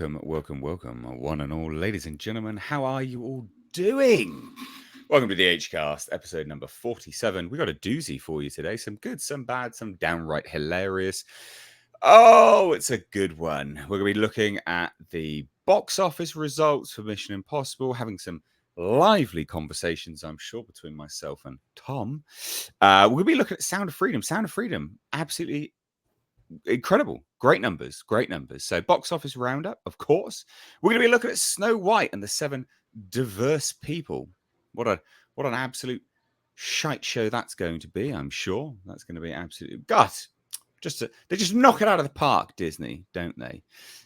welcome, one and all, ladies and gentlemen. How are you all doing? Welcome to the H-Cast, episode number 47. We got a doozy for you today. Some good, some bad, some downright hilarious. Oh, it's a good one. We're going to be looking at the box office results for Mission Impossible, having some lively conversations, I'm sure, between myself and Tom. We're going to be looking at Sound of Freedom. Sound of Freedom, absolutely incredible. Great numbers. So box office roundup, of course. We're going to be looking at Snow White and the Seven Diverse People. What an absolute shite show that's going to be, I'm sure. That's going to be absolutely... God, they just knock it out of the park, Disney, don't they?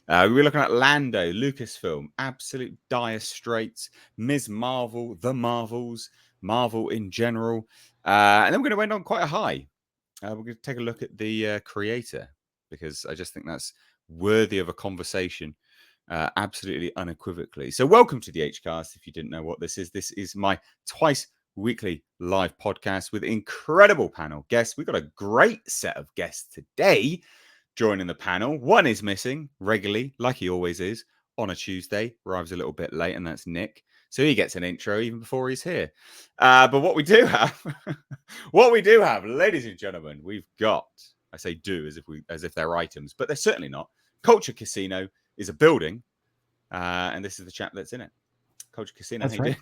We're looking at Lando, Lucasfilm, absolute dire straits, Ms. Marvel, The Marvels, Marvel in general. And then we're going to end on quite a high. We're going to take a look at the creator, because I just think that's worthy of a conversation, absolutely unequivocally. So welcome to the H-Cast. If you didn't know what this is my twice weekly live podcast with incredible panel guests. We've got a great set of guests today joining the panel. One is missing regularly, like he always is, on a Tuesday. Arrives a little bit late, and that's Nick. So he gets an intro even before he's here. But what we do have, ladies and gentlemen, we've got... I say do as if they're items, but they're certainly not. Culture Casino is a building, and this is the chap that's in it. Culture Casino. That's right.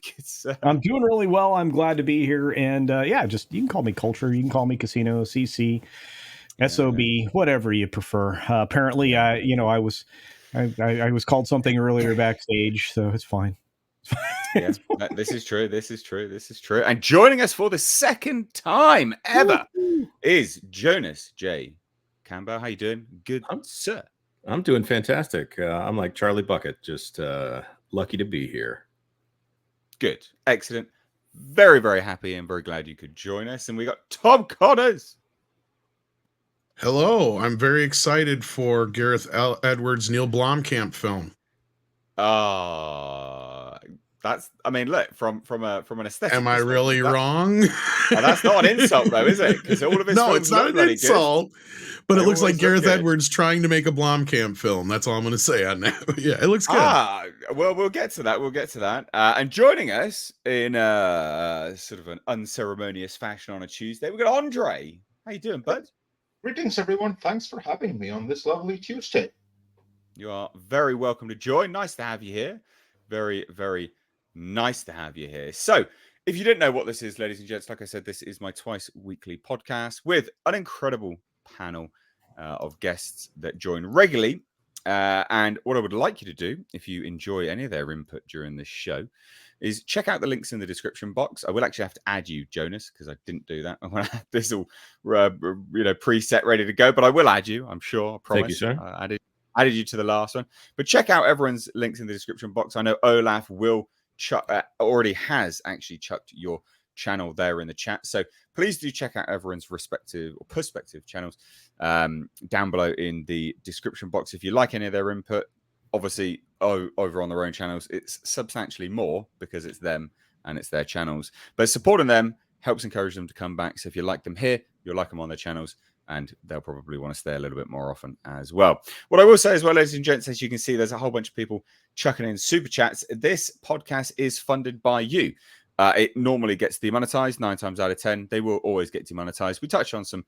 I'm doing really well. I'm glad to be here, and just you can call me Culture, you can call me Casino, CC, SOB, whatever you prefer. Apparently, I was called something earlier backstage, so it's fine. Yes, this is true. And joining us for the second time ever is Jonas J. Campbell. How you doing? Good, sir. I'm doing fantastic. I'm like Charlie Bucket, just lucky to be here. Good, excellent. Very, very happy and very glad you could join us. And we got Tom Connors. Hello, I'm very excited for Gareth Edwards' Neil Blomkamp film. Look, from an aesthetic. Am I really wrong? That's not an insult, though, is it? Because all of his no, it's not an insult. But it looks like Gareth Edwards trying to make a Blomkamp film. That's all I'm going to say on that. Yeah, it looks good. Well, we'll get to that. And joining us in sort of an unceremonious fashion on a Tuesday, we've got Andre. How you doing, bud? Greetings, everyone. Thanks for having me on this lovely Tuesday. You are very welcome to join. Nice to have you here. Very, very nice to have you here. So, if you didn't know what this is, ladies and gents, like I said, this is my twice weekly podcast with an incredible panel of guests that join regularly. And what I would like you to do, if you enjoy any of their input during this show, is check out the links in the description box. I will actually have to add you, Jonas, because I didn't do that. I want to have this all preset, ready to go. But I will add you, I'm sure. I promise. Thank you, sir. I added you to the last one. But check out everyone's links in the description box. I know Olaf will already has actually chucked your channel there in the chat. So please do check out everyone's respective or perspective channels down below in the description box. If you like any of their input, obviously over on their own channels, it's substantially more because it's them and it's their channels. But supporting them helps encourage them to come back. So if you like them here, you'll like them on their channels, and they'll probably want to stay a little bit more often as well. What I will say as well, ladies and gents, as you can see, there's a whole bunch of people chucking in super chats. This podcast is funded by you. It normally gets demonetized 9 times out of 10. They will always get demonetized. We touch on some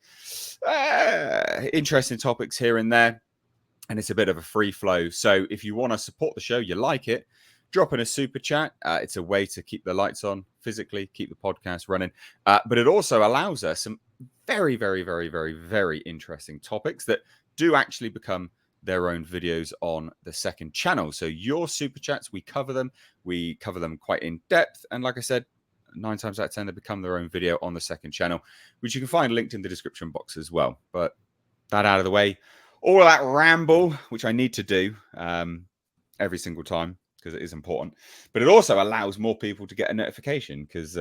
interesting topics here and there, and it's a bit of a free flow. So if you want to support the show, you like it, drop in a super chat. It's a way to keep the lights on physically, keep the podcast running. But it also allows us some very, very, very, very, very interesting topics that do actually become their own videos on the second channel. So your super chats, we cover them quite in depth. And like I said, 9 times out of 10, they become their own video on the second channel, which you can find linked in the description box as well. But that out of the way, all of that ramble, which I need to do every single time because it is important. But it also allows more people to get a notification because,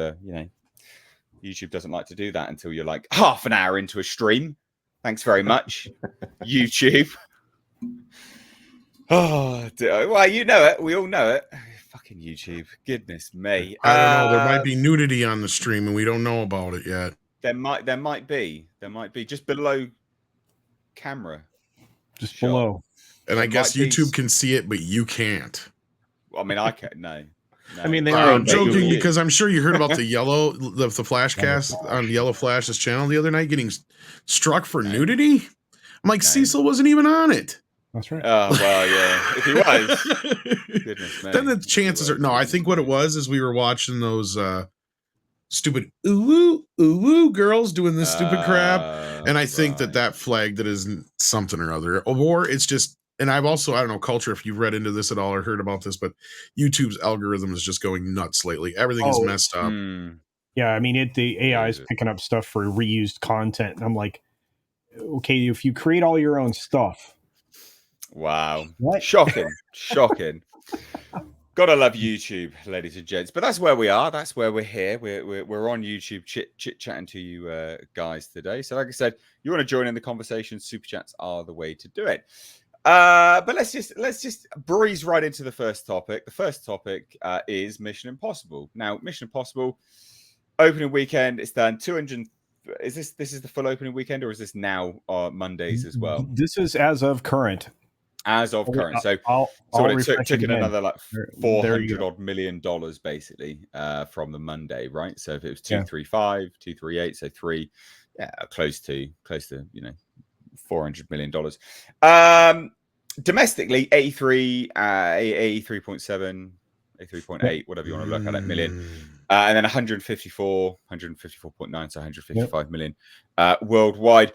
YouTube doesn't like to do that until you're like half an hour into a stream. Thanks very much, YouTube. Oh, well, you know it. We all know it. Fucking YouTube. Goodness me. I don't know. There might be nudity on the stream, and we don't know about it yet. There might be just below camera. Just below. And I It guess might be YouTube can see it, but you can't. I mean, I can't. No. I mean, they I'm might- joking you. because I'm sure you heard about the Flashcast on Yellow Flash's channel the other night getting struck for nudity. I'm like, No. Cecil wasn't even on it. That's right. Oh well, yeah. If he was, goodness me. Then the If he chances are was, no. I think what it was is we were watching those stupid ooh girls doing this stupid crap, and I think right. that flagged it as something or other, or it's just. And I've also, I don't know, Culture, if you've read into this at all or heard about this, but YouTube's algorithm is just going nuts lately. Everything is messed up. Yeah, I mean, the AI is Jesus. picking up stuff for reused content, and I'm like, okay, if you create all your own stuff, Wow. What? Shocking. Gotta love YouTube, ladies and gents. But that's where we are. That's where we're here. We're on YouTube chit chatting to you guys today. So like I said, you want to join in the conversation, super chats are the way to do it. But let's just breeze right into the first topic. The first topic is Mission Impossible. Now, Mission Impossible opening weekend, it's done 200. Is this the full opening weekend, or is this now Mondays as well? This is as of current. As of current. So I'll it refresh took in again. another like There you $400 go. odd million basically from the Monday, right? So if it was 235, 238, so close to $400 million. Domestically, 83.7, 83.8, whatever you want to look at it, million. And then 154.9, so 155 million worldwide.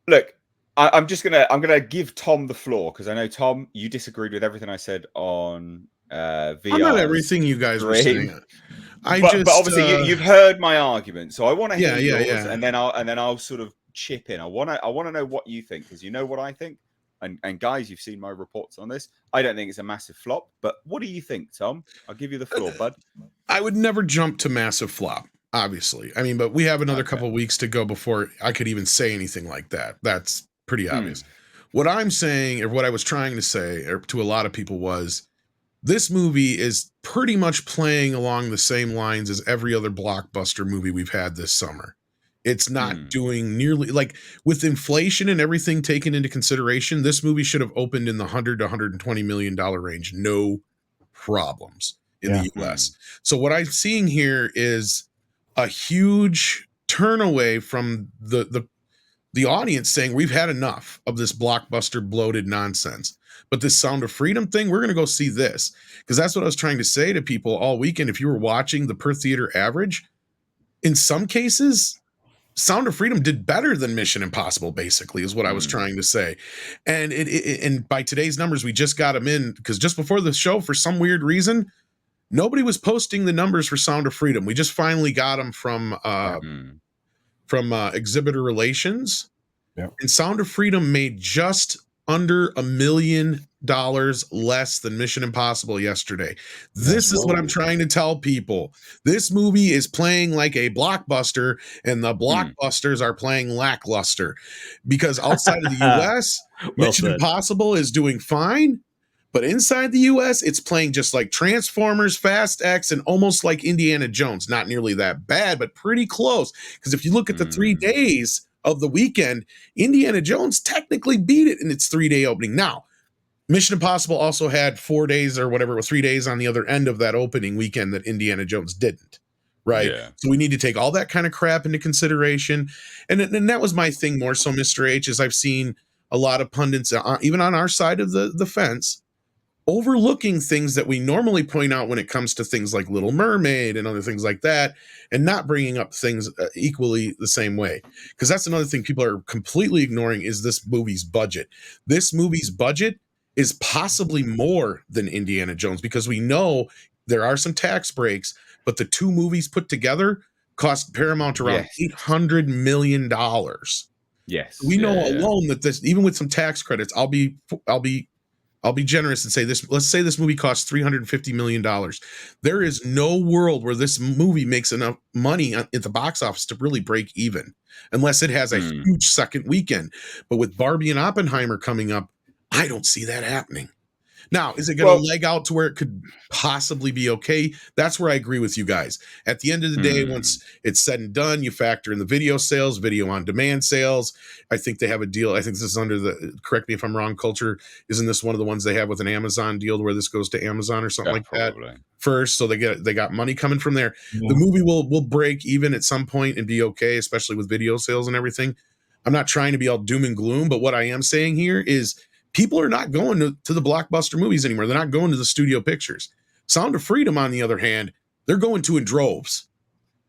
Look, I'm gonna give Tom the floor because I know, Tom, you disagreed with everything I said on VR. I'm not everything you guys were saying. But obviously you've heard my argument, so I want to hear yours, yeah. and then I'll sort of chip in. I want to know what you think, because you know what I think, and guys, you've seen my reports on this. I don't think it's a massive flop, but what do you think, Tom? I'll give you the floor, bud. I would never jump to massive flop, obviously. I mean, but we have another couple weeks to go before I could even say anything like that. That's pretty obvious. What I'm saying, or what I was trying to say, or to a lot of people, was this movie is pretty much playing along the same lines as every other blockbuster movie we've had this summer. It's not doing nearly, like, with inflation and everything taken into consideration, this movie should have opened in the $100 to $120 million range. No problems in the US. So what I'm seeing here is a huge turn away from the audience saying we've had enough of this blockbuster bloated nonsense. But this Sound of Freedom thing, we're going to go see this, because that's what I was trying to say to people all weekend. If you were watching the per theater average, in some cases, Sound of Freedom did better than Mission Impossible, basically, is what I was trying to say. And and by today's numbers, we just got them in, because just before the show, for some weird reason, nobody was posting the numbers for Sound of Freedom. We just finally got them from Exhibitor Relations. Yep. And Sound of Freedom made just under $1 million less than Mission Impossible yesterday. This is what I'm trying to tell people. This movie is playing like a blockbuster, and the blockbusters are playing lackluster, because outside of the US, Mission Impossible is doing fine. But inside the US, it's playing just like Transformers, Fast X, and almost like Indiana Jones. Not nearly that bad, but pretty close. Because if you look at the 3 days of the weekend, Indiana Jones technically beat it in its 3-day opening. Now, Mission Impossible also had 4 days or whatever, 3 days on the other end of that opening weekend that Indiana Jones didn't. Right. Yeah. So we need to take all that kind of crap into consideration. And that was my thing more so, Mr. H, is I've seen a lot of pundits, even on our side of the fence, overlooking things that we normally point out when it comes to things like Little Mermaid and other things like that, and not bringing up things equally the same way. Because that's another thing people are completely ignoring, is this movie's budget. This movie's budget is possibly more than Indiana Jones, because we know there are some tax breaks, but the two movies put together cost Paramount around $800 million. Yes. We know alone that this, even with some tax credits, I'll be generous and say this. Let's say this movie costs $350 million. There is no world where this movie makes enough money at the box office to really break even, unless it has a huge second weekend. But with Barbie and Oppenheimer coming up, I don't see that happening. Now, is it going to Well, leg out to where it could possibly be okay? That's where I agree with you guys. At the end of the day, once it's said and done, you factor in the video sales, video on demand sales. I think they have a deal. I think this is under the, correct me if I'm wrong, Culture. Isn't this one of the ones they have with an Amazon deal where this goes to Amazon or something like probably. that first? So they got money coming from there. Yeah. The movie will break even at some point and be okay, especially with video sales and everything. I'm not trying to be all doom and gloom, but what I am saying here is people are not going to the blockbuster movies anymore. They're not going to the studio pictures. Sound of Freedom, on the other hand, they're going to in droves.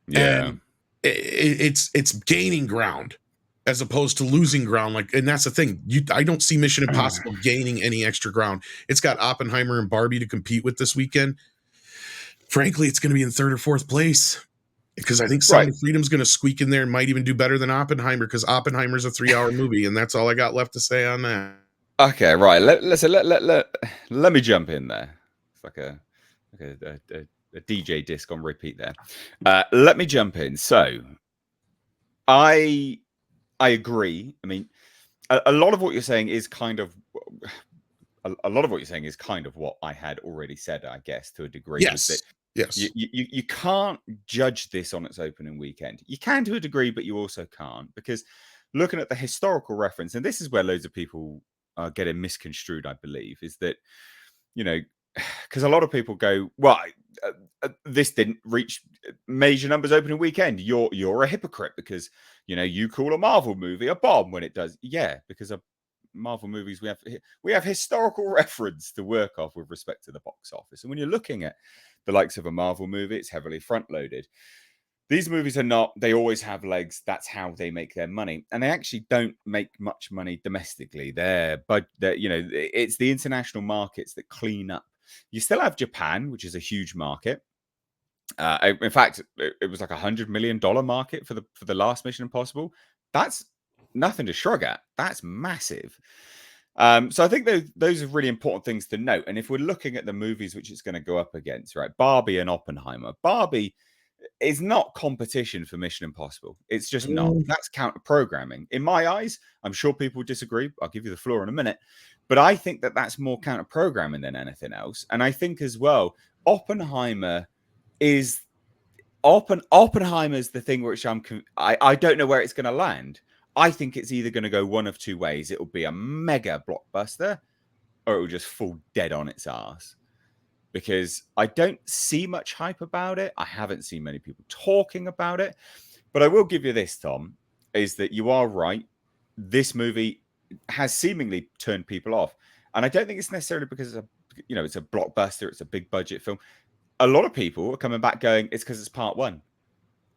Yeah. And it's gaining ground as opposed to losing ground. And that's the thing. I don't see Mission Impossible gaining any extra ground. It's got Oppenheimer and Barbie to compete with this weekend. Frankly, it's going to be in third or fourth place. Because I think Sound of Freedom's going to squeak in there and might even do better than Oppenheimer, because Oppenheimer's a 3-hour movie, and that's all I got left to say on that. Okay, right. Let me jump in there. It's like a DJ disc on repeat there. Let me jump in. So, I agree. I mean, a lot of what you're saying is kind of what I had already said, I guess, to a degree. Yes. Yes. You can't judge this on its opening weekend. You can to a degree, but you also can't, because looking at the historical reference, and this is where loads of people are getting misconstrued, I believe, is that, because a lot of people go, well, this didn't reach major numbers opening weekend. You're a hypocrite because, you call a Marvel movie a bomb when it does. Yeah, because of Marvel movies, we have historical reference to work off with respect to the box office. And when you're looking at the likes of a Marvel movie, it's heavily front loaded. These movies are not, they always have legs. That's how they make their money. And they actually don't make much money domestically. It's the international markets that clean up. You still have Japan, which is a huge market. In fact, it was like $100 million market for the last Mission Impossible. That's nothing to shrug at. That's massive. So I think those are really important things to note. And if we're looking at the movies which it's going to go up against, right? Barbie and Oppenheimer. Barbie is not competition for Mission Impossible. It's just not. That's counter programming. In my eyes, I'm sure people disagree. I'll give you the floor in a minute. But I think that's more counter programming than anything else. And I think as well, Oppenheimer's the thing which I don't know where it's going to land. I think it's either going to go one of two ways. It will be a mega blockbuster, or it will just fall dead on its ass. Because I don't see much hype about it. I haven't seen many people talking about it. But I will give you this, Tom, is that you are right. This movie has seemingly turned people off. And I don't think it's necessarily because it's a blockbuster, it's a big budget film. A lot of people are coming back going, it's because it's part one.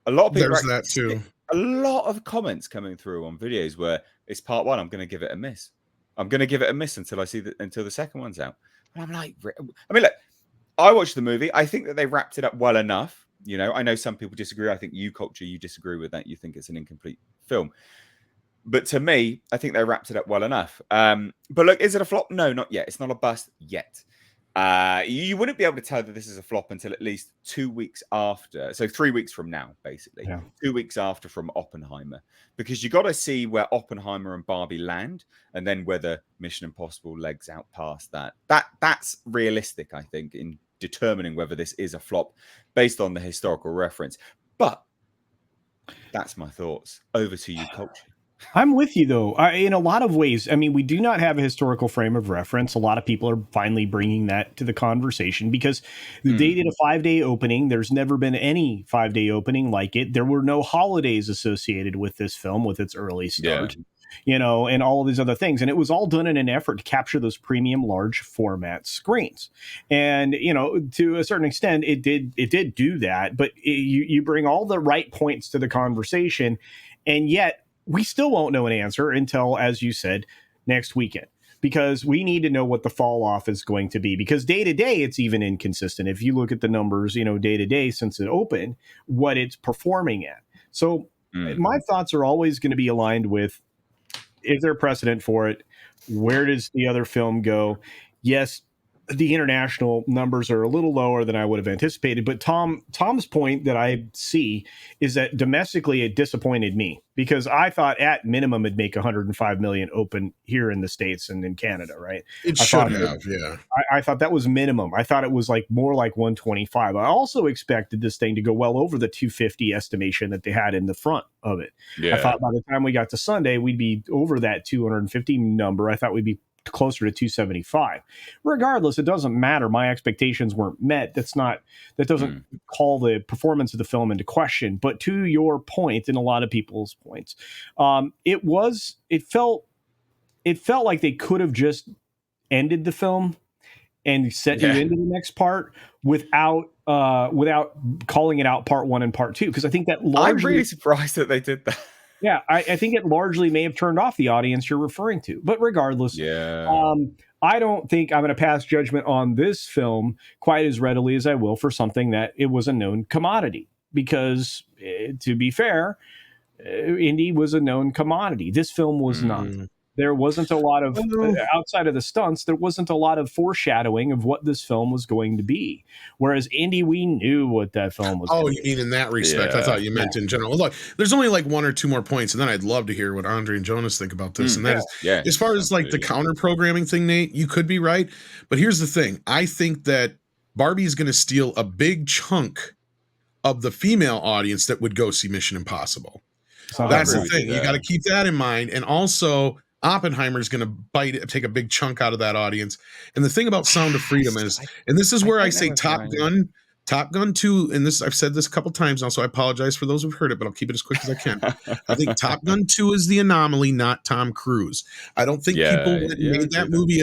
A lot of people There's that too. A lot of comments coming through on videos where it's part one. I'm going to give it a miss. I'm going to give it a miss until the second one's out. And I'm like, I mean, look, I watched the movie. I think that they wrapped it up well enough. I know some people disagree. I think you disagree with that. You think it's an incomplete film. But to me, I think they wrapped it up well enough. But look, is it a flop? No, not yet. It's not a bust yet. You wouldn't be able to tell that this is a flop until at least 2 weeks after. So 3 weeks from now, basically. Yeah. 2 weeks after from Oppenheimer. Because you got to see where Oppenheimer and Barbie land, and then whether Mission Impossible legs out past that. That's realistic, I think, in determining whether this is a flop based on the historical reference. But that's my thoughts. Over to you, Culture. I'm with you, though, in a lot of ways. I mean, we do not have a historical frame of reference. A lot of people are finally bringing that to the conversation because they did a 5-day opening. There's never been any 5-day opening like it. There were no holidays associated with this film, with its early start. Yeah. And all of these other things. And it was all done in an effort to capture those premium large format screens. And, to a certain extent, it did do that. But you bring all the right points to the conversation, and yet we still won't know an answer until, as you said, next weekend, because we need to know what the fall off is going to be, because day to day, it's even inconsistent. If you look at the numbers, day to day since it opened, what it's performing at. So my thoughts are always going to be aligned with, is there precedent for it? Where does the other film go? Yes, the international numbers are a little lower than I would have anticipated. But Tom's point that I see is that domestically it disappointed me, because I thought at minimum it'd make 105 million open here in the States and in Canada, right? It I should thought have, yeah. I thought that was minimum. I thought it was like more like 125. I also expected this thing to go well over the 250 estimation that they had in the front of it. Yeah. I thought by the time we got to Sunday, we'd be over that 250 number. I thought we'd be closer to 275. Regardless, it doesn't matter. My expectations weren't met. That doesn't call the performance of the film into question. But to your point, and a lot of people's points, it felt like they could have just ended the film and set you into the next part without calling it out part 1 and part 2, because I think that largely, I'm really surprised that they did that. Yeah, I think it largely may have turned off the audience you're referring to. But regardless, I don't think I'm going to pass judgment on this film quite as readily as I will for something that it was a known commodity. Because, to be fair, Indy was a known commodity. This film was not. There wasn't a lot of, outside of the stunts, there wasn't a lot of foreshadowing of what this film was going to be. Whereas Indy, we knew what that film was. Oh, you mean in that respect? I thought you meant in general. Look, there's only like 1 or 2 more points, and then I'd love to hear what Andre and Jonas think about this. And that is, as far as like the counter programming thing, Nate, you could be right. But here's the thing. I think that Barbie is going to steal a big chunk of the female audience that would go see Mission Impossible. That's the thing. You got to keep that in mind. And also, Oppenheimer is going to take a big chunk out of that audience. And the thing about Sound of Freedom is, and this is where I say Top Gun 2, and this I've said this a couple times now, so I apologize for those who've heard it, but I'll keep it as quick as I can. I think Top Gun 2 is the anomaly, not Tom Cruise. I don't think people made that movie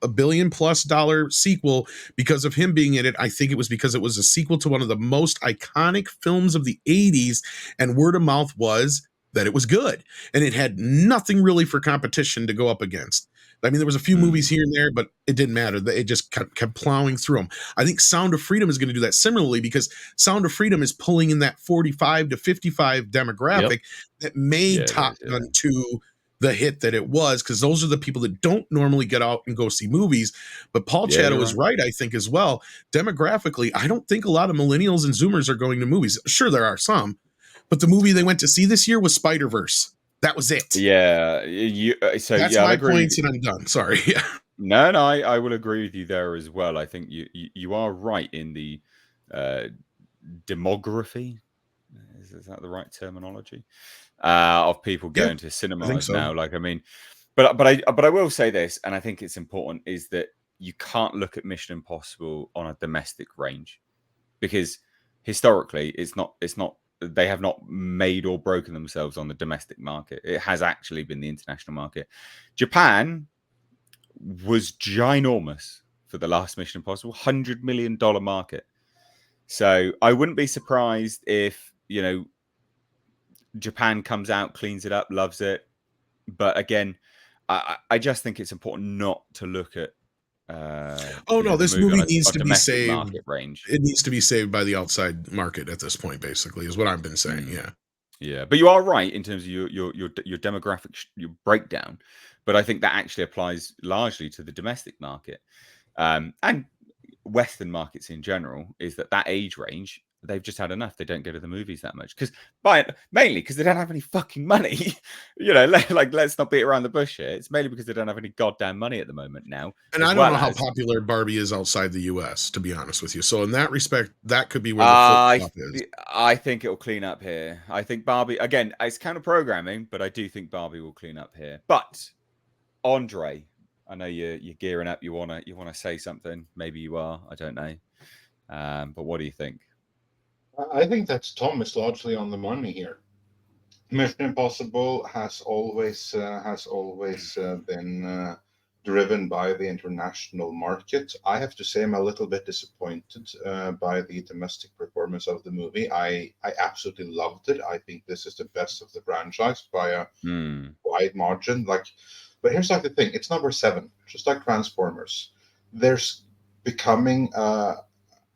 a $1 billion+ sequel because of him being in it. I think it was because it was a sequel to one of the most iconic films of the 80s, and word of mouth was that it was good, and it had nothing really for competition to go up against. I mean, there was a few movies here and there, but it didn't matter. It just kept plowing through them. I think Sound of Freedom is going to do that similarly, because Sound of Freedom is pulling in that 45 to 55 demographic that made Top Gun 2 the hit that it was, because those are the people that don't normally get out and go see movies. But Paul Chatto is right, I think, as well. Demographically, I don't think a lot of millennials and Zoomers are going to movies. Sure, there are some. But the movie they went to see this year was Spider-Verse. That was it. Yeah. That's my points, and I'm done. Sorry. No, I will agree with you there as well. I think you are right in the demography. Is that the right terminology? Of people going to cinemas now. Like, I mean, but I will say this, and I think it's important, is that you can't look at Mission Impossible on a domestic range, because historically it's not they have not made or broken themselves on the domestic market. It has actually been the international market. Japan was ginormous for the last Mission Impossible, $100 million market. So I wouldn't be surprised if, Japan comes out, cleans it up, loves it. But again, I just think it's important not to look at this movie needs to be saved. Market range. It needs to be saved by the outside market at this point, basically, is what I've been saying. Yeah, but you are right in terms of your demographic, your breakdown. But I think that actually applies largely to the domestic market, and Western markets in general. Is that age range? They've just had enough. They don't go to the movies that much mainly because they don't have any fucking money. Let's not beat around the bush here. It's mainly because they don't have any goddamn money at the moment now. And I don't know how popular Barbie is outside the US, to be honest with you. So in that respect, that could be where the flip-flop is. I think it'll clean up here. I think Barbie, again, it's counter programming, but I do think Barbie will clean up here. But Andre, I know you're gearing up. You wanna say something? Maybe you are. I don't know. But what do you think? I think that Tom is largely on the money here. Mission Impossible has always been driven by the international market. I have to say I'm a little bit disappointed by the domestic performance of the movie. I absolutely loved it. I think this is the best of the franchise by a wide margin. But here's the thing: it's number 7, just like Transformers. There's becoming a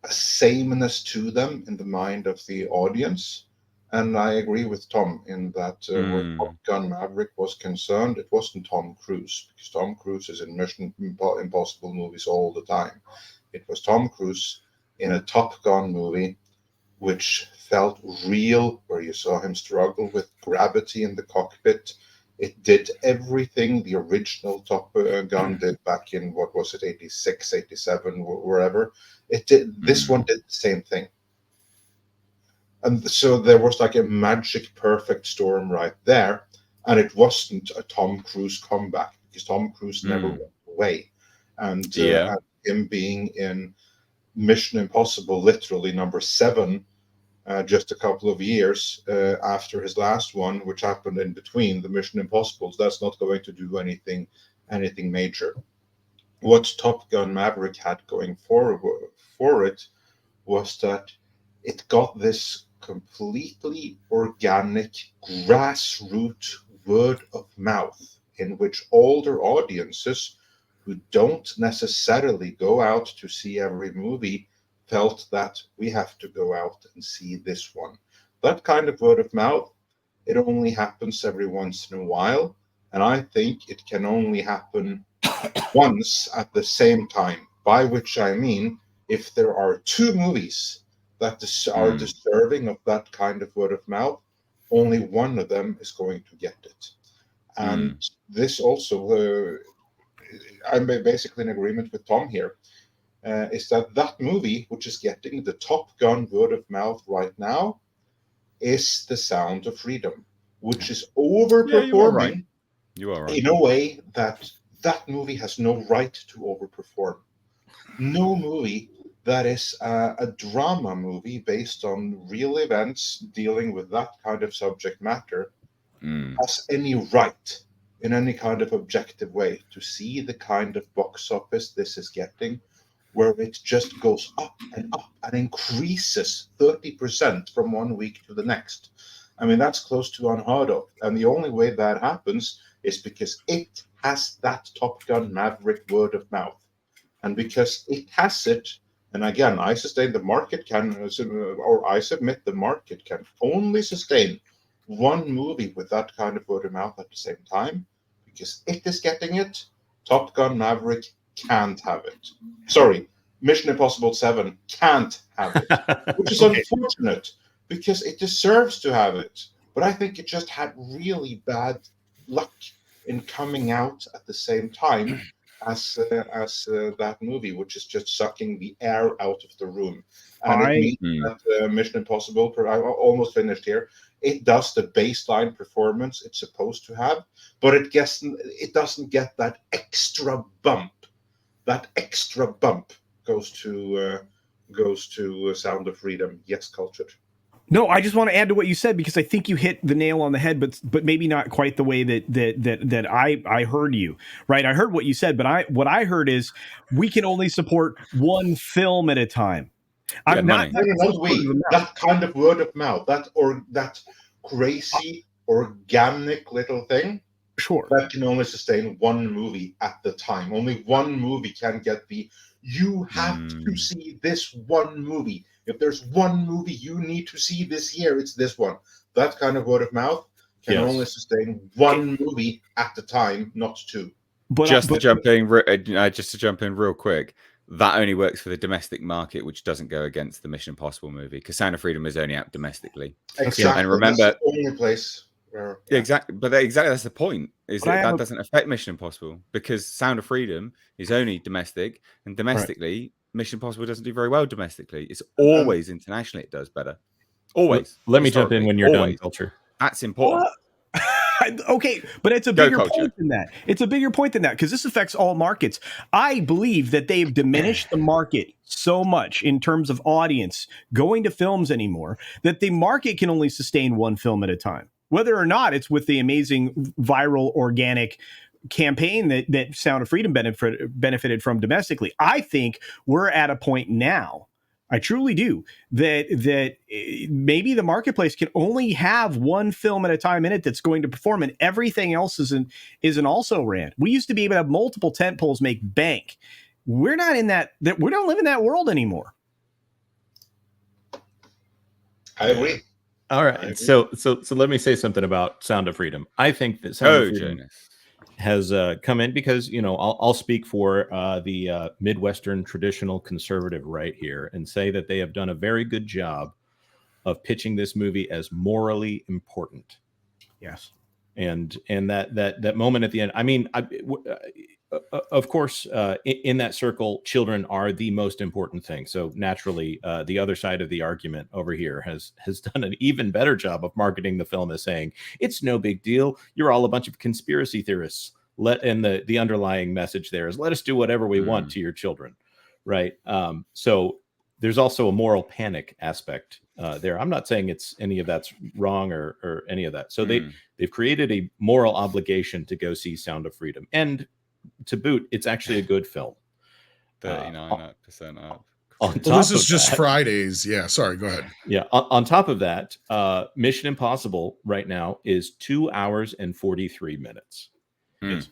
sameness to them in the mind of the audience, And I agree with Tom in that where Top Gun Maverick was concerned, it wasn't Tom Cruise, because Tom Cruise is in Mission Impossible movies all the time. It was Tom Cruise in a Top Gun movie, which felt real, where you saw him struggle with gravity in the cockpit. It did everything the original Top Gun did back in, what was it, 86, 87, wherever. It did. This one did the same thing. And so there was like a magic perfect storm right there. And it wasn't a Tom Cruise comeback, because Tom Cruise never went away. And him being in Mission Impossible, literally number 7, just a couple of years after his last one, which happened in between the Mission Impossibles, that's not going to do anything major. What Top Gun Maverick had going for it was that it got this completely organic grassroots word of mouth, in which older audiences who don't necessarily go out to see every movie felt that we have to go out and see this one. That kind of word of mouth, it only happens every once in a while, and I think it can only happen once at the same time, by which I mean if there are 2 movies that are deserving of that kind of word of mouth, only one of them is going to get it. And this also, I'm basically in agreement with Tom here, is that movie, which is getting the Top Gun word of mouth right now, is The Sound of Freedom, which is overperforming you are right. in a way that movie has no right to overperform. No movie that is a drama movie based on real events dealing with that kind of subject matter has any right in any kind of objective way to see the kind of box office this is getting, where it just goes up and increases 30% from one week to the next. I mean, that's close to unheard of. And the only way that happens is because it has that Top Gun Maverick word of mouth. And because it has it, and again, I sustain the market can, or I submit the market can only sustain one movie with that kind of word of mouth at the same time, because it is getting it. Top Gun Maverick can't have it. Sorry, Mission Impossible 7 can't have it, which is unfortunate because it deserves to have it. But I think it just had really bad luck in coming out at the same time as that movie, which is just sucking the air out of the room. And it means that Mission Impossible, I almost finished here, it does the baseline performance it's supposed to have, but it doesn't get that extra bump. That extra bump goes to Sound of Freedom. Yes, Cultured. No, I just want to add to what you said, because I think you hit the nail on the head, but maybe not quite the way that I heard you. Right? I heard what you said, but what I heard is we can only support one film at a time. I'm not that kind of word of mouth, that crazy organic little thing. Sure. That can only sustain one movie at the time. Only one movie can get you have to see this one movie. If there's one movie you need to see this year, it's this one. That kind of word of mouth can only sustain one movie at the time, not 2. But just to jump in real quick, that only works for the domestic market, which doesn't go against the Mission Impossible movie, because Sound of Freedom is only out domestically. Exactly. And remember, that's the only place where exactly that's the point. Is that doesn't affect Mission Impossible, because Sound of Freedom is only domestic, and domestically, Mission Impossible doesn't do very well domestically. It's always internationally it does better. Always. Let me jump in when you're done, Culture. That's important. Okay, but it's a bigger point than that. It's a bigger point than that, because this affects all markets. I believe that they've diminished the market so much in terms of audience going to films anymore that the market can only sustain one film at a time, whether or not it's with the amazing viral organic campaign that Sound of Freedom benefited from domestically. I think we're at a point now, I truly do, that maybe the marketplace can only have one film at a time in it that's going to perform, and everything else is an also ran. We used to be able to have multiple tent poles make bank. We're not in that we don't live in that world anymore. I agree. All I right. agree. So let me say something about Sound of Freedom. I think that Sound of Freedom Jonas. has come in because, you know, I'll speak for the Midwestern traditional conservative right here and say that they have done a very good job of pitching this movie as morally important. Yes. And that moment at the end. I mean, of course, in that circle, children are the most important thing. So naturally, the other side of the argument over here has done an even better job of marketing the film as saying it's no big deal. You're all a bunch of conspiracy theorists. And the underlying message there is let us do whatever we want to your children, right? So there's also a moral panic aspect there. I'm not saying it's any of that's wrong or any of that. So they've created a moral obligation to go see Sound of Freedom, and to boot, it's actually a good film. 39% up. On Well, this top is of just that- Fridays. Yeah, sorry, go ahead. Yeah. On top of that, Mission Impossible right now is 2 hours and 43 minutes. Yes.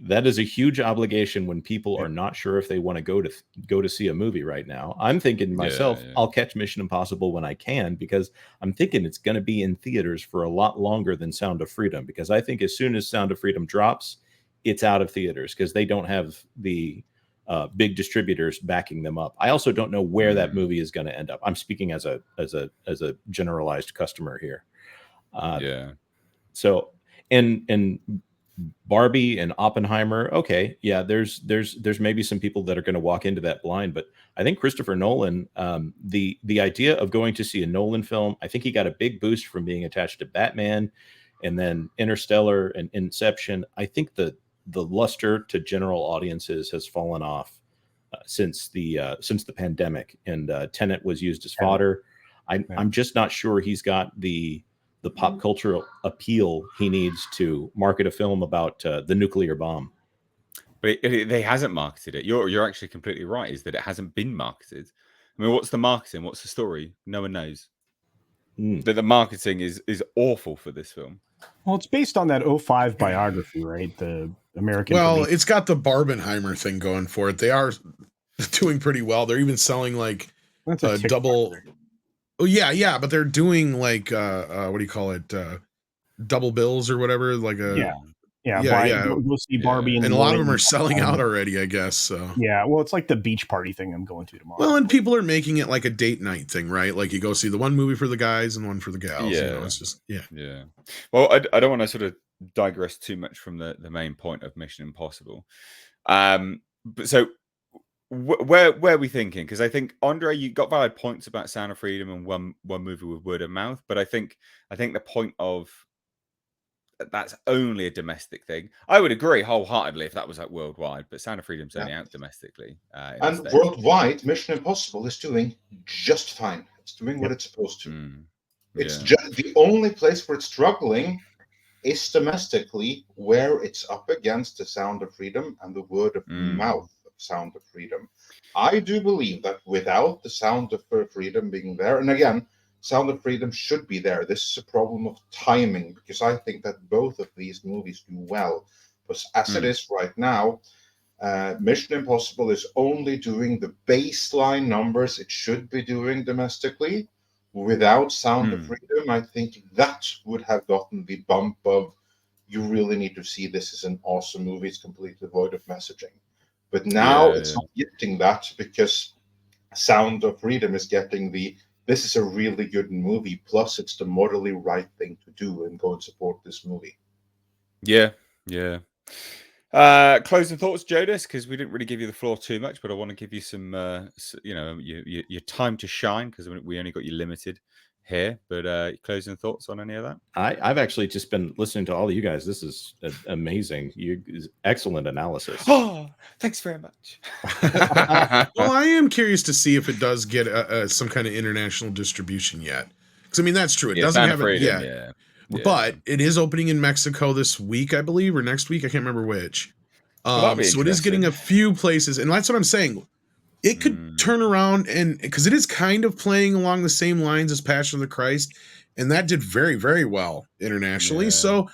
That is a huge obligation when people are not sure if they want to go to see a movie right now. I'm thinking to myself, I'll catch Mission Impossible when I can, because I'm thinking it's going to be in theaters for a lot longer than Sound of Freedom, because I think as soon as Sound of Freedom drops, it's out of theaters because they don't have the big distributors backing them up. I also don't know where that movie is going to end up. I'm speaking as a generalized customer here. So and Barbie and Oppenheimer, okay, yeah, there's maybe some people that are going to walk into that blind, but I think Christopher Nolan, the idea of going to see a Nolan film, I think he got a big boost from being attached to Batman, and then Interstellar and Inception. I think the luster to general audiences has fallen off since the pandemic, and Tenet was used as fodder. I'm just not sure he's got the pop cultural appeal he needs to market a film about the nuclear bomb. But they hasn't marketed it. You're actually completely right, is that it hasn't been marketed. I mean, what's the marketing? What's the story? No one knows. That the marketing is awful for this film. Well, it's based on that 05 biography, right? The American. Well, it's got the Barbenheimer thing going for it. They are doing pretty well. They're even selling like a double. Oh yeah, but they're doing like what do you call it? Double bills or whatever. Like a Go see Barbie, and a lot of them are selling out already, I guess. So yeah, well, it's like the beach party thing I'm going to tomorrow. Well, and people are making it like a date night thing, right? Like you go see the one movie for the guys and one for the gals. Yeah, you know, it's just yeah. Well, I don't want to sort of digress too much from the main point of Mission Impossible. But so where are we thinking? Because I think, Andre, you got valid points about Sound of Freedom and one movie with word of mouth, but I think the point of that's only a domestic thing. I would agree wholeheartedly if that was like worldwide, but Sound of Freedom's only out domestically. And worldwide, Mission Impossible is doing just fine. It's doing what it's supposed to. It's just the only place where it's struggling is domestically, where it's up against the Sound of Freedom and the word of mouth of Sound of Freedom. I do believe that without the Sound of Freedom being there, and again, Sound of Freedom should be there. This is a problem of timing, because I think that both of these movies do well. But as it is right now, Mission Impossible is only doing the baseline numbers it should be doing domestically. Without Sound of Freedom, I think that would have gotten the bump of, you really need to see this as an awesome movie. It's completely void of messaging. But now it's not getting that, because Sound of Freedom is getting this is a really good movie, plus it's the morally right thing to do and go and support this movie. Yeah. Closing thoughts, Jonas, because we didn't really give you the floor too much, but I want to give you some, your time to shine, because we only got you limited here. But closing thoughts on any of that? I've actually just been listening to all of you guys. This is amazing. Excellent analysis. Oh, thanks very much. Well, I am curious to see if it does get some kind of international distribution yet. Because I mean, that's true. It doesn't have it yet. Yeah. But it is opening in Mexico this week, I believe, or next week. I can't remember which. Well, so it is getting a few places, and that's what I'm saying. It could turn around, and because it is kind of playing along the same lines as Passion of the Christ, and that did very, very well internationally. So,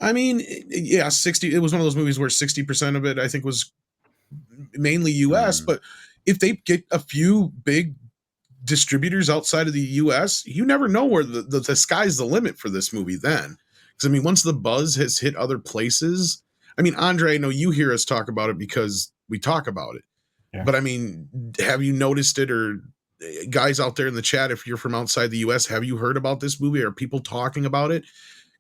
I mean, 60. It was one of those movies where 60% of it, I think, was mainly U.S. But if they get a few big distributors outside of the US, you never know where the sky's the limit for this movie then. Because I mean, once the buzz has hit other places, I mean, Andre, I know you hear us talk about it because we talk about it. Yeah. But I mean, have you noticed it, or guys out there in the chat, if you're from outside the US, have you heard about this movie? Are people talking about it?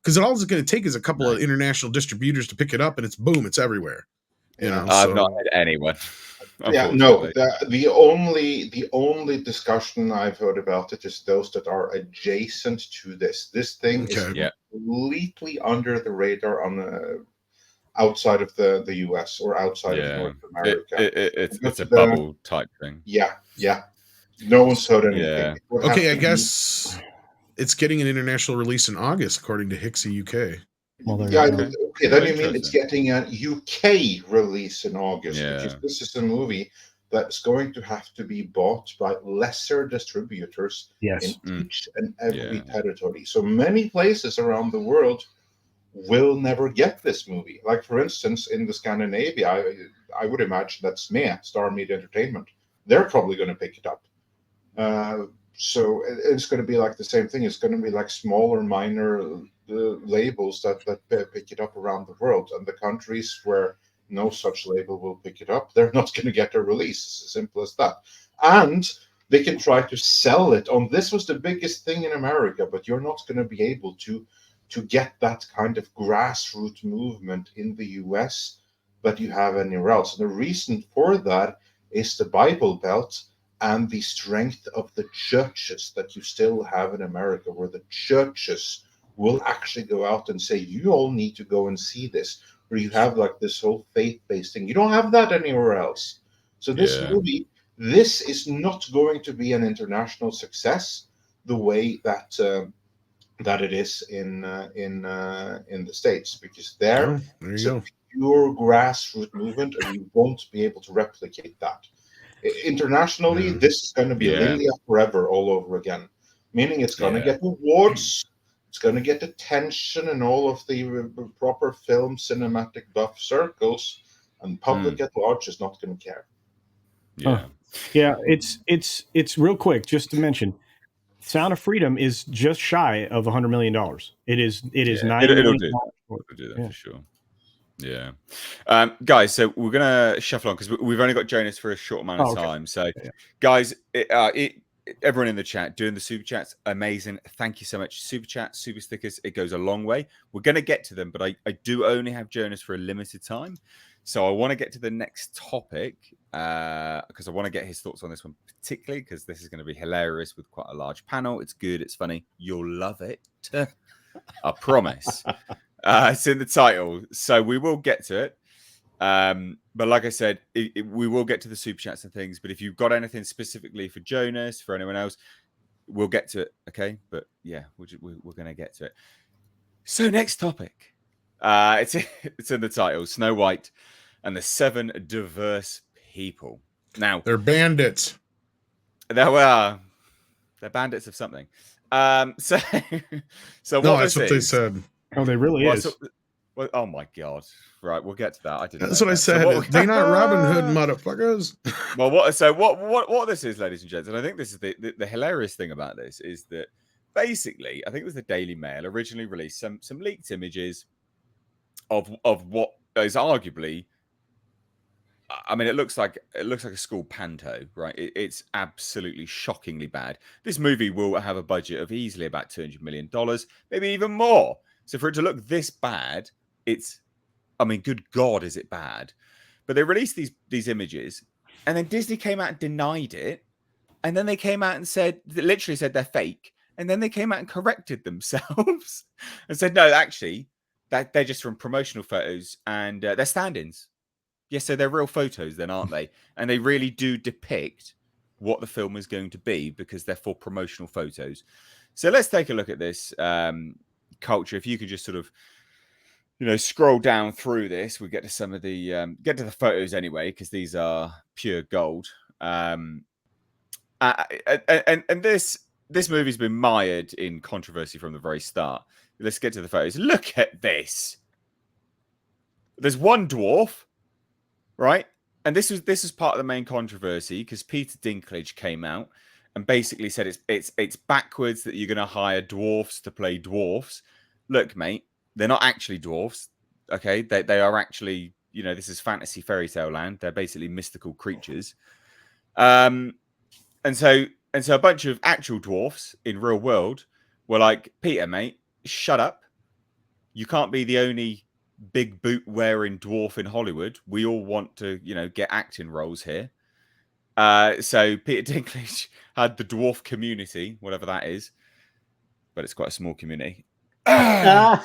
Because all it's going to take is a couple of international distributors to pick it up, and it's boom, it's everywhere. You know, I've not had anyone. Yeah, no. The only discussion I've heard about it is those that are adjacent to this. This thing is completely under the radar on outside of the US or outside of North America. It's a bubble type thing. Yeah. No one's heard anything. Yeah. Okay, I guess it's getting an international release in August, according to Hixie UK. Well, okay, then you mean it's getting a UK release in August, because this is a movie that's going to have to be bought by lesser distributors in each and every territory. So many places around the world will never get this movie. Like, for instance, in the Scandinavia, I would imagine that SME, Star Media Entertainment, they're probably going to pick it up. So it's going to be like the same thing. It's going to be like smaller, minor labels that pick it up around the world. And the countries where no such label will pick it up, they're not going to get a release. It's as simple as that. And they can try to sell it on, this was the biggest thing in America, but you're not going to be able to get that kind of grassroots movement in the US that you have anywhere else. And the reason for that is the Bible Belt and the strength of the churches that you still have in America, where the churches will actually go out and say, you all need to go and see this, where you have like this whole faith-based thing. You don't have that anywhere else. So this movie, this is not going to be an international success the way that that it is in the States, because there it's a pure grassroots movement, and you won't be able to replicate that. Internationally, this is going to be linear forever all over again, meaning it's going to get awards, it's going to get attention in all of the proper film cinematic buff circles, and public at large is not going to care. It's real quick just to mention, Sound of Freedom is just shy of $100 million. It is $90 million. It'll do that for sure. Yeah, guys, so we're gonna shuffle on because we've only got Jonas for a short amount of time. So guys, everyone in the chat doing the super chats, amazing. Thank you so much. Super chat, super stickers, it goes a long way. We're gonna get to them, but I do only have Jonas for a limited time, so I want to get to the next topic because I want to get his thoughts on this one particularly, because this is going to be hilarious with quite a large panel. It's good, it's funny, you'll love it. I promise. It's in the title, so we will get to it. But like I said, we will get to the super chats and things. But if you've got anything specifically for Jonas, for anyone else, we'll get to it. Okay, but yeah, we're going to get to it. So next topic, it's in the title: Snow White and the 7 diverse people. Now they're bandits. They're bandits of something. So no, that's what they said. Oh, they really is. Well, oh my god! Right, we'll get to that. I didn't. That's what I said. So they're not Robin Hood, motherfuckers. Well, what this is, ladies and gents, and I think this is the hilarious thing about this is that basically, I think it was the Daily Mail originally released some leaked images of what is arguably, I mean, it looks like a school panto, right? It's absolutely shockingly bad. This movie will have a budget of easily about $200 million, maybe even more. So for it to look this bad, I mean, good God, is it bad? But they released these images, and then Disney came out and denied it. And then they came out and literally said they're fake. And then they came out and corrected themselves and said, no, actually, they're just from promotional photos, and they're stand-ins. Yes, so they're real photos then, aren't they? And they really do depict what the film is going to be because they're for promotional photos. So let's take a look at this. Culture, if you could just sort of scroll down through this, we get to some of the get to the photos anyway, because these are pure gold. And this movie's been mired in controversy from the very start. Let's get to the photos. Look at this. There's one dwarf, right? And this was part of the main controversy because Peter Dinklage came out and basically said it's backwards that you're going to hire dwarfs to play dwarfs. Look, mate, they're not actually dwarfs. Okay, they are actually, this is fantasy fairy tale land. They're basically mystical creatures. And so a bunch of actual dwarfs in real world were like, Peter, mate, shut up. You can't be the only big boot wearing dwarf in Hollywood. We all want to, get acting roles here. So Peter Dinklage had the dwarf community, whatever that is, but it's quite a small community. Oh,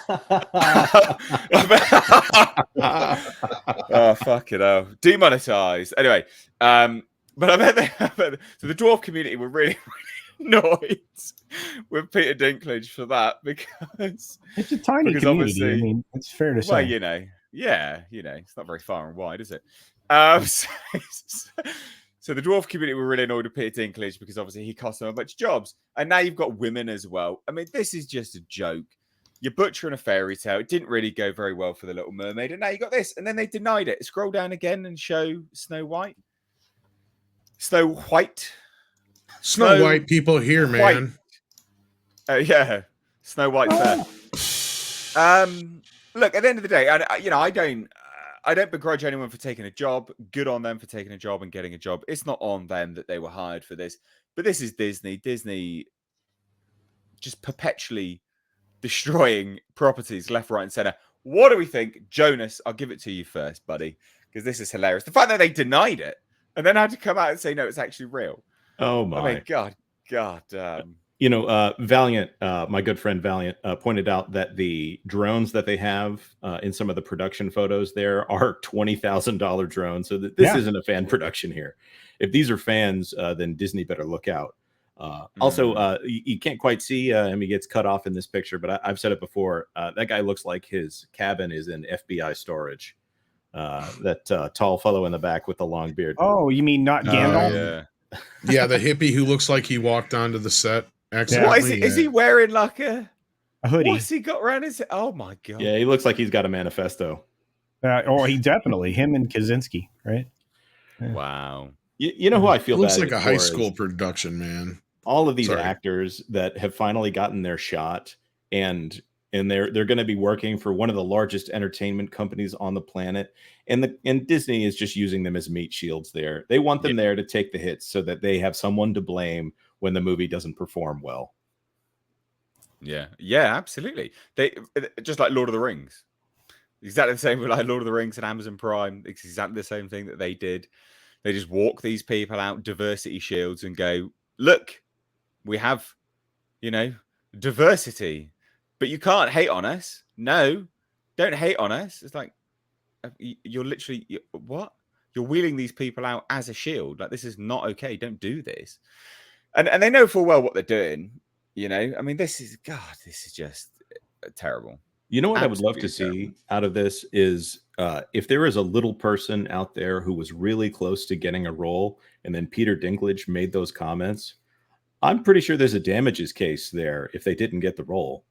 fuck it hell. Demonetized. Anyway, but I bet so the dwarf community were really, really annoyed with Peter Dinklage for that because it's a tiny community. I mean, it's fair to say. Well, it's not very far and wide, is it? So the dwarf community were really annoyed with Peter Dinklage because obviously he cost them a bunch of jobs. And now you've got women as well. I mean, this is just a joke. You're butchering a fairy tale. It didn't really go very well for the Little Mermaid. And now you got this. And then they denied it. Scroll down again and show Snow White. Snow White. Snow White people here, man. Yeah. Snow White there. Look, at the end of the day, I don't begrudge anyone for taking a job. Good on them for taking a job and getting a job. It's not on them that they were hired for this. But this is Disney. Disney just perpetually destroying properties left, right, and center. What do we think? Jonas, I'll give it to you first, buddy, because this is hilarious. The fact that they denied it and then had to come out and say, no, it's actually real. Oh, my. I mean, God. Valiant, my good friend Valiant, pointed out that the drones that they have in some of the production photos there are $20,000 drones. So this isn't a fan production here. If these are fans, then Disney better look out. Also, you can't quite see him. He gets cut off in this picture, but I've said it before. That guy looks like his cabin is in FBI storage. That tall fellow in the back with the long beard. Oh, you mean not Gandalf? Yeah. Yeah, the hippie who looks like he walked onto the set. What is he? Is he wearing like a hoodie? What's he got around his? Oh my God! Yeah, he looks like he's got a manifesto. He definitely him and Kaczynski, right? Yeah. Wow. You know who I feel looks bad like a high school production, man. All of these actors that have finally gotten their shot, and they're going to be working for one of the largest entertainment companies on the planet, and Disney is just using them as meat shields. There, they want them there to take the hits so that they have someone to blame when the movie doesn't perform well. Yeah, absolutely. They just like Lord of the Rings, exactly the same with like Lord of the Rings and Amazon Prime. It's exactly the same thing that they did. They just walk these people out, diversity shields, and go, look, we have, diversity. But you can't hate on us. No, don't hate on us. It's like you're literally what? You're wheeling these people out as a shield. Like, this is not okay. Don't do this. And they know full well what they're doing. I mean, this is just terrible. You know what I would love to see out of this is if there is a little person out there who was really close to getting a role, and then Peter Dinklage made those comments. I'm pretty sure there's a damages case there if they didn't get the role.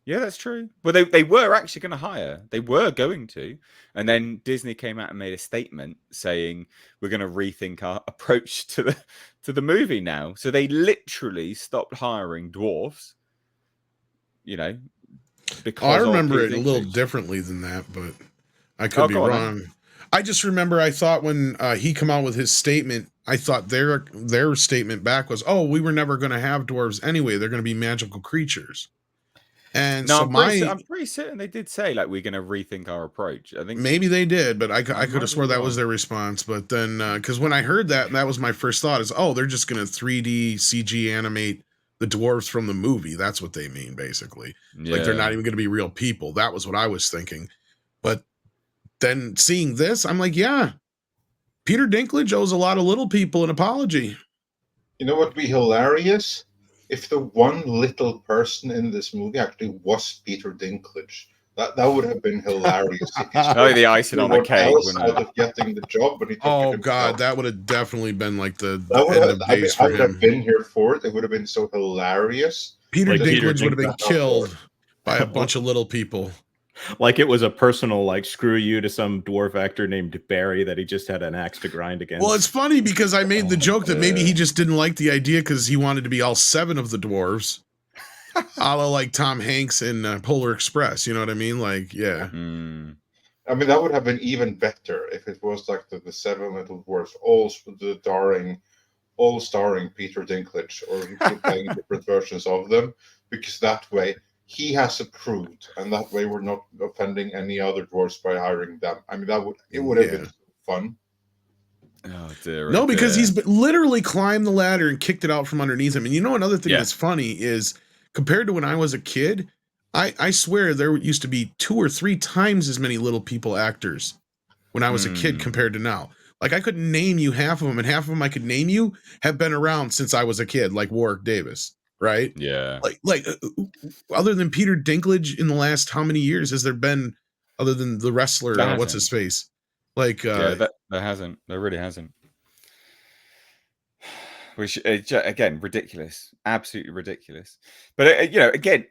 Yeah, that's true. Well, they were actually going to hire. They were going to. And then Disney came out and made a statement saying, we're going to rethink our approach to the movie now. So they literally stopped hiring dwarfs, because I remember it a little differently than that, but I could be wrong. I just remember I thought when he come out with his statement, I thought their statement back was, oh, we were never going to have dwarves anyway. They're going to be magical creatures. And no, so I'm pretty certain they did say like we're going to rethink our approach. I think maybe they did, but I could have swore that was their response. But then because when I heard that, that was my first thought is, oh, they're just going to 3D CG animate the dwarves from the movie. That's what they mean, basically. Yeah. Like they're not even going to be real people. That was what I was thinking. But then seeing this, I'm like, yeah, Peter Dinklage owes a lot of little people an apology. You know what would be hilarious? If the one little person in this movie actually was Peter Dinklage, that would have been hilarious. Probably the icing on the cake. Out of getting the job, but oh God, that would have definitely been like the end of days for him. I would have been here for it. It would have been so hilarious. Peter Dinklage would have been killed by a bunch of little people. Like it was a personal, like, screw you to some dwarf actor named Barry that he just had an axe to grind against. Well, it's funny because I made the joke that maybe he Uh. just didn't like the idea because he wanted to be all 7 of the dwarves, a la like Tom Hanks in Polar Express. You know what I mean? Like, yeah. Mm. I mean, that would have been even better if it was like the 7 little dwarfs, all starring Peter Dinklage, or people playing different versions of them, because that way he has approved, and that way we're not offending any other dwarfs by hiring them. I mean, it would have been fun. Oh dear. No, oh because dear. he's literally climbed the ladder and kicked it out from underneath him. And you know, another thing Yeah. that's funny is compared to when I was a kid, I swear there used to be 2 or 3 times as many little people actors when I was a kid compared to now. Like I couldn't name you half of them, and half of them I could name you have been around since I was a kid, like Warwick Davis, right? Yeah. Like other than Peter Dinklage in the last how many years has there been, other than the wrestler, There what's his face? Like yeah, there hasn't. There really hasn't. Which again, ridiculous, absolutely ridiculous. But you know, again,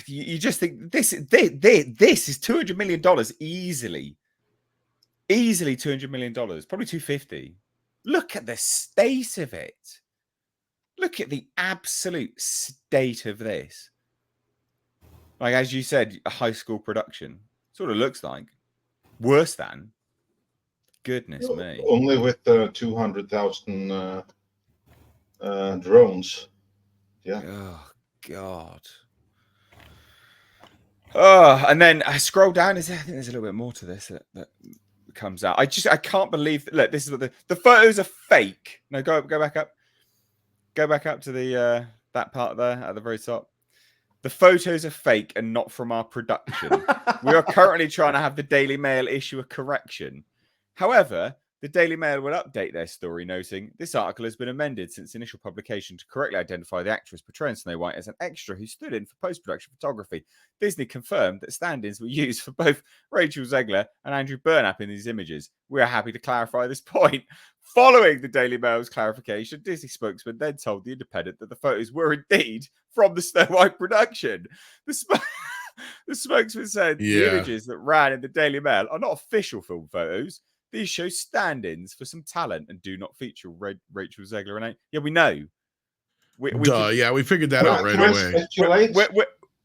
you just think this is $200 million easily $200 million, probably 250. Look at the state of it. Look at the absolute state of this. Like as you said, a high school production sort of looks like worse than. Goodness me! Only with 200,000 drones. Yeah. Oh God. Oh, and then I scroll down. I think there's a little bit more to this that comes out. I can't believe. Look, this is what the photos are fake. No, go back up. Go back up to the that part there at the very top. The photos are fake and not from our production. We are currently trying to have the Daily Mail issue a correction. However, the Daily Mail will update their story, noting this article has been amended since initial publication to correctly identify the actress portraying Snow White as an extra who stood in for post-production photography. Disney confirmed that stand-ins were used for both Rachel Zegler and Andrew Burnap in these images. We are happy to clarify this point. Following the Daily Mail's clarification, Disney spokesman then told The Independent that the photos were indeed from the Snow White production. The spokesman said the images that ran in the Daily Mail are not official film photos. These show stand-ins for some talent and do not feature Rachel Zegler and yeah, we know. We figured that out right away.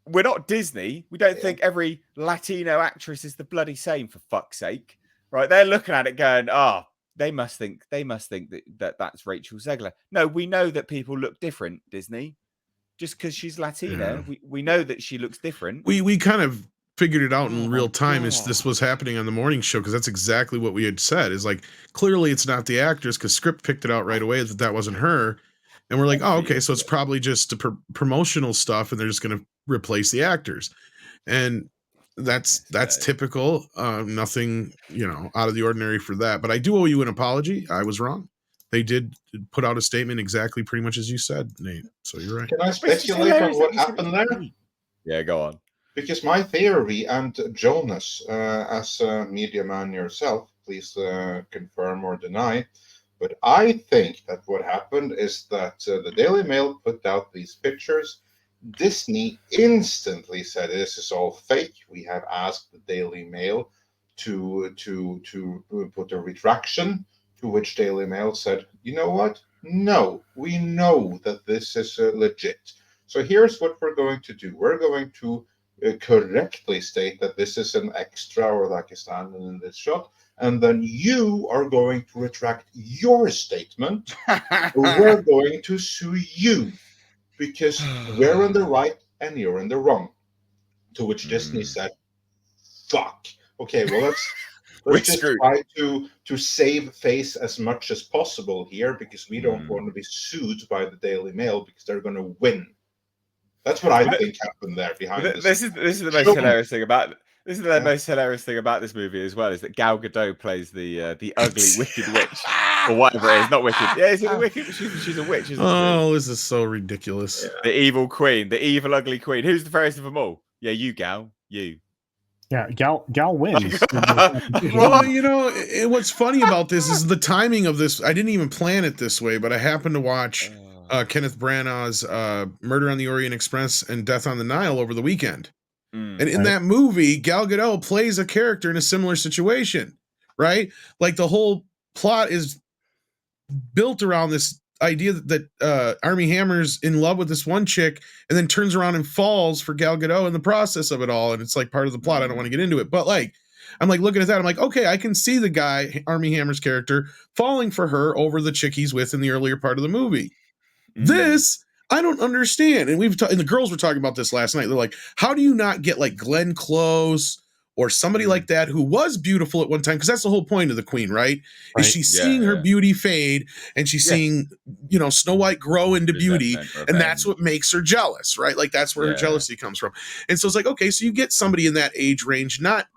We're not Disney. We don't think every Latino actress is the bloody same, for fuck's sake. Right? They're looking at it going, oh, they must think that's Rachel Zegler. No, we know that people look different, Disney. Just because she's Latina, we know that she looks different. We kind of figured it out in real time as this was happening on the morning show, because that's exactly what we had said. Is like, clearly it's not the actress, because Script picked it out right away that wasn't her, and we're like, oh, okay, so it's probably just the promotional stuff, and they're just going to replace the actors, and that's typical. Nothing out of the ordinary for that. But I do owe you an apology. I was wrong. They did put out a statement exactly pretty much as you said, Nate. So you're right. Can I speculate on what happened there? Yeah, go on. Because my theory, and Jonas, as a media man yourself, please confirm or deny, but I think that what happened is that the Daily Mail put out these pictures. Disney instantly said, this is all fake. We have asked the Daily Mail to put a retraction, to which Daily Mail said, you know what? No, we know that this is legit. So here's what we're going to do. We're going to correctly state that this is an extra or like a stand-in in this shot, and then you are going to retract your statement. We're going to sue you because we're in the right and you're in the wrong. To which Disney said, fuck. Okay, well, let's just try to save face as much as possible here, because we don't want to be sued by the Daily Mail, because they're going to win. That's what I think happened there behind this. This is the most hilarious thing about most hilarious thing about this movie as well, is that Gal Gadot plays the ugly wicked witch, or whatever it is. Not wicked. Yeah, is it a wicked? She's a witch, isn't she? This is so ridiculous. Yeah. The evil queen, the evil ugly queen. Who's the fairest of them all? Yeah, you, Gal. You. Yeah, Gal wins. Well, what's funny about this is the timing of this. I didn't even plan it this way, but I happened to watch Kenneth Branagh's Murder on the Orient Express and Death on the Nile over the weekend. Mm. And in that movie, Gal Gadot plays a character in a similar situation, right? Like the whole plot is built around this idea that Armie Hammer's in love with this one chick and then turns around and falls for Gal Gadot in the process of it all. And it's like part of the plot. I don't want to get into it, but like, I'm like looking at that. I'm like, okay, I can see the guy, Armie Hammer's character, falling for her over the chick he's with in the earlier part of the movie. This, I don't understand. And and the girls were talking about this last night. They're like, how do you not get like Glenn Close or somebody like that who was beautiful at one time? Because that's the whole point of the Queen, right? Is she's seeing her beauty fade and she's seeing, Snow White grow into beauty. And that's what makes her jealous, right? Like that's where her jealousy comes from. And so it's like, okay, so you get somebody in that age range, not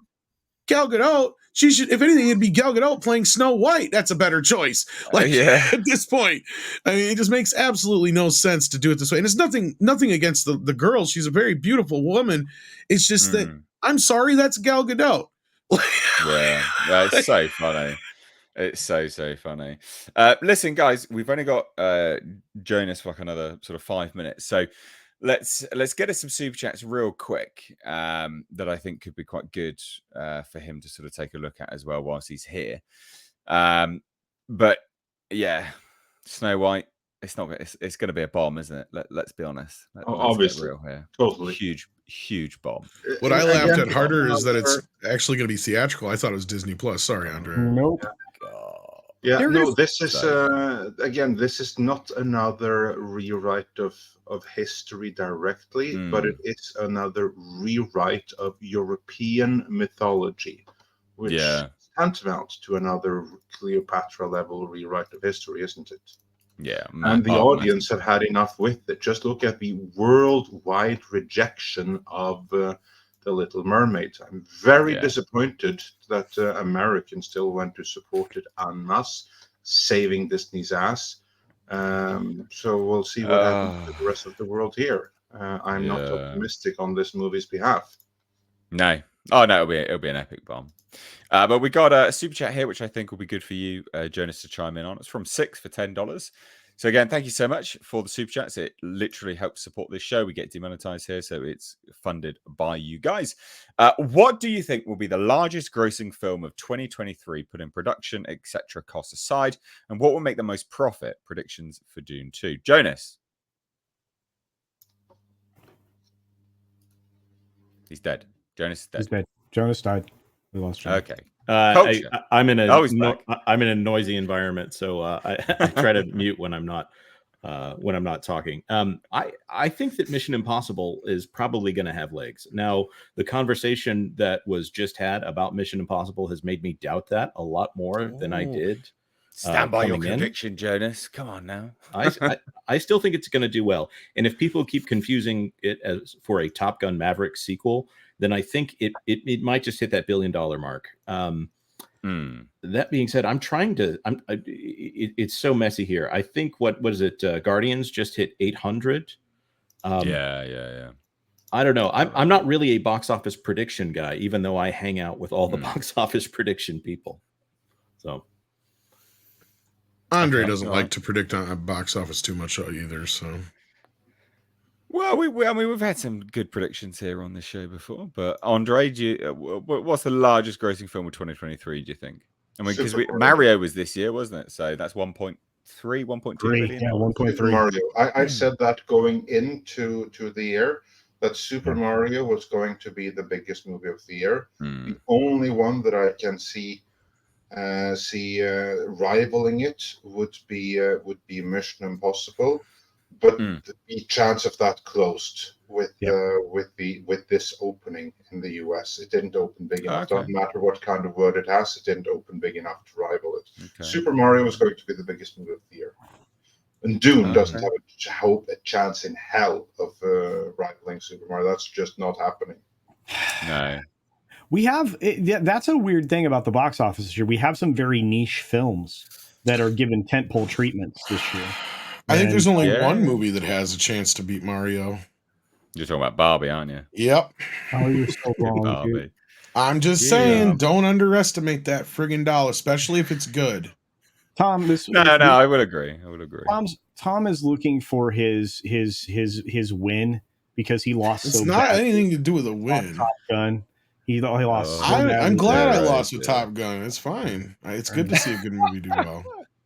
Gal Gadot. She should, if anything, it'd be Gal Gadot playing Snow White. That's a better choice. Like at this point, I mean, it just makes absolutely no sense to do it this way. And it's nothing against the girl. She's a very beautiful woman. It's just that I'm sorry, that's Gal Gadot. That's so funny. It's so funny. Listen, guys, we've only got Jonas for like another sort of 5 minutes, so let's get us some super chats real quick that I think could be quite good for him to sort of take a look at as well whilst he's here. But yeah, Snow White, it's not. It's going to be a bomb, isn't it? Let's be honest. Let's get real here. Totally huge bomb. What I laughed at harder is that it's actually going to be theatrical. I thought it was Disney Plus. Sorry, Andre. Nope. Yeah, no, this is again, this is not another rewrite of history directly, but it is another rewrite of European mythology, which is tantamount to another Cleopatra level rewrite of history, isn't it? Yeah, and the audience have had enough with it. Just look at the worldwide rejection of The Little Mermaid. I'm very disappointed that Americans still went to support it en masse, saving Disney's ass. So we'll see what happens to the rest of the world here. I'm not optimistic on this movie's behalf. No. Oh, no, it'll be an epic bomb. But we got a super chat here, which I think will be good for you, Jonas, to chime in on. It's from Six for $10. So again, thank you so much for the super chats. It literally helps support this show. We get demonetized here, so it's funded by you guys. What do you think will be the largest grossing film of 2023, put in production, etc., costs aside? And what will make the most profit? Predictions for Dune 2. Jonas. He's dead. Jonas is dead. He's dead. Jonas died. We lost Jonas. Okay. I'm in a noisy environment, so I try to mute when I'm not talking. I think that Mission Impossible is probably going to have legs. Now, the conversation that was just had about Mission Impossible has made me doubt that a lot more than I did. Stand by your conviction, Jonas. Come on now. I still think it's going to do well. And if people keep confusing it as for a Top Gun Maverick sequel, then I think it might just hit that $1 billion mark. That being said, it's so messy here. I think what is it? Guardians just hit 800. Yeah. I don't know. I'm not really a box office prediction guy, even though I hang out with all the box office prediction people. So Andre doesn't like to predict on a box office too much either. So. Well, we've had some good predictions here on this show before, but Andre, what's the largest grossing film of 2023? Do you think? I mean, because Mario was this year, wasn't it? So that's 1.3, 1.2 billion. Yeah, 1.3. Mario. I said that going into the year that Super Mario was going to be the biggest movie of the year. The only one that I can see rivaling it would be Mission Impossible. But the chance of that closed with this opening in the US. It didn't open big enough. Okay. Doesn't matter what kind of word it has, it didn't open big enough to rival it. Okay. Super Mario was going to be the biggest movie of the year. And Dune doesn't have a chance in hell of rivaling Super Mario. That's just not happening. No. We have that's a weird thing about the box office this year. We have some very niche films that are given tentpole treatments this year. I think there's only one movie that has a chance to beat Mario. You're talking about Barbie, aren't you? Yep. Oh, you're so wrong, dude. I'm just saying, don't underestimate that friggin' doll, especially if it's good. Tom, I would agree. Tom is looking for his win because he lost It's so not bad. anything to do with a on win. Top Gun. He lost so Oh. bad. I'm glad I Right, lost with yeah. Top Gun. It's fine. It's good to see a good movie do well.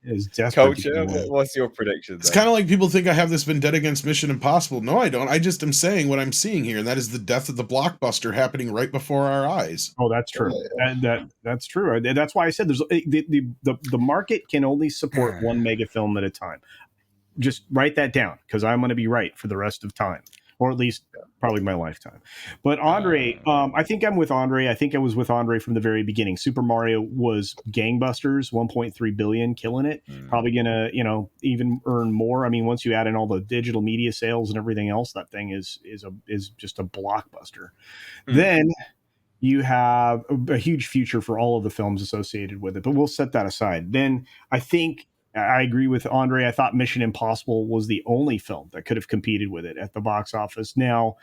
Is desperate. to Culture, get in. what's your prediction? It's then? kind of like people think I have this vendetta against Mission Impossible. No, I don't. I just am saying what I'm seeing here, and that is the death of the blockbuster happening right before our eyes. Oh, that's true. That's true. That's why I said there's the market can only support one mega film at a time. Just write that down because I'm going to be right for the rest of time, or at least probably my lifetime. But Andre, I think I'm with Andre. I think I was with Andre from the very beginning. Super Mario was gangbusters, 1.3 billion, killing it. Probably gonna, even earn more. I mean, once you add in all the digital media sales and everything else, that thing is just a blockbuster. Then you have a huge future for all of the films associated with it, but we'll set that aside. Then I think I agree with Andre. I thought Mission Impossible was the only film that could have competed with it at the box office. Now,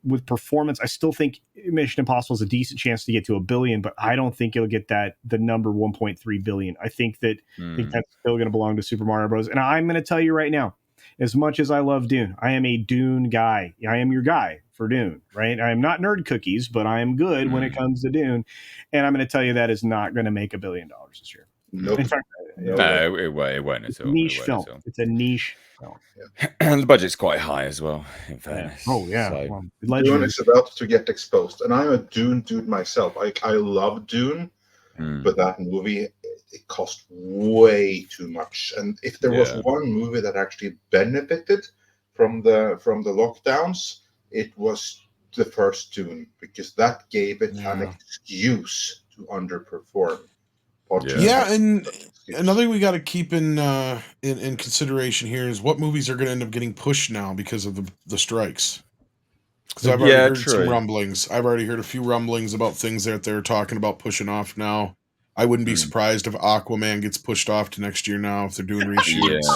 with performance, I still think Mission Impossible has a decent chance to get to $1 billion, but I don't think it'll get the number 1.3 billion. I think that's still going to belong to Super Mario Bros. And I'm going to tell you right now, as much as I love Dune, I am a Dune guy. I am your guy for Dune, right? I am not nerd cookies, but I am good when it comes to Dune. And I'm going to tell you that is not going to make $1 billion this year. Nope. In fact, No, it won't at all. Niche film. It's a niche film. And the budget's quite high as well, in fairness. Oh yeah. So, Well, Dune is about to get exposed, and I'm a Dune dude myself. I love Dune, but that movie, it cost way too much. And if there was one movie that actually benefited from the lockdowns, it was the first Dune, because that gave it an excuse to underperform. Yeah, and another thing we got to keep in consideration here is what movies are going to end up getting pushed now because of the strikes. Because I've already heard some rumblings. I've already heard a few rumblings about things that they're talking about pushing off now. I wouldn't be surprised if Aquaman gets pushed off to next year now if they're doing reshoots.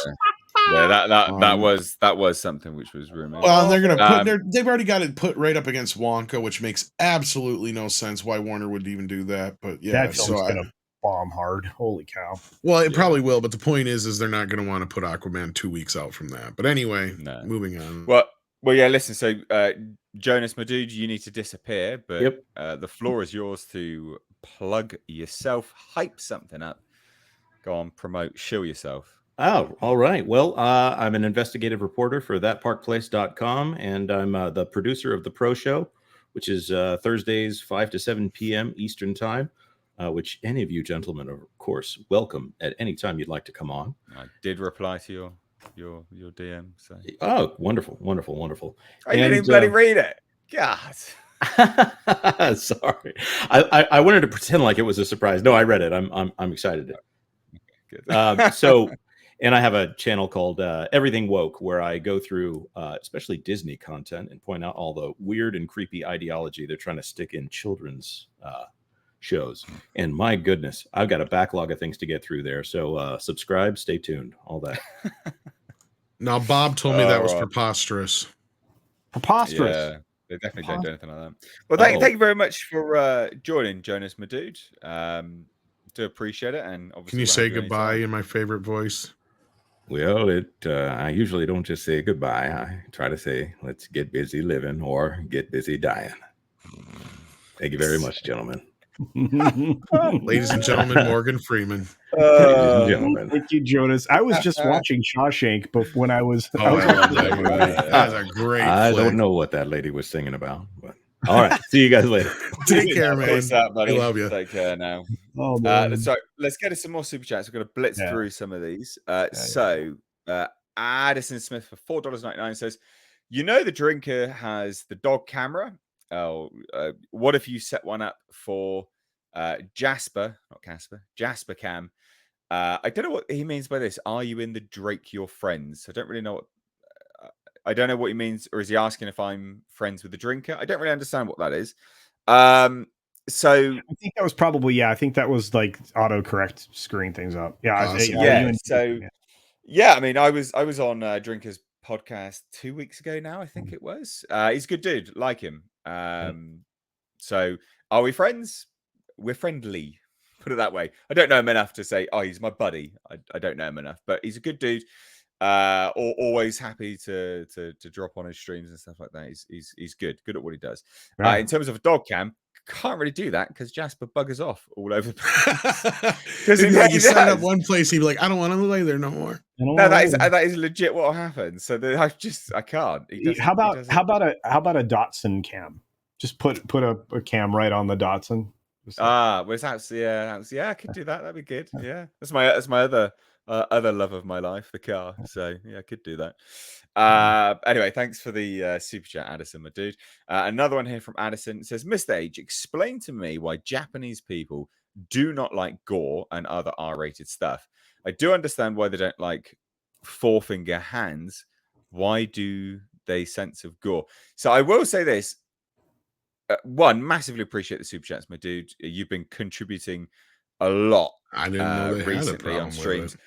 Yeah, that was something which was rumored. Well, and they're gonna they've already got it put right up against Wonka, which makes absolutely no sense why Warner would even do that. But yeah, that film's gonna bomb hard. Holy cow! Well, it probably will, but the point is they're not going to want to put Aquaman 2 weeks out from that. But anyway, moving on. Well, yeah. Listen, so Jonas Madood, you need to disappear, but the floor is yours to plug yourself, hype something up, go on, promote, show yourself. Oh, all right. Well, I'm an investigative reporter for thatparkplace.com, and I'm the producer of the Pro Show, which is Thursdays 5 to 7 p.m. Eastern Time. Which any of you gentlemen, of course, welcome at any time you'd like to come on. I did reply to your DM. So. Oh, wonderful. I didn't bloody read it. God. Sorry. I wanted to pretend like it was a surprise. No, I read it. I'm excited. Good. And I have a channel called Everything Woke, where I go through especially Disney content and point out all the weird and creepy ideology they're trying to stick in children's shows. And my goodness, I've got a backlog of things to get through there. So subscribe, stay tuned, all that. Now, Bob told me that was preposterous. Yeah, they definitely don't do anything like that. Well, thank you very much for joining, Jonas Madood. Do appreciate it. And obviously, can you say goodbye in my favorite voice? Well, I usually don't just say goodbye. I try to say, let's get busy living or get busy dying. Thank you very much, gentlemen. Ladies and gentlemen, Morgan Freeman. Thank you, Jonas. I was just watching Shawshank when I was. I love that movie. That's a great. I don't know what that lady was singing about, but all right. See you guys later. Take care, man. Peace out, buddy. I love you. Take care now. Oh, man. So let's get to some more super chats. We're going to blitz through some of these. Addison Smith for $4.99 says, the drinker has the dog camera. What if you set one up for Jasper Cam? I don't know what he means by this. Are you in the Drake your friends? I don't really know what. I don't know what he means, or is he asking if I'm friends with the drinker? I don't really understand what that is. So I think that was probably I think that was like autocorrect screwing things up. Awesome. I mean, I was on Drinker's podcast 2 weeks ago now. I think it was. He's a good dude, like him. So are we friends? We're friendly. Put it that way. I don't know him enough to say, oh, he's my buddy. I don't know him enough, but he's a good dude. Always happy to drop on his streams and stuff like that. He's good at what he does. Yeah. In terms of a dog cam, can't really do that because Jasper buggers off all over the place. Because like, he you set it up does. one place, he'd be like, I don't want to lay there no more. No, that is legit what will happen. So I can't. How about a Datsun cam? Just put a cam right on the Datsun. Well, it's actually, I could do that. That'd be good. Yeah, that's my other love of my life, the car. So yeah, I could do that. Anyway, thanks for the super chat, Addison, my dude. Another one here from Addison. It says, Mr. H, explain to me why Japanese people do not like gore and other R-rated stuff. I do understand why they don't like four-finger hands. Why do they sense of gore? So I will say this. One, massively appreciate the super chats, my dude. You've been contributing a lot. I didn't know they recently had a on problem streams. with it.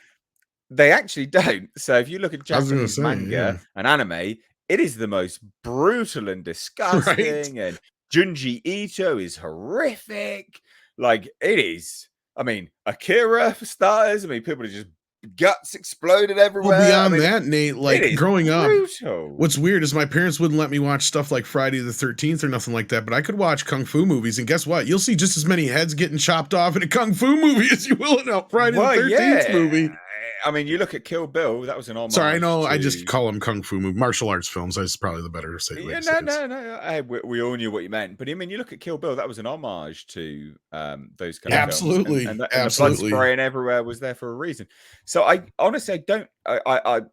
They actually don't. So if you look at I was gonna Japanese say, manga yeah. and anime, it is the most brutal and disgusting. And Junji Ito is horrific. Like it is. I mean, Akira for starters. I mean, people are just guts exploded everywhere. Well, beyond that, Nate, like growing brutal. up, what's weird is my parents wouldn't let me watch stuff like Friday the 13th or nothing like that, but I could watch kung fu movies, and guess what? You'll see just as many heads getting chopped off in a kung fu movie as you will in a Friday the 13th movie. I mean, you look at Kill Bill, that was an homage. Sorry, I know I just call them kung fu movie, martial arts films. That's probably the better say. No. We all knew what you meant, but I mean, you look at Kill Bill, that was an homage to those kind of absolutely, films. And absolutely. The blood spraying everywhere was there for a reason. So I honestly, I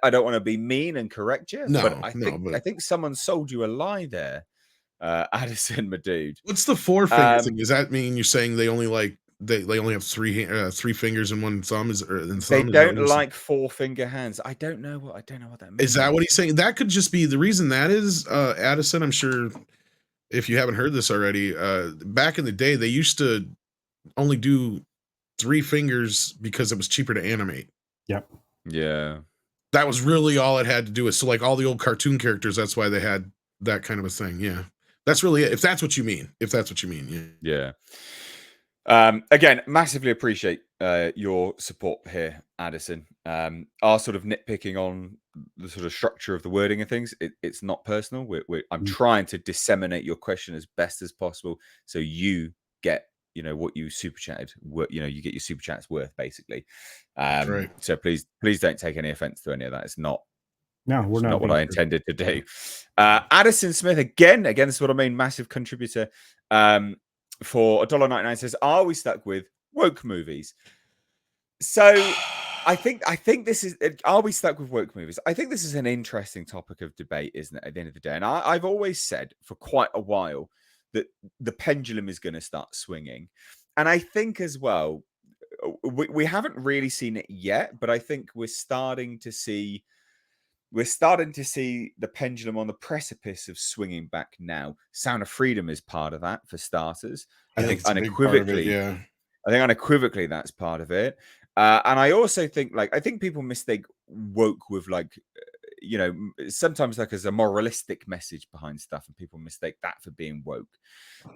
don't want to be mean and correct you, but I think someone sold you a lie there, Addison, my dude. What's the four finger thing? Does that mean you're saying they only like? They only have three fingers and one thumb. They don't like four finger hands. I don't know what that means. Is that what he's saying? That could just be the reason. That is, Addison. I'm sure if you haven't heard this already, back in the day they used to only do three fingers because it was cheaper to animate. Yep. Yeah. That was really all it had to do with. So like all the old cartoon characters, that's why they had that kind of a thing. Yeah. That's really it. If that's what you mean. Yeah. Again, massively appreciate your support here, Addison. Our sort of nitpicking on the sort of structure of the wording of things, it's not personal. I'm trying to disseminate your question as best as possible, so you get what you super chatted. You get your super chats worth, basically. Right. So please don't take any offense to any of that. It's not. No, we're not what I intended to do. Addison Smith again. This is what I mean. Massive contributor. For $1.99 says, are we stuck with woke movies? So I think this is, are we stuck with woke movies? I think this is an interesting topic of debate, isn't it, at the end of the day? And I've always said for quite a while that the pendulum is going to start swinging. And I think as well, we haven't really seen it yet, but I think we're starting to see the pendulum on the precipice of swinging back now. Sound of Freedom is part of that, for starters. I think unequivocally, that's part of it. And I also think, I think people mistake woke with sometimes as a moralistic message behind stuff, and people mistake that for being woke.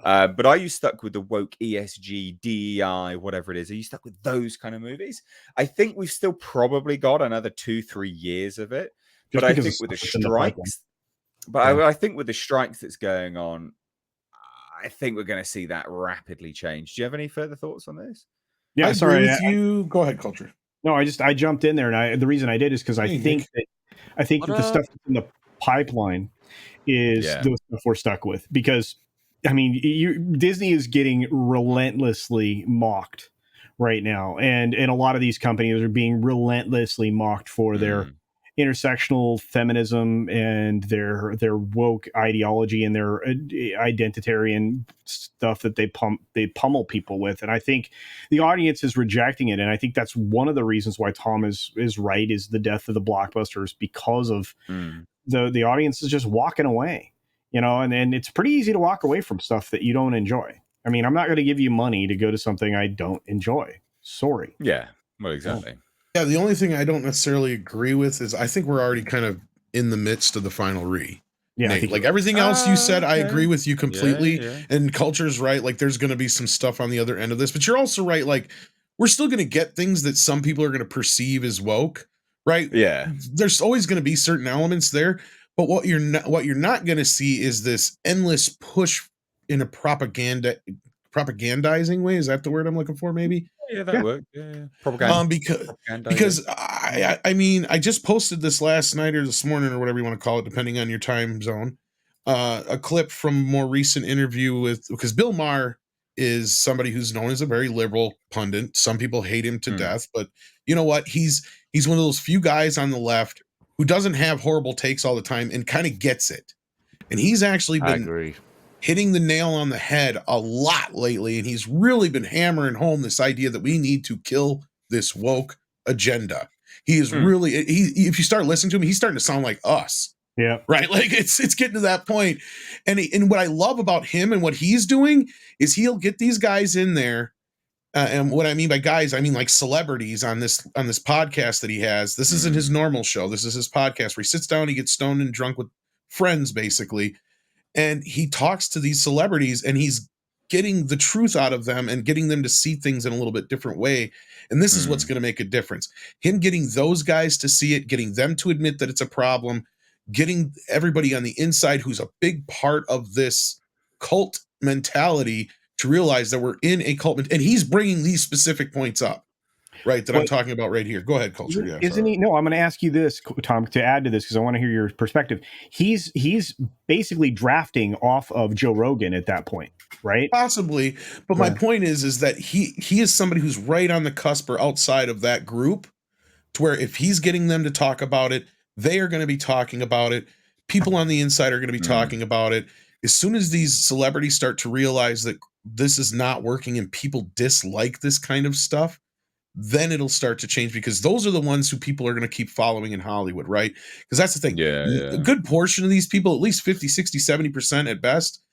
But are you stuck with the woke ESG, DEI, whatever it is? Are you stuck with those kind of movies? I think we've still probably got another 2-3 years of it. But I think with the strikes, I think with the strikes that's going on, I think we're going to see that rapidly change. Do you have any further thoughts on this? Yeah, sorry. You go ahead, Culture. No, I jumped in there, and the reason I did is because I think that the stuff that's in the pipeline is the stuff we're stuck with. Because I mean, Disney is getting relentlessly mocked right now, and a lot of these companies are being relentlessly mocked for their intersectional feminism and their woke ideology and their identitarian stuff that they pummel people with. And I think the audience is rejecting it. And I think that's one of the reasons why Tom is right, is the death of the blockbusters, because of the audience is just walking away, and it's pretty easy to walk away from stuff that you don't enjoy. I mean, I'm not going to give you money to go to something I don't enjoy. Sorry. Yeah, well, exactly. Yeah, the only thing I don't necessarily agree with is I think we're already kind of in the midst of the final re. Yeah, Nate, like everything else you said, I agree with you completely. Yeah. And Culture's right. Like there's going to be some stuff on the other end of this, but you're also right. Like we're still going to get things that some people are going to perceive as woke, right? Yeah. There's always going to be certain elements there, but what you're not going to see is this endless push in a propagandizing way. Is that the word I'm looking for? Maybe. Yeah, that Yeah. worked. Yeah. Propaganda. Because I mean, I just posted this last night or this morning or whatever you want to call it, depending on your time zone. A clip from a more recent interview because Bill Maher is somebody who's known as a very liberal pundit. Some people hate him to death, but you know what? He's one of those few guys on the left who doesn't have horrible takes all the time and kind of gets it. And he's actually I been agree. hitting the nail on the head a lot lately, and he's really been hammering home this idea that we need to kill this woke agenda. He is really if you start listening to him, he's starting to sound like us. Yeah. Right. Like it's getting to that point. And what I love about him and what he's doing is he'll get these guys in there. And what I mean by guys, I mean like celebrities on this podcast that he has. This isn't his normal show. This is his podcast where he sits down, he gets stoned and drunk with friends, basically. And he talks to these celebrities and he's getting the truth out of them and getting them to see things in a little bit different way. And this is what's going to make a difference. Him getting those guys to see it, getting them to admit that it's a problem, getting everybody on the inside who's a big part of this cult mentality to realize that we're in a cult. And he's bringing these specific points up, right, that I'm talking about right here. Go ahead, Culture. Yeah, isn't he? No, I'm going to ask you this, Tom, to add to this because I want to hear your perspective. He's basically drafting off of Joe Rogan at that point, right? Possibly, but my point is that he is somebody who's right on the cusp or outside of that group, to where if he's getting them to talk about it, they are going to be talking about it. People on the inside are going to be talking about it. As soon as these celebrities start to realize that this is not working and people dislike this kind of stuff, then it'll start to change, because those are the ones who people are going to keep following in Hollywood, right? Because that's the thing. A good portion of these people, at least 50, 60, 70% at best,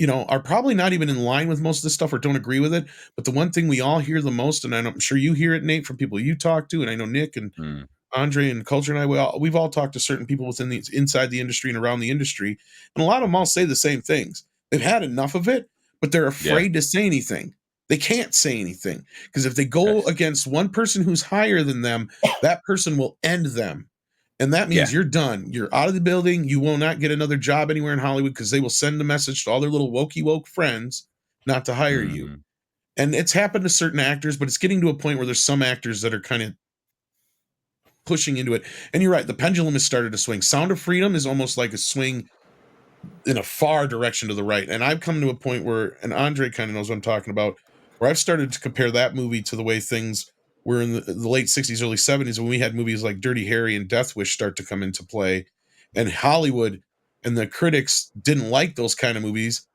are probably not even in line with most of this stuff or don't agree with it. But the one thing we all hear the most, and I'm sure you hear it, Nate, from people you talk to, and I know Nick and Andre and Culture and I, we've all talked to certain people inside the industry and around the industry, and a lot of them all say the same things. They've had enough of it, but they're afraid to say anything. They can't say anything because if they go against one person who's higher than them, that person will end them. And that means you're done. You're out of the building. You will not get another job anywhere in Hollywood because they will send a message to all their little woke friends not to hire you. And it's happened to certain actors, but it's getting to a point where there's some actors that are kind of pushing into it. And you're right. The pendulum has started to swing. Sound of Freedom is almost like a swing in a far direction to the right. And I've come to a point where, and Andre kind of knows what I'm talking about, where I've started to compare that movie to the way things were in the late 60s, early 70s, when we had movies like Dirty Harry and Death Wish start to come into play. And Hollywood and the critics didn't like those kind of movies,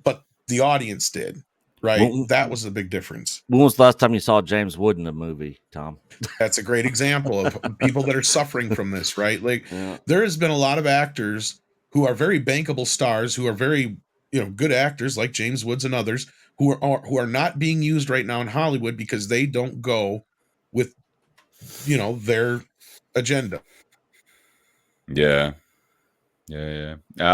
but the audience did, right? That was the big difference. When was the last time you saw James Wood in a movie, Tom? That's a great example of people that are suffering from this, right? Like there has been a lot of actors who are very bankable stars, who are very, good actors like James Woods and others, who are not being used right now in Hollywood because they don't go with, their agenda. Yeah.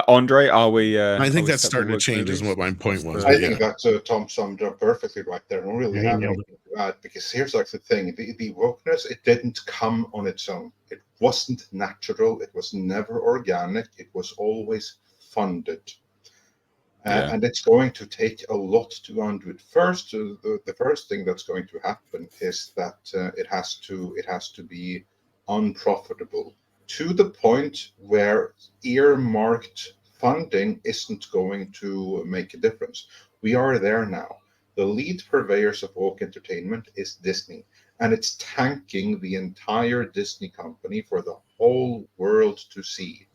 Andre, are we? I think that's starting to change, is what my point was. I think that Tom summed up perfectly right there. I don't really have anything to add, because here's like the thing: the wokeness, it didn't come on its own. It wasn't natural. It was never organic. It was always funded. And it's going to take a lot to undo it. First, the first thing that's going to happen is that it has to be unprofitable, to the point where earmarked funding isn't going to make a difference. We are there now. The lead purveyors of woke entertainment is Disney, and it's tanking the entire Disney company for the whole world to see.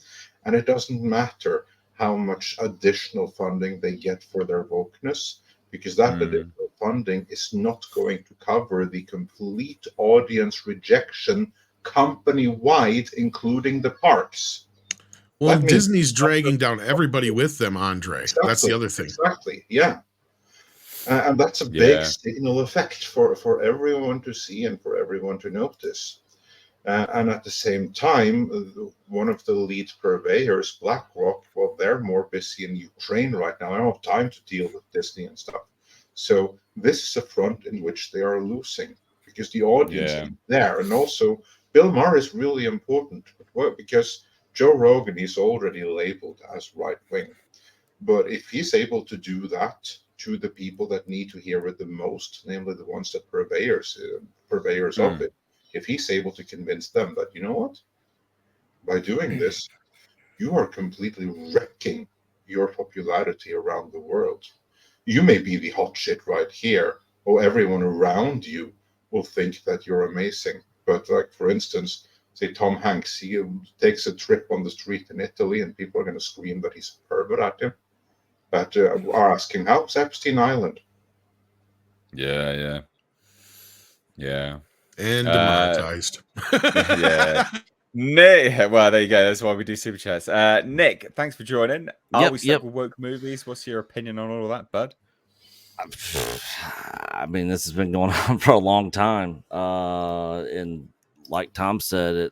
And it doesn't matter how much additional funding they get for their wokeness, because that additional funding is not going to cover the complete audience rejection company-wide, including the parks. Well, Disney's dragging down everybody with them, Andre. Exactly, that's the other thing. Exactly, yeah. And that's a big signal effect for everyone to see and for everyone to notice. And at the same time, one of the lead purveyors, BlackRock, well, they're more busy in Ukraine right now. I don't have time to deal with Disney and stuff. So this is a front in which they are losing, because the audience is there. And also, Bill Maher is really important. Because Joe Rogan is already labeled as right wing. But if he's able to do that to the people that need to hear it the most, namely the ones that purveyors of it, if he's able to convince them that, you know what, by doing this, you are completely wrecking your popularity around the world. You may be the hot shit right here, or everyone around you will think that you're amazing. But like, for instance, say Tom Hanks, he takes a trip on the street in Italy and people are going to scream that he's a pervert at him. But are asking, how's Epstein Island? Yeah. And demonetized. Yeah. Nick, well, there you go. That's why we do super chats. Nick, thanks for joining. Are we stuck with woke movies? What's your opinion on all of that, bud? I mean, this has been going on for a long time. And like Tom said,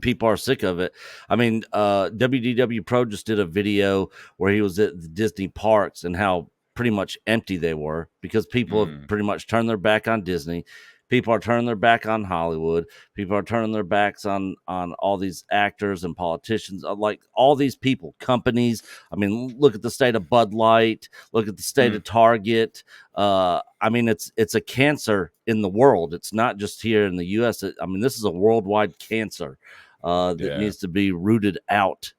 people are sick of it. I mean, WDW Pro just did a video where he was at the Disney parks and how pretty much empty they were because people have pretty much turned their back on Disney. People are turning their back on Hollywood. People are turning their backs on all these actors and politicians, like all these people, companies. I mean, look at the state of Bud Light. Look at the state of Target. I mean, it's a cancer in the world. It's not just here in the U.S. This is a worldwide cancer that needs to be rooted out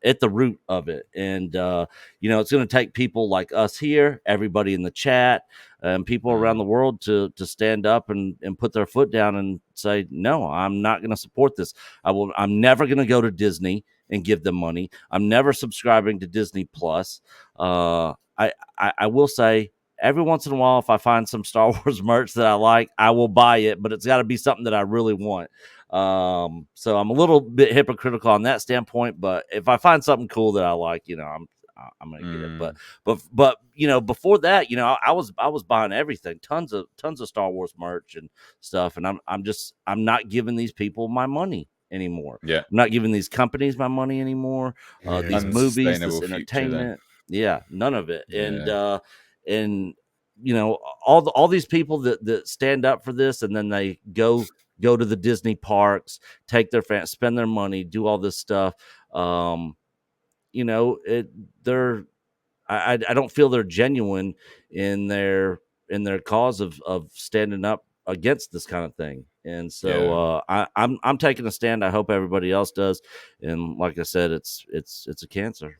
at the root of it. And, it's going to take people like us here, everybody in the chat, and people around the world to stand up and put their foot down and say, no, I'm not going to support this. I'm never going to go to Disney and give them money. I'm never subscribing to Disney Plus. I will say every once in a while, if I find some Star Wars merch that I like, I will buy it, but it's got to be something that I really want. So I'm a little bit hypocritical on that standpoint, but if I find something cool that I like, I'm gonna get it. But before that, I was buying everything, tons of Star Wars merch and stuff, and I'm not giving these people my money anymore. Yeah, I'm not giving these companies my money anymore. These movies, this entertainment, none of it. Yeah. And all these people that stand up for this, and then they go to the Disney parks, take their fans, spend their money, do all this stuff. I don't feel they're genuine in their cause of standing up against this kind of thing. And so I'm taking a stand. I hope everybody else does. And like I said, it's a cancer.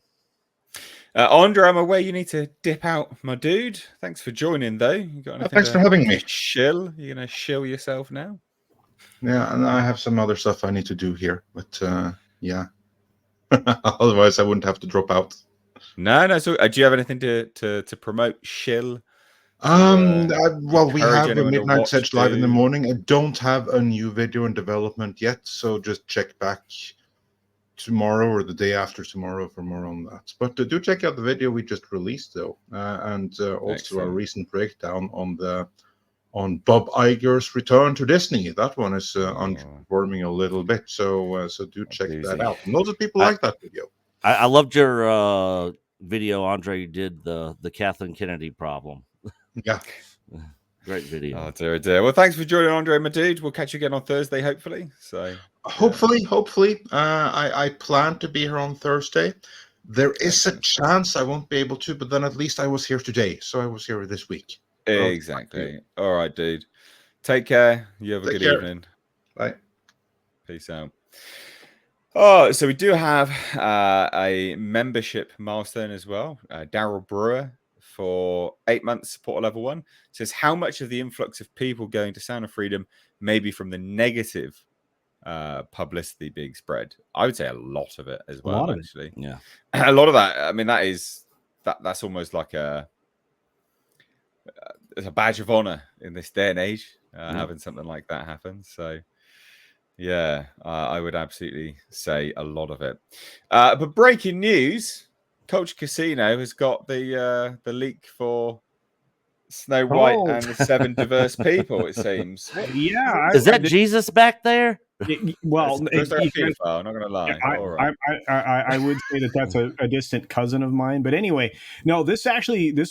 Andre, I'm aware you need to dip out, my dude. Thanks for joining, though. You got anything thanks for having me. Chill. You're gonna chill yourself now. Yeah, and I have some other stuff I need to do here, but yeah. Otherwise, I wouldn't have to drop out. No. So, do you have anything to promote? Shill. Well, we have a Midnight Edge live in the morning. I don't have a new video in development yet, so just check back tomorrow or the day after tomorrow for more on that. But do check out the video we just released, though, and also a recent breakdown on Bob Iger's return to Disney. That one is underperforming a little bit, so do check that out. And lots of people like that video. I loved your video, Andre. You did the Kathleen Kennedy problem. Yeah. Great video. Oh, dear. Well, thanks for joining, Andre, my dude. We'll catch you again on Thursday, hopefully. So hopefully. I plan to be here on Thursday. There is a chance I won't be able to, but then at least I was here today, so I was here this week. Exactly. All right, dude. Take care. You have a good evening. Bye. Peace out. Oh, so we do have a membership milestone as well. Daryl Brewer for 8 months support level 1 says, how much of the influx of people going to Sound of Freedom may be from the negative publicity being spread? I would say a lot of it as well, actually. Yeah. A lot of that. I mean, that's almost like a badge of honor in this day and age, having something like that happen. So yeah, I would absolutely say a lot of it. But breaking news, Culture Casino has got the leak for Snow White and the 7 diverse people, it seems. Yeah. Is that Jesus back there? Well, Looks like a you guys- pedophile, not gonna lie. yeah, But all right. I would say that that's a distant cousin of mine. But anyway, no, this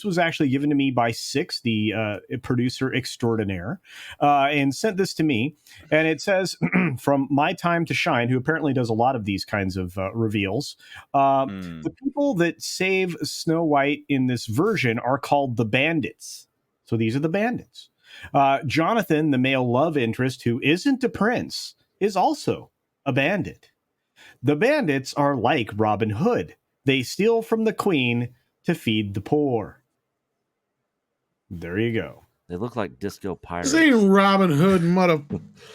was actually given to me by Six, the producer extraordinaire, and sent this to me. And it says, from My Time to Shine, who apparently does a lot of these kinds of reveals. The people that save Snow White in this version are called the Bandits. So these are the Bandits. Jonathan, the male love interest, who isn't a prince, is also a bandit. The bandits are like Robin Hood. They steal from the queen to feed the poor. There you go. They look like disco pirates. This ain't Robin Hood, mother.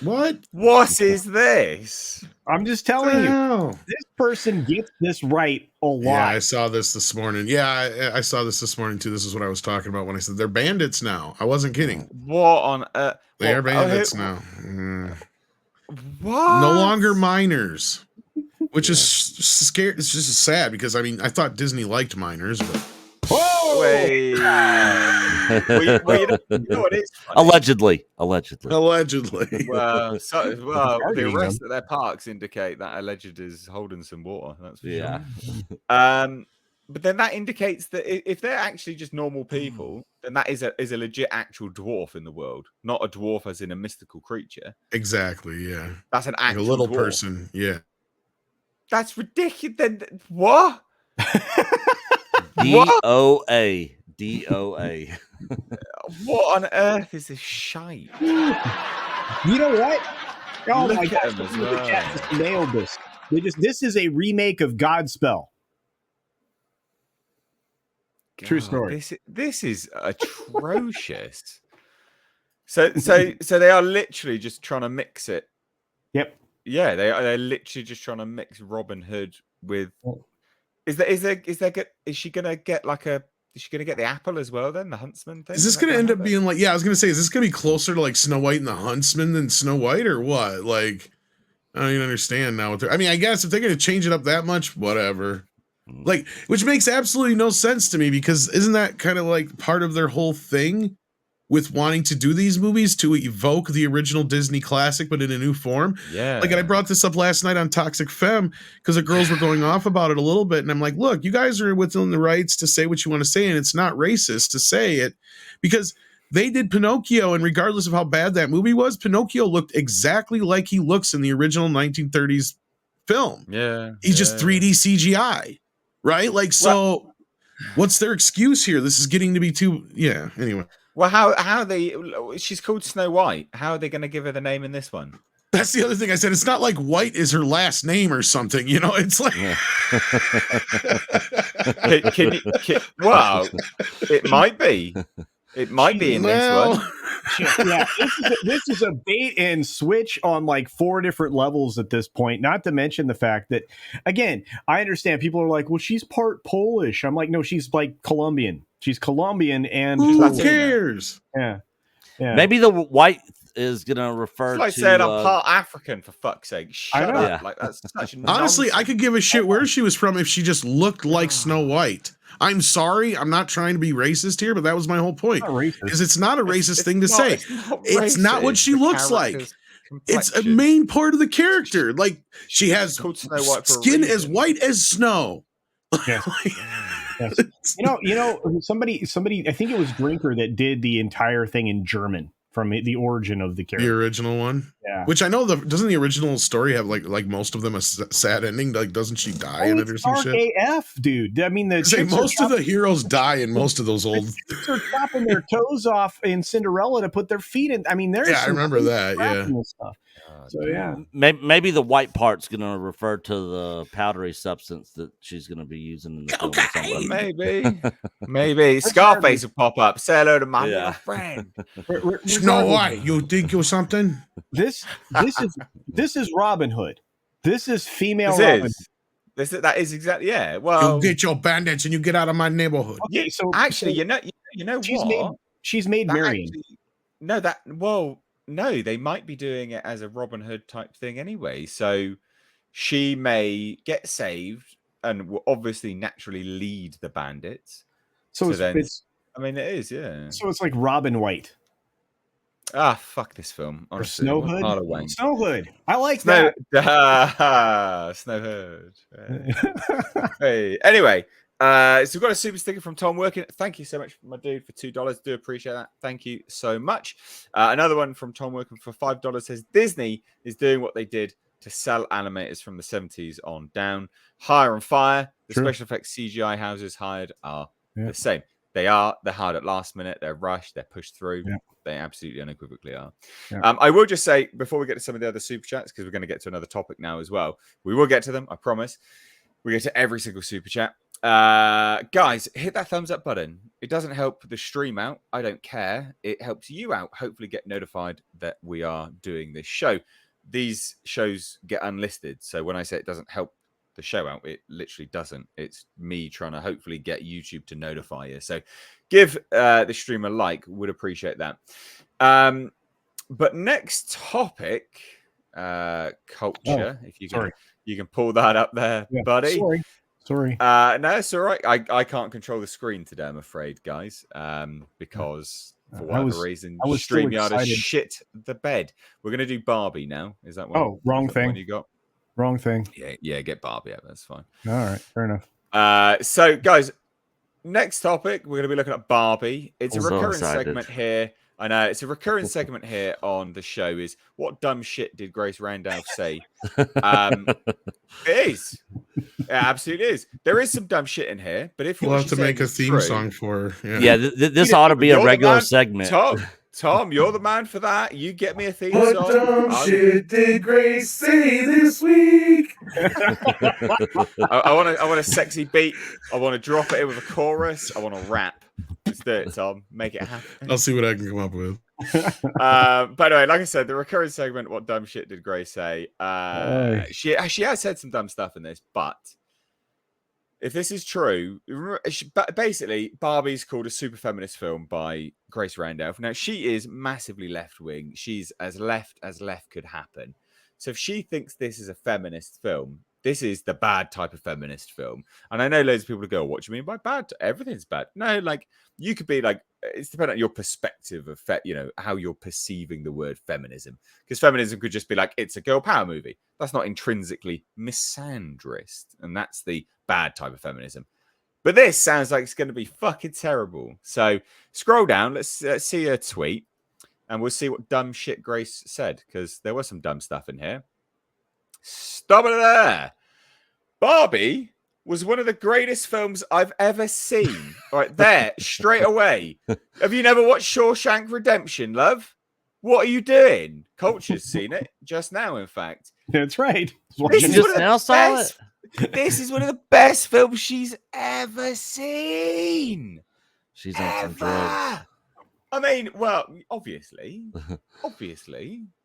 What? What is this? I'm just telling you, Hell? this person gets this right a lot. Yeah, I saw this morning. Yeah, I saw this morning too. This is what I was talking about when I said they're bandits now. I wasn't kidding. What on earth? They are What- bandits oh, now. What? No longer minors, which is scary. It's just sad because I mean I thought Disney liked minors, but Whoa! Wait. well, you know what is funny? Allegedly. allegedly. Well, the Targeting rest of their parks indicate that alleged is holding some water. That's for Yeah. sure. But then that indicates that if they're actually just normal people, then that is a legit actual dwarf in the world, not a dwarf as in a mystical creature. Exactly. Yeah. That's an Like a actual little dwarf. person. Yeah. That's ridiculous. Then what? DOA. DOA. What on earth is this shite? You know what? Oh Look my at gosh, them as the well. chat just nailed this. This is a remake of Godspell. True God, story. This is atrocious. So they are literally just trying to mix it. Yep. Yeah, they're literally just trying to mix Robin Hood with. Is she gonna get the apple as well then, the huntsman thing? Is this going to end up being like? Yeah, I was going to say, is this going to be closer to like Snow White and the Huntsman than Snow White, or what? Like, I don't even understand now. I mean, I guess if they're going to change it up that much, whatever. Like, which makes absolutely no sense to me because isn't that kind of like part of their whole thing with wanting to do these movies to evoke the original Disney classic but in a new form? Yeah. Like, and I brought this up last night on Toxic Femme because the girls were going off about it a little bit, and I'm like, look, you guys are within the rights to say what you want to say, and it's not racist to say it because they did Pinocchio, and regardless of how bad that movie was, Pinocchio looked exactly like he looks in the original 1930s film. Yeah. He's just 3D CGI, right? Like, so what's their excuse here? This is getting to be too, yeah, anyway. Well, how they? She's called Snow White. How are they going to give her the name in this one? That's the other thing I said. It's not like White is her last name or something, you know? It's like, Well, it might be. It might be in this one. Yeah, this is a bait and switch on like 4 different levels at this point. Not to mention the fact that, again, I understand people are like, well, she's part Polish. I'm like, no, she's like Colombian. She's Colombian and who Latina. cares? yeah. Maybe the white is going to refer It's like to. saying I'm part African, for fuck's sake. Shut I know. up. Yeah. Like, that's such Honestly, I nonsense. could give a shit where she was from if she just looked like Snow White. I'm sorry, I'm not trying to be racist here, but that was my whole point. Not racist. Is it's not a racist It's thing to not- say. It's not what racist, she the looks like. character's It's a complexion. main part of the character. Like she has It's called Snow White for a skin as reason. white as snow. Yeah. Yes. You know, somebody, I think it was Drinker that did the entire thing in German from the origin of the The character. original one, Yeah. which I know doesn't the original story have like most of them a sad ending? Like, doesn't she die in it or it's some dark shit? AF, dude. I mean, the Say chicks are most of the heroes die in most of those the old. chicks are chopping their toes off in Cinderella to put their feet in. I mean, there's Yeah, I some remember that. crap Yeah. in this stuff. So yeah, Maybe the white part's going to refer to the powdery substance that she's going to be using in the film. Or something. Maybe Scarface will pop up. Say hello to my Yeah. little friend. Snow White, you think you're something? This is Robin Hood. This is female This Robin. that is exactly You Well, get your bandits and you get out of my neighborhood. Okay, so actually, so you know she's what? made That Marion. No, they might be doing it as a Robin Hood type thing anyway. So she may get saved and will obviously naturally lead the bandits. So so it's, then- it's I mean, it is, yeah. so it's like Robin White. Fuck this film. Or Honestly, Snow what a Hood? pile of wank. Snow Hood. I like Snow, that. Snow Hood. Hey, anyway, so we've got a super sticker from Tom Working. Thank you so much, my dude, for $2. Do appreciate that. Thank you so much. Another one from Tom Working for $5 says Disney is doing what they did to sell animators from the 70s on down. Hire and fire. The True. special effects CGI houses hired are Yeah. the same. They're hired at last minute. They're rushed. They're pushed through. Yeah. They absolutely unequivocally are. Yeah. I will just say before we get to some of the other super chats, because we're going to get to another topic now as well. We will get to them, I promise. We get to every single super chat. Guys, hit that thumbs up button. It doesn't help the stream out. I don't care. It helps you out. Hopefully get notified that we are doing this show. These shows get unlisted. So when I say it doesn't help the show out, it literally doesn't. It's me trying to hopefully get YouTube to notify you. So give the stream a like. Would appreciate that. But next topic, culture. If you can, sorry. you can pull that up there, Yeah, buddy. Sorry. No, it's all right. I can't control the screen today, I'm afraid, guys. Because for whatever reason, I was still StreamYard has excited. shit the bed. We're gonna do Barbie now. Is that one? Oh, wrong is that the one thing. you got? Wrong thing. Yeah, get Barbie out. That's fine. All right, fair enough. So guys, next topic, we're gonna be looking at Barbie. It's a I'm so recurring excited. segment here. I know it's a recurring segment here on the show. Is what dumb shit did Grace Randolph say? It is. It absolutely is. There is some dumb shit in here, but if We'll what have she's to saying make a is theme true- song for her. Yeah, this ought to be You're a the regular man, segment. Tom, you're the man for that. You get me a theme What song. dumb I'm- shit did Grace say this week? I want a sexy beat. I want to drop it in with a chorus. I want to rap. Let's do it, Tom. Make it happen. I'll see what I can come up with. But anyway, like I said, the recurring segment, what dumb shit did Grace say? She has said some dumb stuff in this, but if this is true, basically Barbie's called a super feminist film by Grace Randolph. Now she is massively left wing. She's as left could happen. So if she thinks this is a feminist film, this is the bad type of feminist film. And I know loads of people go, what do you mean by bad? Everything's bad. No, like you could be like, it's dependent on your perspective of, how you're perceiving the word feminism. Because feminism could just be like, it's a girl power movie. That's not intrinsically misandrist. And that's the bad type of feminism. But this sounds like it's going to be fucking terrible. So scroll down. Let's see her tweet. And we'll see what dumb shit Grace said. Because there was some dumb stuff in here. Stop it there. Barbie was one of the greatest films I've ever seen. All right, there, straight away. Have you never watched Shawshank Redemption, love? What are you doing? Culture's seen it just now, in fact. That's right. This You is just one of the now saw it? This is one of the best films she's ever seen. She's on some drugs. Ever. I mean, well, obviously,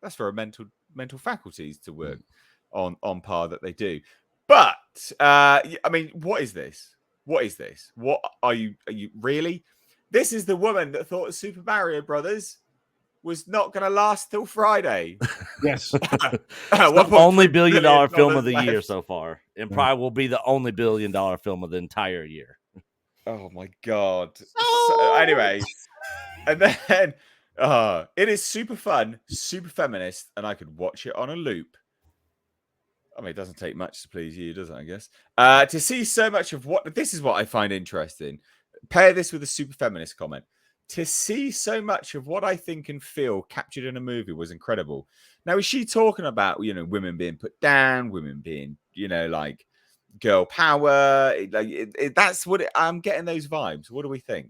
that's for her mental faculties to work on par that they do. But I mean, what is this? What is this? What are you really? This is the woman that thought Super Mario Brothers was not going to last till Friday. Yes. The only $1 billion film of the year so far, and probably will be the only $1 billion film of the entire year. Oh my god! So, anyway, and then it is super fun, super feminist, and I could watch it on a loop. I mean, it doesn't take much to please you, does it? I guess to see so much of what this is what I find interesting. Pair this with a super feminist comment. To see so much of what I think and feel captured in a movie was incredible. Now, is she talking about women being put down, women being like girl power? That's what I'm getting those vibes. What do we think?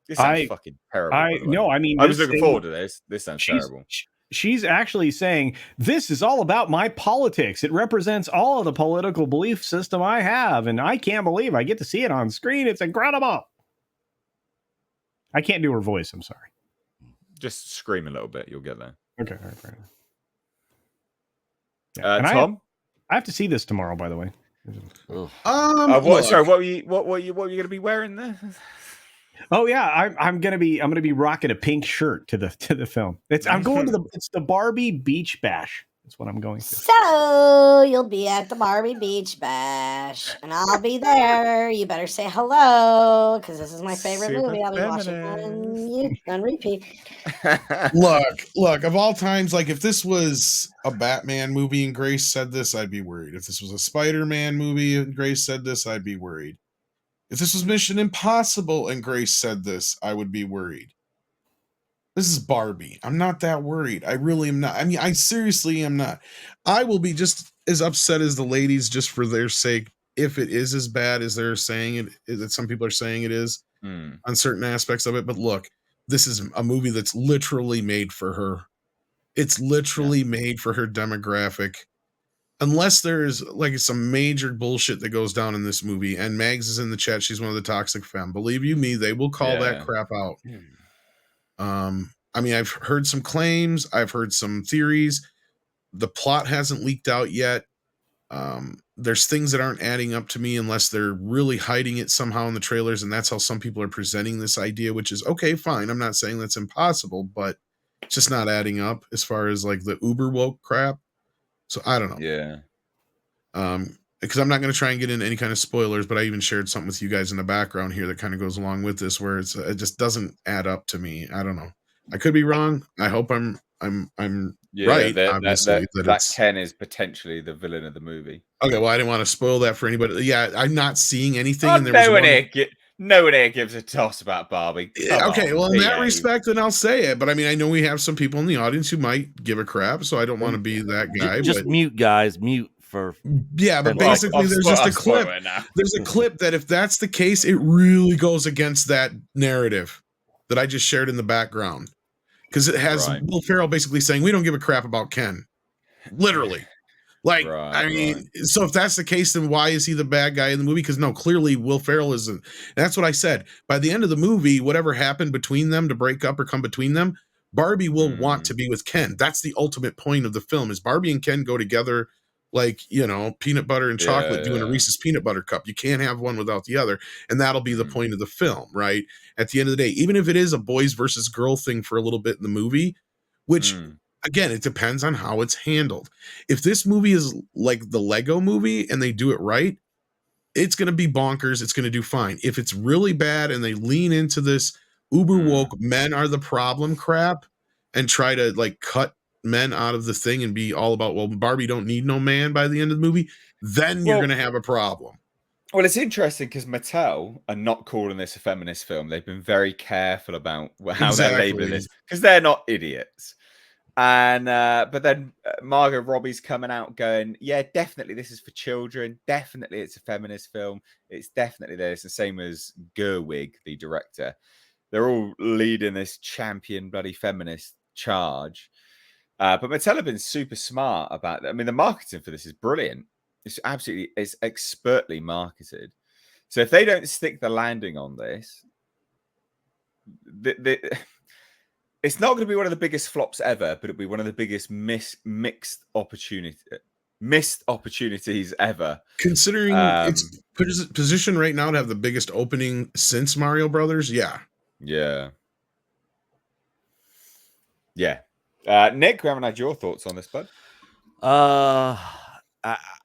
This sounds fucking terrible. by the way. No, I mean, I was looking forward to this. This sounds terrible. She's actually saying, this is all about my politics. It represents all of the political belief system I have, and I can't believe I get to see it on screen. It's incredible. I can't do her voice. I'm sorry. Just scream a little bit. You'll get there. Okay. All right, fair enough. Yeah. And Tom? I have to see this tomorrow, by the way. Ugh. What? Sorry, what were you going to be wearing there? Oh yeah, I'm gonna be rocking a pink shirt to the film. It's the Barbie Beach Bash. That's what I'm going to. So you'll be at the Barbie Beach Bash, and I'll be there. You better say hello, because this is my favorite Super movie. I'll be watching on repeat. Look, of all times, like if this was a Batman movie and Grace said this, I'd be worried. If this was a Spider-Man movie and Grace said this, I'd be worried. If this was Mission Impossible and Grace said this, I would be worried. This is Barbie. I'm not that worried. I really am not. I mean, I seriously am not. I will be just as upset as the ladies just for their sake if it is as bad as they're saying it, that some people are saying it is on certain aspects of it. But look, this is a movie that's literally made for her. It's literally made for her demographic. Unless there's like some major bullshit that goes down in this movie, and Mags is in the chat. She's one of the toxic femme. Believe you me, they will call that crap out. I mean, I've heard some claims, I've heard some theories. The plot hasn't leaked out yet. There's things that aren't adding up to me unless they're really hiding it somehow in the trailers, and that's how some people are presenting this idea, which is okay, fine. I'm not saying that's impossible, but it's just not adding up as far as like the uber woke crap. So I don't know. Yeah. Because I'm not going to try and get into any kind of spoilers, but I even shared something with you guys in the background here that kind of goes along with this, where it just doesn't add up to me. I don't know. I could be wrong. I hope I'm right. Obviously, that Ken is potentially the villain of the movie. Okay, well, I didn't want to spoil that for anybody. Yeah, I'm not seeing anything. Oh, and there no one here gives a toss about Barbie. Okay, well, in that respect, then I'll say it. But I mean, I know we have some people in the audience who might give a crap, so I don't want to be that guy. Just mute, guys. Mute. Yeah, but basically there's just a clip. There's a clip that if that's the case, it really goes against that narrative that I just shared in the background. Because it has Will Ferrell basically saying, we don't give a crap about Ken. Literally. Like, I mean, so if that's the case, then why is he the bad guy in the movie? Because no, clearly Will Ferrell isn't. That's what I said. By the end of the movie, whatever happened between them to break up or come between them, Barbie will want to be with Ken. That's the ultimate point of the film, is Barbie and Ken go together like, you know, peanut butter and chocolate doing a Reese's peanut butter cup. You can't have one without the other. And that'll be the point of the film, right? At the end of the day, even if it is a boys versus girl thing for a little bit in the movie, which again, it depends on how it's handled. If this movie is like the Lego movie and they do it right, it's going to be bonkers. It's going to do fine. If it's really bad and they lean into this uber woke men are the problem crap and try to like cut men out of the thing and be all about, well, Barbie don't need no man by the end of the movie, then you're going to have a problem. Well, it's interesting because Mattel are not calling this a feminist film. They've been very careful about how they're labeling this because they're not idiots. And but then Margot Robbie's coming out going, yeah, definitely this is for children. Definitely it's a feminist film. It's definitely this. The same as Gerwig, the director. They're all leading this champion bloody feminist charge. But Mattel have been super smart about that. I mean, the marketing for this is brilliant. It's expertly marketed. So if they don't stick the landing on this, it's not going to be one of the biggest flops ever, but it'll be one of the biggest missed opportunities ever. Considering its position right now to have the biggest opening since Mario Brothers, yeah. Nick, we haven't had your thoughts on this, bud.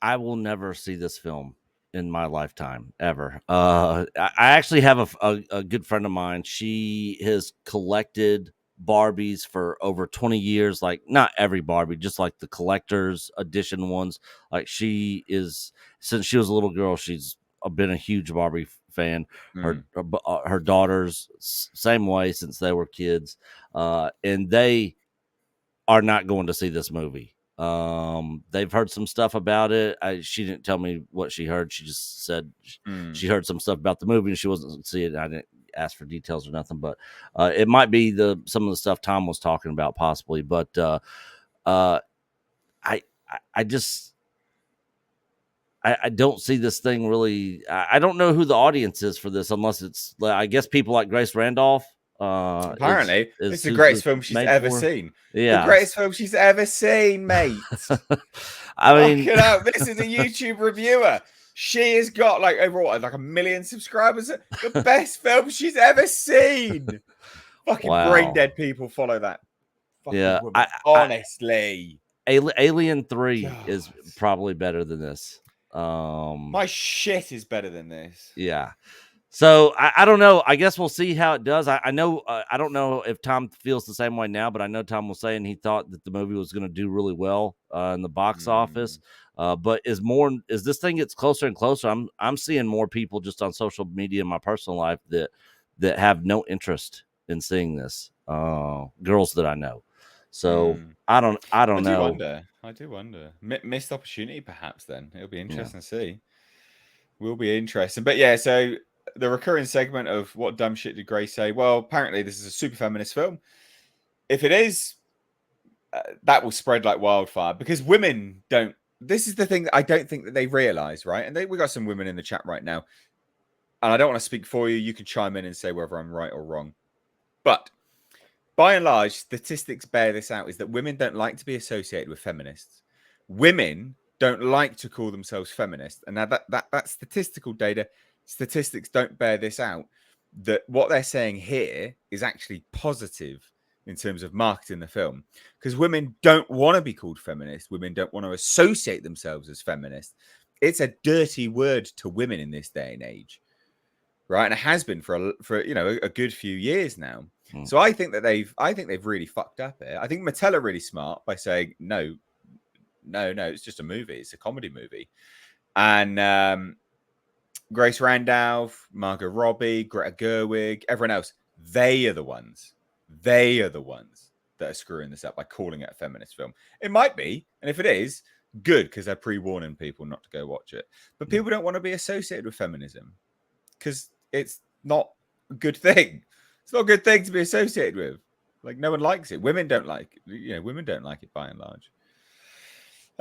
I will never see this film in my lifetime ever. I actually have a good friend of mine. She has collected Barbies for over 20 years. Like not every Barbie, just like the collector's edition ones. Like she is, since she was a little girl, she's been a huge Barbie fan. Her daughters, same way since they were kids, and they are not going to see this movie. They've heard some stuff about it. She didn't tell me what she heard. She just said she heard some stuff about the movie and she wasn't see it. I didn't ask for details or nothing, but it might be some of the stuff Tom was talking about possibly. But I don't see this thing really. I don't know who the audience is for this, unless it's, I guess, people like Grace Randolph. Apparently, it's the greatest film she's ever seen. Yeah, the greatest film she's ever seen, mate. I mean, it out. This is a YouTube reviewer. She has got like overall like 1 million subscribers. The best film she's ever seen. Fucking brain dead people follow that. Fucking woman. Honestly. Alien 3 is God. probably better than this. My shit is better than this. Yeah. So I don't know. I guess we'll see how it does. I know I don't know if Tom feels the same way now, but I know Tom was saying he thought that the movie was going to do really well in the box office. But as this thing gets closer and closer, I'm seeing more people just on social media in my personal life that have no interest in seeing this. Girls that I know. So I don't know. I do wonder. Missed opportunity, perhaps. Then it'll be interesting to see. Will be interesting. But yeah, so the recurring segment of what dumb shit did Grace say? Well, apparently this is a super feminist film. If it is, that will spread like wildfire because women don't. This is the thing that I don't think that they realize, right? And we got some women in the chat right now, and I don't want to speak for you. You can chime in and say whether I'm right or wrong. But by and large, statistics bear this out: is that women don't like to be associated with feminists. Women don't like to call themselves feminists, and now that statistical data. Statistics don't bear this out, that what they're saying here is actually positive in terms of marketing the film, because women don't want to be called feminists. Women don't want to associate themselves as feminists. It's a dirty word to women in this day and age, right? And it has been for a good few years now. So I think they've really fucked up here. I think Mattel are really smart by saying no, it's just a movie. It's a comedy movie, and Grace Randolph, Margot Robbie, Greta Gerwig, everyone else, they are the ones that are screwing this up by calling it a feminist film. It might be, and if it is, good, because they're pre-warning people not to go watch it. But people don't want to be associated with feminism because it's not a good thing. It's not a good thing to be associated with. Like, no one likes it. Women don't like it. Women don't like it by and large.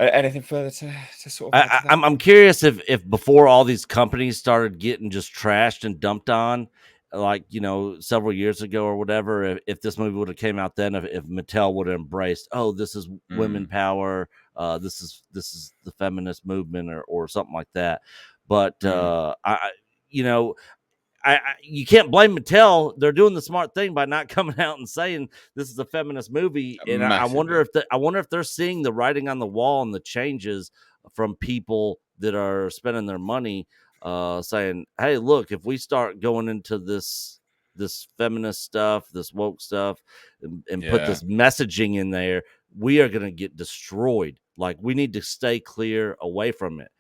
Anything further to sort of? I'm curious if before all these companies started getting just trashed and dumped on, like several years ago or whatever, if this movie would have came out then, if Mattel would have embraced, this is women power, this is the feminist movement or something like that. But you can't blame Mattel. They're doing the smart thing by not coming out and saying this is a feminist movie. And I wonder if they're seeing the writing on the wall and the changes from people that are spending their money, saying, "Hey, look, if we start going into this feminist stuff, this woke stuff, and put this messaging in there, we are going to get destroyed. Like, we need to stay clear away from it."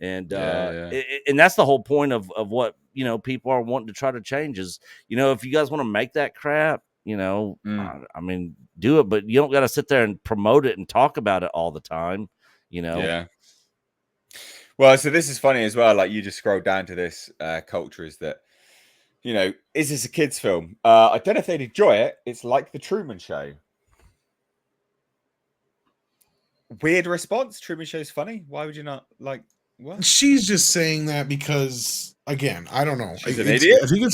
And and that's the whole point of what people are wanting to try to change is, if you guys want to make that crap, I mean, do it, but you don't got to sit there and promote it and talk about it all the time. Yeah. Well, so this is funny as well. Like, you just scroll down to this culture is that, is this a kids' film? I don't know if they'd enjoy it. It's like The Truman Show. Weird response. Truman Show's funny. Why would you not like? What? She's just saying that because, again, I don't know. She's an idiot. I think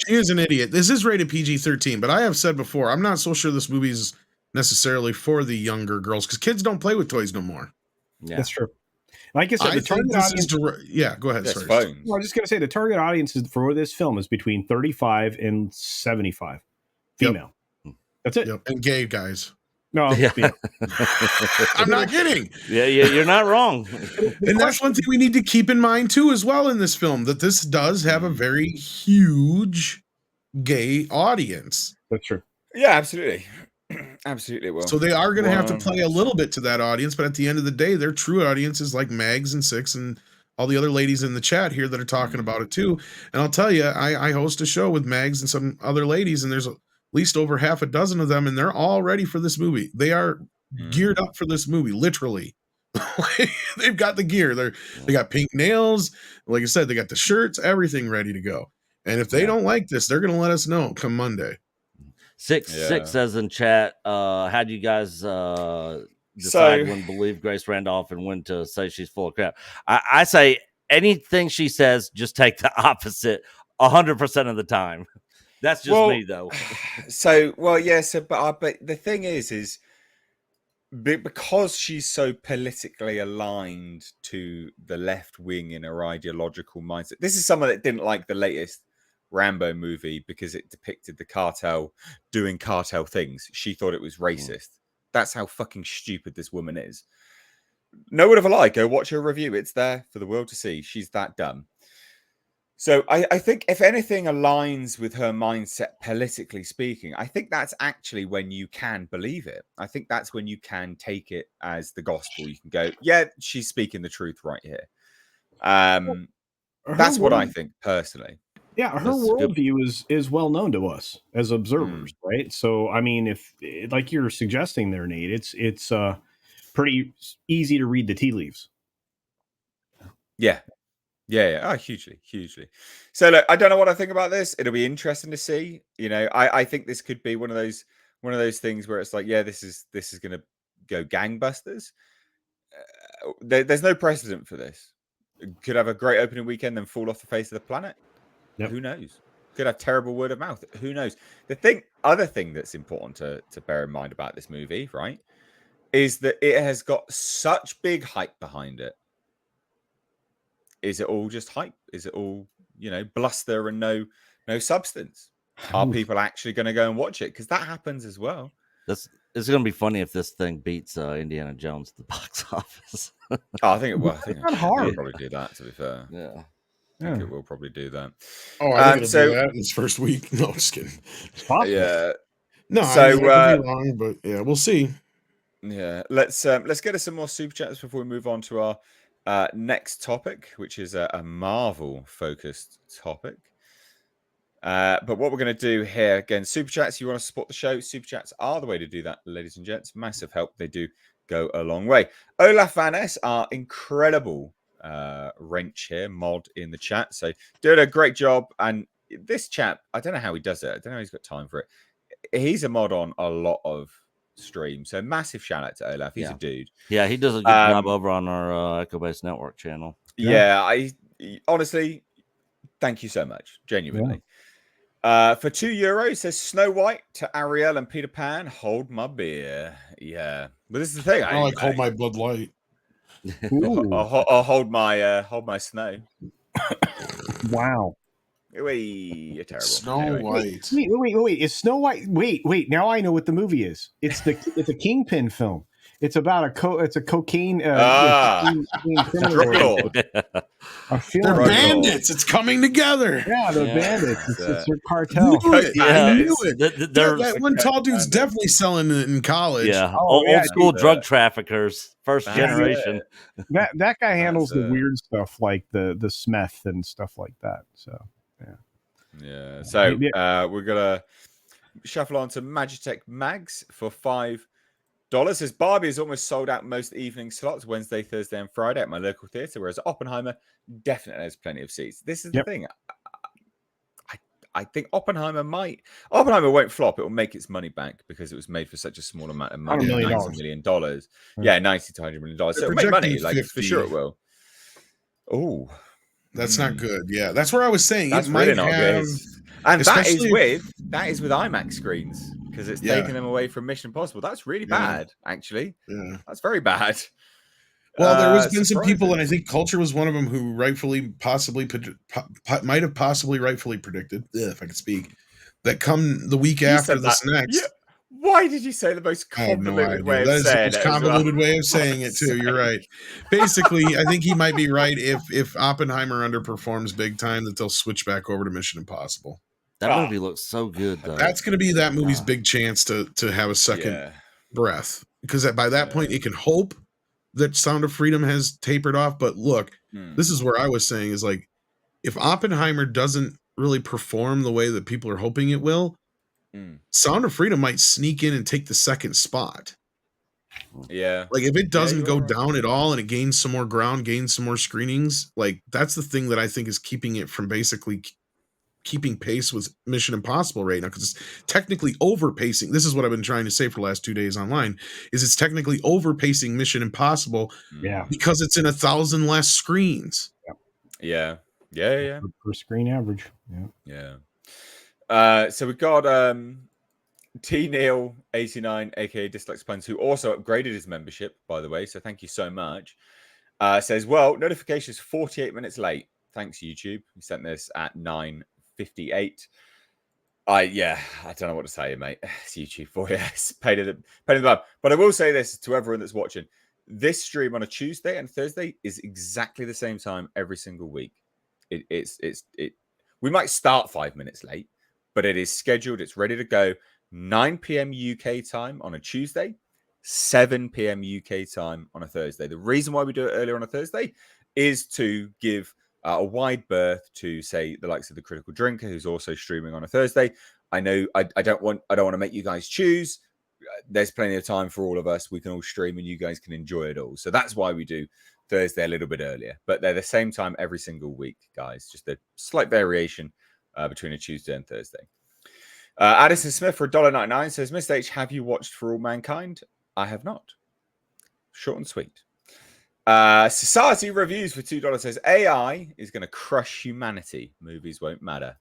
she is an idiot. This is rated PG-13, but I have said before, I'm not so sure this movie is necessarily for the younger girls because kids don't play with toys no more. Yeah, that's true. Like I said, the target audience. Go ahead. Sorry. Well, I was just going to say the target audience for this film is between 35 and 75 female. Yep. That's it. Yep. And gay guys. No, yeah. I'm not kidding. Yeah, you're not wrong. And that's one thing we need to keep in mind too, as well, in this film, that this does have a very huge gay audience. That's true. Yeah, absolutely. Absolutely. Well, so they are going to have to play a little bit to that audience, but at the end of the day, their true audience is like Mags and Six and all the other ladies in the chat here that are talking about it too. And I'll tell you, I host a show with Mags and some other ladies, and there's at least over half a dozen of them, and they're all ready for this movie. They are geared up for this movie, literally. They've got the gear. They got pink nails. Like I said, they got the shirts, everything ready to go. And if they don't like this, they're going to let us know come Monday. Six says in chat, how do you guys decide when to believe Grace Randolph and when to say she's full of crap? I say anything she says, just take the opposite 100% of the time. That's just me, though. But the thing is because she's so politically aligned to the left wing in her ideological mindset. This is someone that didn't like the latest Rambo movie because it depicted the cartel doing cartel things. She thought it was racist, That's how fucking stupid this woman is. No word of a lie. Go watch her review. It's there for the world to see. She's that dumb. So I think if anything aligns with her mindset, politically speaking, I think that's actually when you can believe it. I think that's when you can take it as the gospel. You can go, yeah, she's speaking the truth right here. That's what I think personally. Yeah, her worldview is well known to us as observers, right? So, I mean, if like you're suggesting there, Nate, it's pretty easy to read the tea leaves. Yeah. Oh, hugely. So look, I don't know what I think about this. It'll be interesting to see. You know, I think this could be one of those things where it's like, yeah, this is going to go gangbusters. There's no precedent for this. Could have a great opening weekend, then fall off the face of the planet. Yep. Who knows? Could have terrible word of mouth. Who knows? Other thing that's important to bear in mind about this movie, right, is that it has got such big hype behind it. Is it all just hype? Is it all, bluster and no substance? Are people actually going to go and watch it? Because that happens as well. It's going to be funny if this thing beats Indiana Jones at the box office. I think it will. I think it's not hard. It'll probably do that, to be fair. Yeah. I think it will probably do that. Oh, I think it'll do that in its first week. No, just kidding. Yeah. No, I could be wrong, but yeah, we'll see. Yeah. Let's get to some more super chats before we move on to our next topic, which is a Marvel-focused topic. But what we're going to do here, again, super chats, you want to support the show, super chats are the way to do that, ladies and gents. Massive help. They do go a long way. Olaf Van S, our incredible wrench here, mod in the chat. So doing a great job. And this chap, I don't know how he does it. I don't know how he's got time for it. He's a mod on a lot of stream. So massive shout out to Olaf. He's a dude. Yeah, he does a good job over on our Echo Base Network channel. Yeah, I honestly, thank you so much. Genuinely. Yeah. For €2, says Snow White to Ariel and Peter Pan. Hold my beer. Yeah, but this is the thing. I like hold my Bud Light. I'll hold my snow. Wow. You're terrible. Snow White. Wait. Is Snow White? Wait. Now I know what the movie is. It's a Kingpin film. It's about a cocaine. Criminal. They're bandits. It's coming together. Yeah, they're bandits. It's their cartel. I knew it. That one tall dude's definitely selling it in college. Yeah, old school drug traffickers, first generation. That guy handles the weird stuff like the Smith and stuff like that. So yeah. So we're gonna shuffle on to Magitech Mags for $5. Says Barbie is almost sold out most evening slots, Wednesday, Thursday, and Friday at my local theater, whereas Oppenheimer definitely has plenty of seats. This is the thing. I think Oppenheimer won't flop. It will make its money back because it was made for such a small amount of money. $90 million. Yeah, $90 to $100 million. So it'll make money, like 50. For sure it will. Oh. That's not good. Yeah, that's where I was saying that's it might really have. And that is with IMAX screens because it's taking them away from Mission Impossible. That's really bad, actually. Yeah, that's very bad. Well, there was been some people, and I think Culture was one of them, who might have possibly rightfully predicted, if I could speak, that come the week after this next. Yeah. Why did you say the most convoluted way of saying it? That is the most convoluted way of saying it, too. You're right. Basically, I think he might be right if Oppenheimer underperforms big time, that they'll switch back over to Mission Impossible. That movie looks so good, though. That's going to be that movie's big chance to have a second breath. Because by that point, it can hope that Sound of Freedom has tapered off. But look, this is where I was saying is like, if Oppenheimer doesn't really perform the way that people are hoping it will, Sound of Freedom might sneak in and take the second spot. Yeah. Like if it doesn't go down at all and it gains some more ground, gains some more screenings, like that's the thing that I think is keeping it from basically keeping pace with Mission Impossible right now, because it's technically overpacing. This is what I've been trying to say for the last 2 days online, is it's technically overpacing Mission Impossible because it's in 1,000 less screens. Yeah. Per screen average. Yeah. So we got T Neil 89, aka Dyslex Plans, who also upgraded his membership, by the way. So thank you so much. Says, well, notification is 48 minutes late. Thanks, YouTube. He sent this at 9:58. I don't know what to tell you, mate. It's YouTube for you. It's pain in the butt. But I will say this to everyone that's watching: this stream on a Tuesday and Thursday is exactly the same time every single week. We might start 5 minutes late, but it is scheduled. It's ready to go. 9 p.m. UK time on a Tuesday, 7 p.m. UK time on a Thursday. The reason why we do it earlier on a Thursday is to give a wide berth to, say, the likes of the Critical Drinker, who's also streaming on a Thursday. I know I don't want to make you guys choose. There's plenty of time for all of us. We can all stream and you guys can enjoy it all. So that's why we do Thursday a little bit earlier. But they're the same time every single week, guys. Just a slight variation between a Tuesday and Thursday. Addison Smith for $1.99 says, Mr. H, have you watched For All Mankind? I have not. Short and sweet. Society Reviews for $2 says, AI is going to crush humanity. Movies won't matter.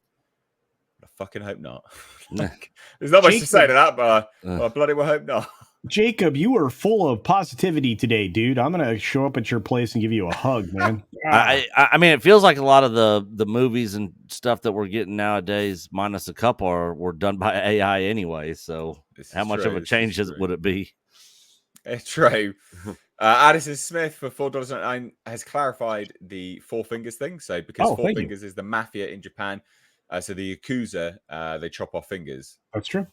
I fucking hope not. There's not much to say to that, but I bloody well hope not. Jacob, you are full of positivity today, dude. I'm gonna show up at your place and give you a hug, man. I mean, it feels like a lot of the movies and stuff that we're getting nowadays, minus a couple, were done by AI anyway. So how much of a change would it be? It's true. Addison Smith for $4.99 has clarified the Four Fingers thing. So because Four Fingers is the mafia in Japan, so the Yakuza, they chop off fingers. That's true.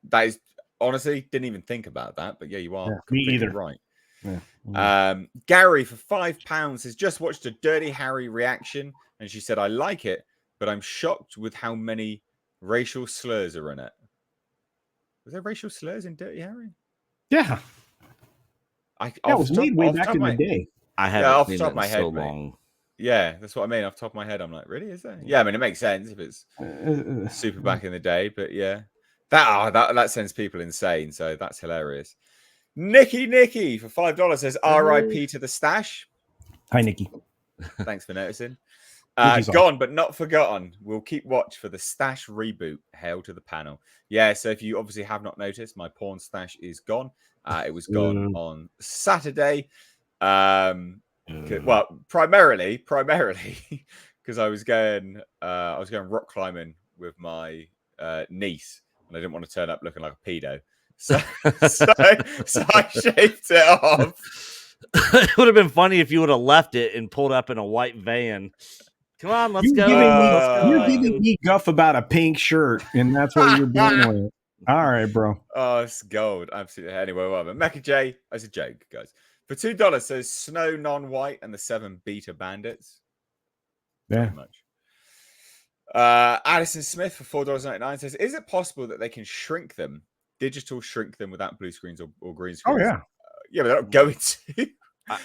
That is, honestly, didn't even think about that. But yeah, you are completely right. Yeah. Gary for £5 has just watched a Dirty Harry reaction. And she said, I like it, but I'm shocked with how many racial slurs are in it. Was there racial slurs in Dirty Harry? Yeah. It was made way back in the day. I haven't seen it in so long. Yeah, that's what I mean. Off the top of my head, I'm like, really? Is there? Yeah, I mean, it makes sense if it's super back in the day, but yeah, that sends people insane. So that's hilarious. Nikki for $5 says, "R.I.P. to the stash." Hi, Nikki. Thanks for noticing. Gone but not forgotten. We'll keep watch for the stash reboot. Hail to the panel. Yeah, so if you obviously have not noticed, my porn stash is gone. It was gone on Saturday. Well, primarily because I was going rock climbing with my niece, and I didn't want to turn up looking like a pedo, so I shaved it off. It would have been funny if you would have left it and pulled up in a white van. Come on, let's go. You're giving me guff about a pink shirt, and that's what you're doing with it. All right, bro. Oh, it's gold. Absolutely. Anyway, whatever. Mecha J, as a joke, guys. For $2 says Snow Non-White and the 7 Beta Bandits. Yeah. Very much. Addison Smith for $4.99 says, is it possible that they can shrink them, digital shrink them without blue screens or green screens? Oh, yeah. Yeah, but they're not going to.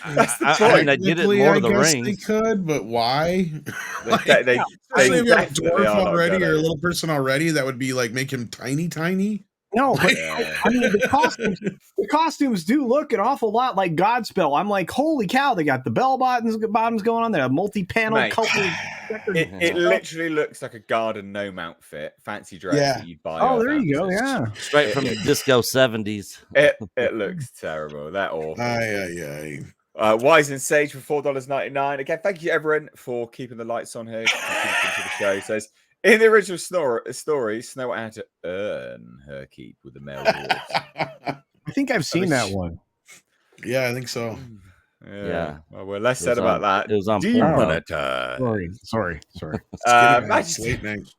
That's the point. I mean, they did it in Lord of the Rings. They could, but why? Especially if you have a dwarf already or a little person already, that would be like make him tiny. No, but I mean the costumes do look an awful lot like Godspell. I'm like, holy cow! They got the bell bottoms going on there, multi-panel color. It literally looks like a garden gnome outfit, fancy dress that you'd buy. Oh, there you go. Yeah, straight from the disco 70s. It looks terrible. That awful. Wise and Sage for $4.99. Again, thank you everyone for keeping the lights on here. To the show says. In the original story, Snow White had to earn her keep with the male dwarves. I think I've seen that one. Yeah, I think so. Yeah. Well, less said about that. It was on Pornhub. Sorry.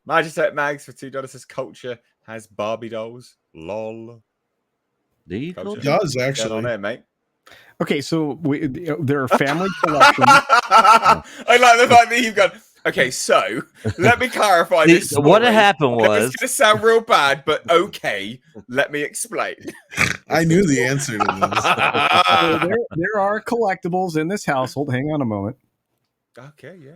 Magistrate Mags for $2 says Culture has Barbie dolls. Lol. It does actually. Get on there, mate. Okay, so there are family collections. I like the fact that you've gone. Okay, so let me clarify this. Story. What happened was it's going to sound real bad, but okay, let me explain. I knew the answer to this. So there are collectibles in this household. Hang on a moment. Okay, yeah.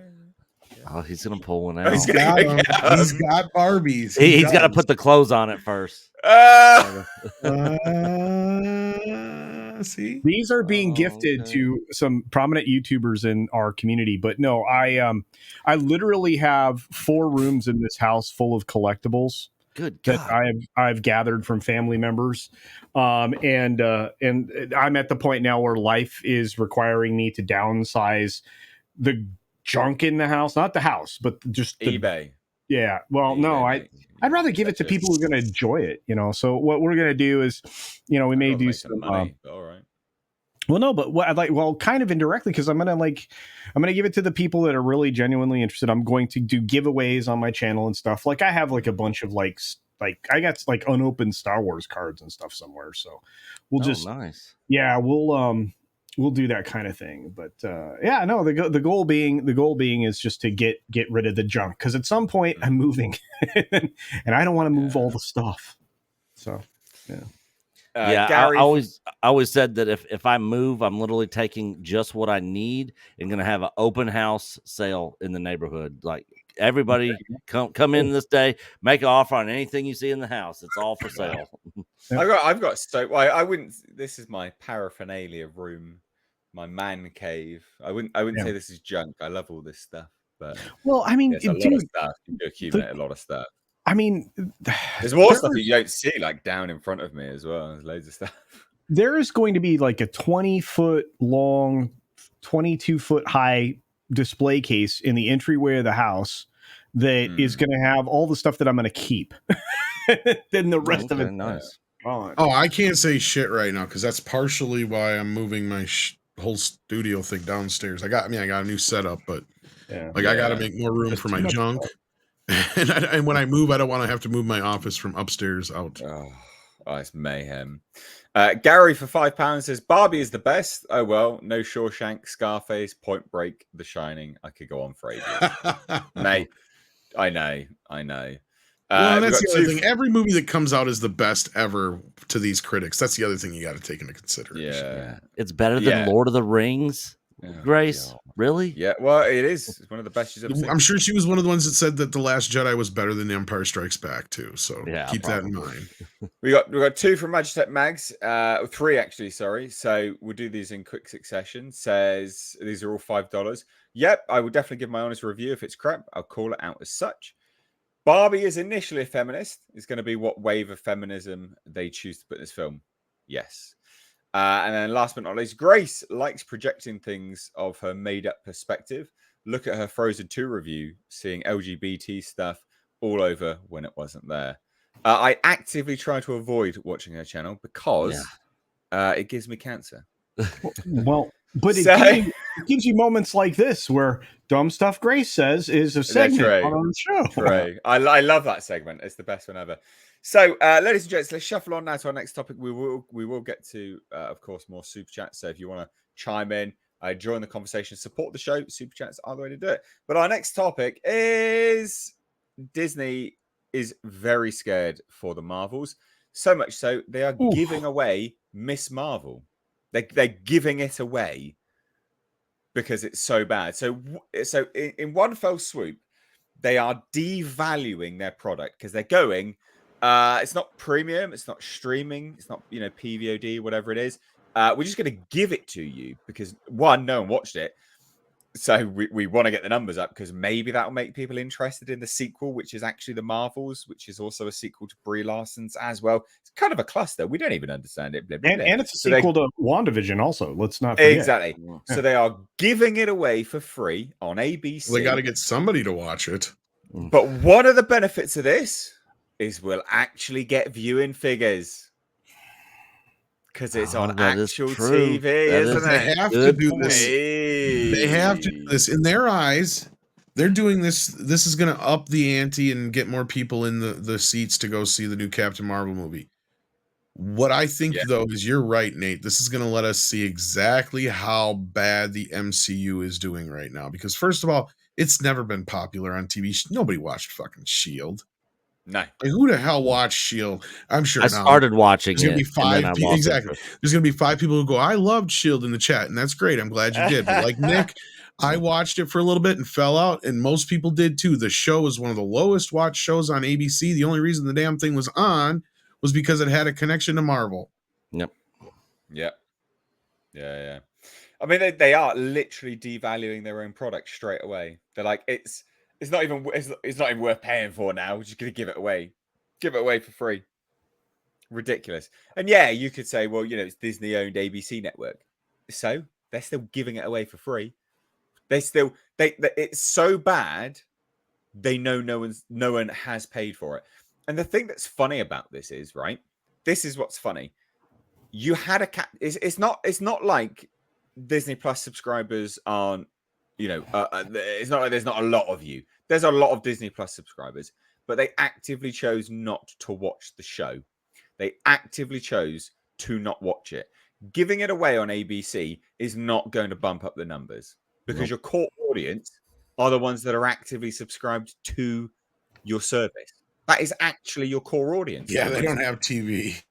Oh, he's gonna pull one out. He's got Barbies. He's got to put the clothes on it first. See, these are being gifted to some prominent YouTubers in our community, but no, I literally have 4 rooms in this house full of collectibles. Good God. That I've gathered from family members, and I'm at the point now where life is requiring me to downsize the junk in the house, not the house, but just eBay. Yeah. Well, You no, don't I'd make- rather give it to people who are going to enjoy it. So what we're going to do is, we may Gotta do make some some. money, but all right. Well, no, but what I'd like, kind of indirectly, because I'm gonna give it to the people that are really genuinely interested. I'm going to do giveaways on my channel and stuff. Like I have like a bunch of like I got like unopened Star Wars cards and stuff somewhere. So we'll just nice. yeah, we'll do that kind of thing. But yeah, no, the goal being is just to get rid of the junk, because at some point I'm moving and I don't want to move all the stuff. So yeah. Yeah, Gary, I always said that if I move, I'm literally taking just what I need and going to have an open house sale in the neighborhood. Like everybody come in this day, make an offer on anything you see in the house. It's all for sale. I've got so I wouldn't. This is my paraphernalia room, my man cave. I wouldn't say this is junk. I love all this stuff, but well, I mean, it's a lot of stuff. You do accumulate a lot of stuff. I mean, there's more stuff that you don't see, like down in front of me as well. There's loads of stuff. There is going to be like a 20-foot long, 22-foot high display case in the entryway of the house that is going to have all the stuff that I'm going to keep. Then the rest of it, nice. Oh, I can't say shit right now because that's partially why I'm moving my whole studio thing downstairs. I got a new setup, but I got to make more room for my junk. And when I move, I don't want to have to move my office from upstairs out. Oh, it's mayhem. Gary for £5 says Barbie is the best. Oh well, no Shawshank, Scarface, Point Break, The Shining. I could go on for ages. Mate, I know. Well, that's the other thing. Every movie that comes out is the best ever to these critics. That's the other thing you got to take into consideration. Yeah, it's better than Lord of the Rings. Grace, really? Yeah, well, it is. It's one of the best she's ever seen. I'm sure she was one of the ones that said that The Last Jedi was better than The Empire Strikes Back too. So keep that in mind. We got 2 from Magitech Mags, 3 actually. Sorry, so we'll do these in quick succession. Says these are all $5. Yep, I will definitely give my honest review. If it's crap, I'll call it out as such. Barbie is initially a feminist. Is going to be what wave of feminism they choose to put in this film. Yes. And then last but not least, Grace likes projecting things of her made-up perspective. Look at her Frozen 2 review, seeing LGBT stuff all over when it wasn't there. I actively try to avoid watching her channel because it gives me cancer. Well, but it gives you moments like this where dumb stuff Grace says is a segment on the show. True. I love that segment. It's the best one ever. So, ladies and gents, let's shuffle on now to our next topic. We will get to, of course, more super chats. So if you want to chime in, join the conversation, support the show, super chats are the way to do it. But our next topic is Disney is very scared for the Marvels. So much so they are giving away Miss Marvel. They're giving it away because it's so bad. So in one fell swoop, they are devaluing their product because they're going. It's not premium, it's not streaming, it's not PVOD, whatever it is. We're just going to give it to you because one, no one watched it, so we want to get the numbers up because maybe that will make people interested in the sequel, which is actually the Marvels, which is also a sequel to Brie Larson's as well. It's kind of a cluster. We don't even understand it. Blah, blah, blah. And it's a sequel to WandaVision also. Let's not forget. Exactly. So they are giving it away for free on ABC. Well, they got to get somebody to watch it. But one of the benefits of this is we'll actually get viewing figures because it's on actual TV, isn't it? They have to do this. They have to do this. In their eyes, they're doing this. This is going to up the ante and get more people in the seats to go see the new Captain Marvel movie. What I think, though, is you're right, Nate. This is going to let us see exactly how bad the MCU is doing right now. Because, first of all, it's never been popular on TV. Nobody watched fucking S.H.I.E.L.D. No. Like, who the hell watched S.H.I.E.L.D.? I'm sure I started watching there's gonna be 5 people. Exactly. Interest. There's going to be 5 people who go, I loved S.H.I.E.L.D. in the chat, and that's great. I'm glad you did. But like Nick, I watched it for a little bit and fell out, and most people did too. The show was one of the lowest watched shows on ABC. The only reason the damn thing was on was because it had a connection to Marvel. Yep. Yeah. I mean, they are literally devaluing their own product straight away. They're like, it's not even worth paying for now. We're just going to give it away for free. Ridiculous. And yeah, you could say, well, it's Disney-owned ABC network, so they're still giving it away for free. It's so bad they know no one has paid for it. And the thing that's funny about this is, right? This is what's funny. You had a cat. It's not like Disney Plus subscribers aren't. It's not like there's not a lot of you. There's a lot of Disney Plus subscribers, but they actively chose not to watch the show. They actively chose to not watch it. Giving it away on ABC is not going to bump up the numbers because your core audience are the ones that are actively subscribed to your service. That is actually your core audience. Yeah, they don't have TV.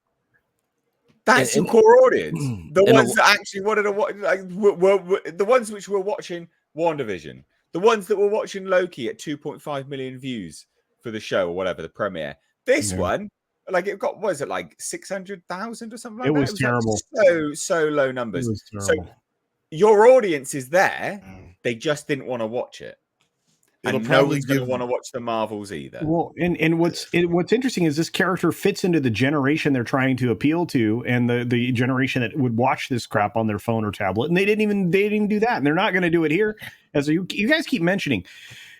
That's your core audience. The ones that actually wanted to watch, were the ones which were watching WandaVision, the ones that were watching Loki at 2.5 million views for the show or whatever, the premiere. This one, like it got, what is it, like 600,000 or something like that? It was terrible. Like so low numbers. So your audience is there. They just didn't want to watch it. It'll and probably no one's going to want to watch the Marvels either. Well, and what's interesting is this character fits into the generation they're trying to appeal to, and the generation that would watch this crap on their phone or tablet, and they didn't even do that, and they're not going to do it here. As you guys keep mentioning,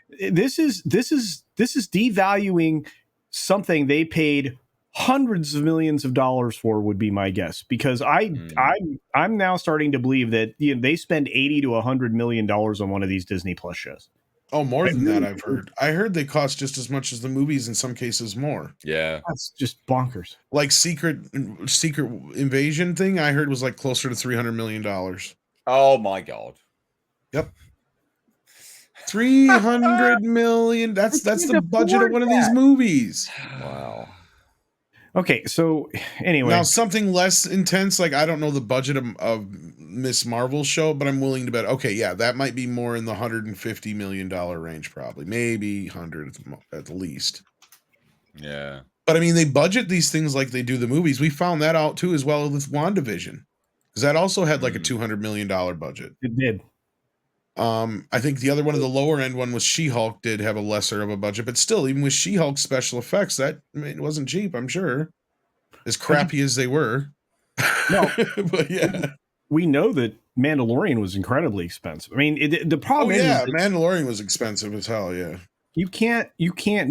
this is devaluing something they paid hundreds of millions of dollars for, would be my guess, because I'm now starting to believe that they spend $80 to $100 million on one of these Disney Plus shows. Oh, more than that, I've heard. I heard they cost just as much as the movies, in some cases more. Yeah. That's just bonkers. Like Secret Invasion thing, I heard was like closer to $300 million. Oh my God. Yep. 300 million. That's the budget of one of these movies. Wow. Okay, so anyway. Now, something less intense, like I don't know the budget of Miss Marvel's show, but I'm willing to bet, okay, yeah, that might be more in the $150 million range, probably. Maybe 100 at the least. Yeah. But I mean, they budget these things like they do the movies. We found that out too, as well with WandaVision. Because that also had like a $200 million budget. It did. I think the other one of the lower end one was She-Hulk, did have a lesser of a budget, but still, even with She-Hulk special effects, it wasn't cheap, I'm sure. As crappy as they were. No, but yeah. We know that Mandalorian was incredibly expensive. I mean, the problem is Mandalorian was expensive as hell, yeah. You can't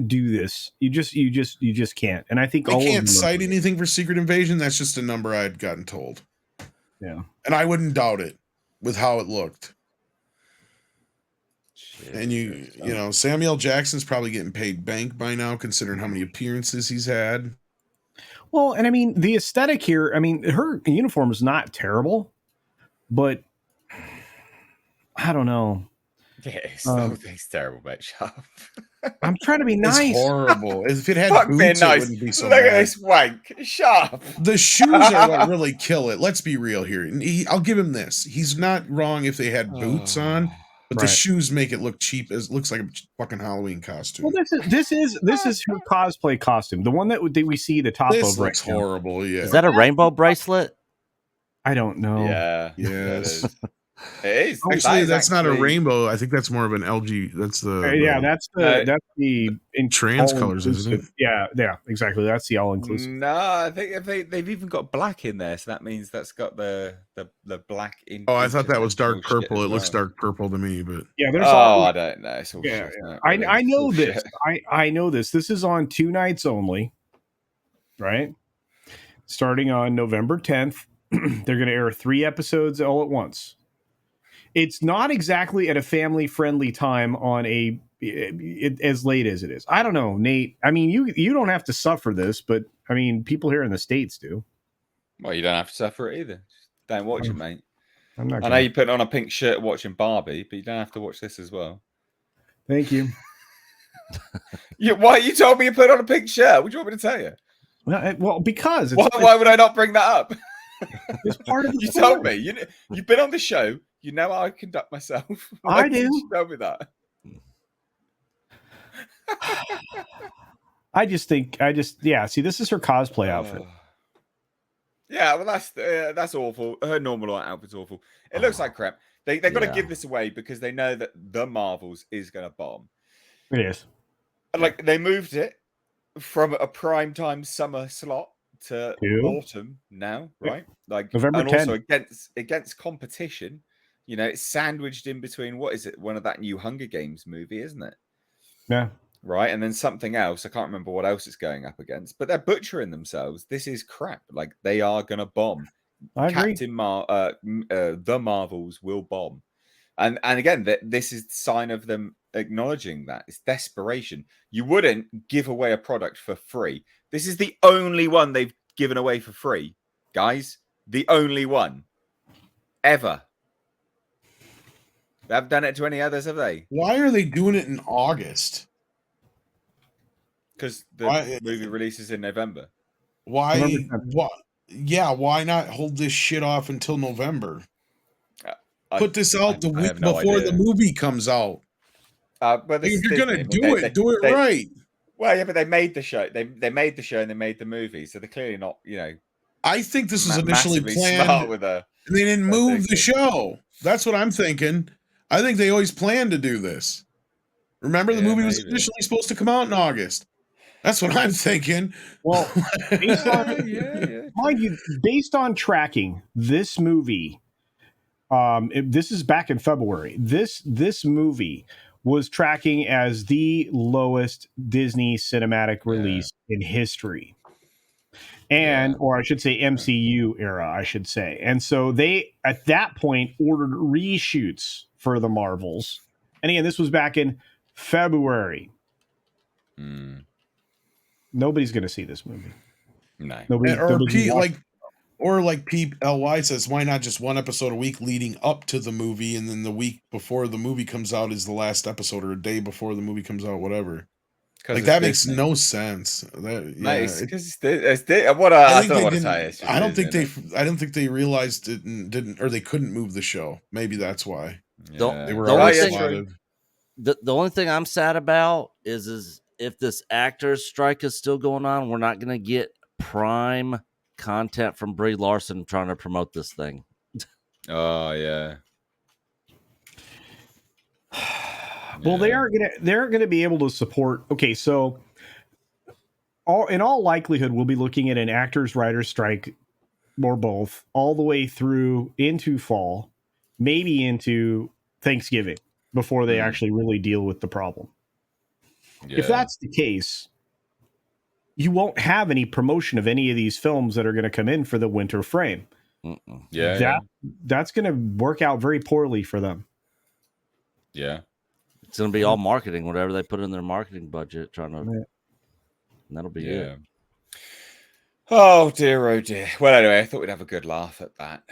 do this. You just can't. And I think they can't cite anything for Secret Invasion. That's just a number I had gotten told. Yeah. And I wouldn't doubt it with how it looked. And you know, Samuel Jackson's probably getting paid bank by now, considering how many appearances he's had. Well, and I mean, the aesthetic here, I mean, her uniform is not terrible, but I don't know. Yeah, it's terrible, mate. Shut up. I'm trying to be nice. It's horrible. If it had boots, it wouldn't be so Look bad. at this wank. Shut up. The shoes are what really kill it. Let's be real here. I'll give him this. He's not wrong if they had boots on. But the shoes make it look cheap. It looks like a fucking Halloween costume. Well, this is her cosplay costume. The one that we see the top this of looks right now. horrible. Yeah. Is that a rainbow bracelet? I don't know. Yeah. Yes. It is. Actually, that's not a rainbow. I think that's more of an LG. That's that's the trans colors, isn't it? Yeah, exactly. That's the all inclusive. No, I think they've even got black in there, so that means that's got the black in. Oh, I thought that was dark purple. It looks dark purple to me, but yeah, there's I don't know. It's all yeah, shit, yeah. Really. I know this. Shit. I know this. This is on 2 nights only, right? Starting on November 10th, they're going to air 3 episodes all at once. It's not exactly at a family-friendly time on as late as it is. I don't know, Nate. I mean, you don't have to suffer this, but I mean, people here in the States do. Well, you don't have to suffer it either. Just don't watch it, mate. I'm not. I know you put on a pink shirt watching Barbie, but you don't have to watch this as well. Thank you. Why you told me you put on a pink shirt? What do you want me to tell you? Well, because why would I not bring that up? It's part of the You told me. You've been on the show. You know how I conduct myself. I do. You tell me that. I just think see, this is her cosplay outfit. Yeah, well, that's awful. Her normal outfit's awful. It looks like crap. They've got to give this away because they know that the Marvels is going to bomb. It is. Like they moved it from a primetime summer slot to autumn now, right? Like November 10th. Also against competition. You know, it's sandwiched in between. What is it? One of that new Hunger Games movie, isn't it? Yeah. right? And then something else. I can't remember what else it's going up against, but they're butchering themselves. This is crap. Like they are gonna bomb. I agree. The Marvels will bomb. And again, this is the sign of them acknowledging that. It's desperation. You wouldn't give away a product for free. This is the only one they've given away for free, guys. The only one ever. They haven't done it to any others, have they? Why are they doing it in August? Because the movie releases in November. Why? Yeah, why not hold this shit off until November? Put this out the week before the movie comes out. But if you're gonna do it right. Well, yeah, but they made the show. They made the show and they made the movie, so they're clearly not. I think this was initially planned. They didn't move the show. That's what I'm thinking. I think they always planned to do this. Remember, the movie was initially supposed to come out in August. That's what I'm thinking. Well, mind you, based on tracking this movie. This is back in February. This movie was tracking as the lowest Disney cinematic release in history. Or I should say MCU era, I should say. And so they, at that point, ordered reshoots for the Marvels. And again, this was back in February. Nobody's going to see this movie. No. Like Pete LY says, why not just one episode a week leading up to the movie, and then the week before the movie comes out is the last episode, or a day before the movie comes out, whatever. Like that makes no sense. I don't think they realized it and didn't, or they couldn't move the show. Maybe that's why they were the only thing I'm sad about is if this actors strike is still going on, we're not going to get prime content from Brie Larson trying to promote this thing. Oh yeah. Well, they're gonna be able to support. Okay, so in all likelihood, we'll be looking at an actors writers strike or both all the way through into fall, maybe into Thanksgiving before they actually really deal with the problem. Yeah. If that's the case, you won't have any promotion of any of these films that are going to come in for the winter frame. That's going to work out very poorly for them. Yeah. It's going to be all marketing, whatever they put in their marketing budget, and that'll be it. Oh dear, oh dear. Well, anyway, I thought we'd have a good laugh at that.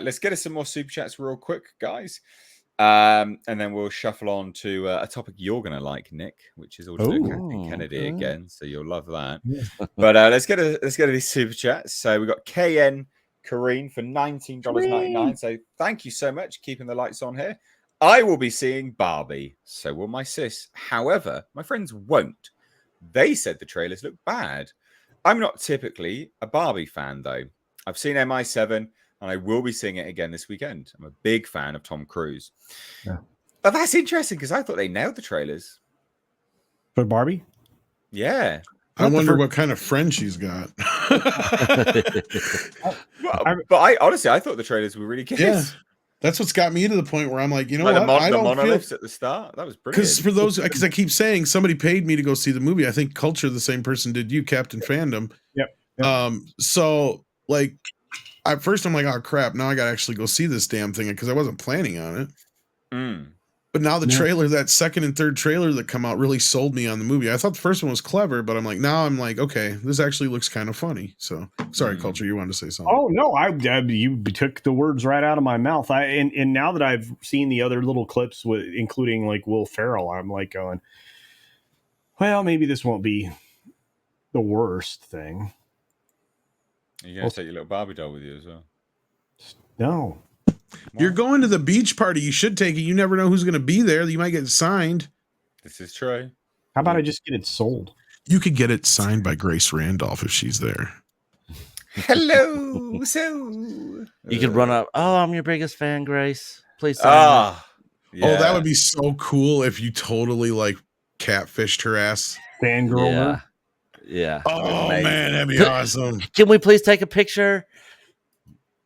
Let's get us some more super chats real quick, guys. And then we'll shuffle on to a topic you're going to like, Nick, which is also Kathleen Kennedy again. So you'll love that. But let's get to these super chats. So we got KN Kareen for $19.99. So thank you so much, keeping the lights on here. I will be seeing Barbie. So will my sis. However, my friends won't. They said the trailers look bad. I'm not typically a Barbie fan, though. I've seen MI7, and I will be seeing it again this weekend. I'm a big fan of Tom Cruise. Yeah. But that's interesting, because I thought they nailed the trailers. For Barbie? Yeah. I wonder what kind of friend she's got. But I honestly, I thought the trailers were really good. Yeah. That's what's got me to the point where I'm like, you know what? The monoliths at the start. That was brilliant. Because I keep saying somebody paid me to go see the movie. I think Culture, the same person did you, Captain Fandom. Yep. So like, at first I'm like, oh crap, now I gotta actually go see this damn thing because I wasn't planning on it. But now the trailer, that second and third trailer that come out, really sold me on the movie. I thought the first one was clever, but I'm like, okay, this actually looks kind of funny. So sorry, Culture, you wanted to say something? Oh no, you took the words right out of my mouth. And now that I've seen the other little clips including like Will Ferrell, I'm like going, well, maybe this won't be the worst thing. You're gonna take your little Barbie doll with you as well? No. You're going to the beach party. You should take it. You never know who's going to be there. You might get it signed. This is true. How about I just get it sold? You could get it signed by Grace Randolph if she's there. Hello. You could run up. Oh, I'm your biggest fan, Grace. Please sign me. Oh, that would be so cool if you totally like catfished her ass. Fangirl her. Yeah. Oh man, that'd be awesome. Can we please take a picture?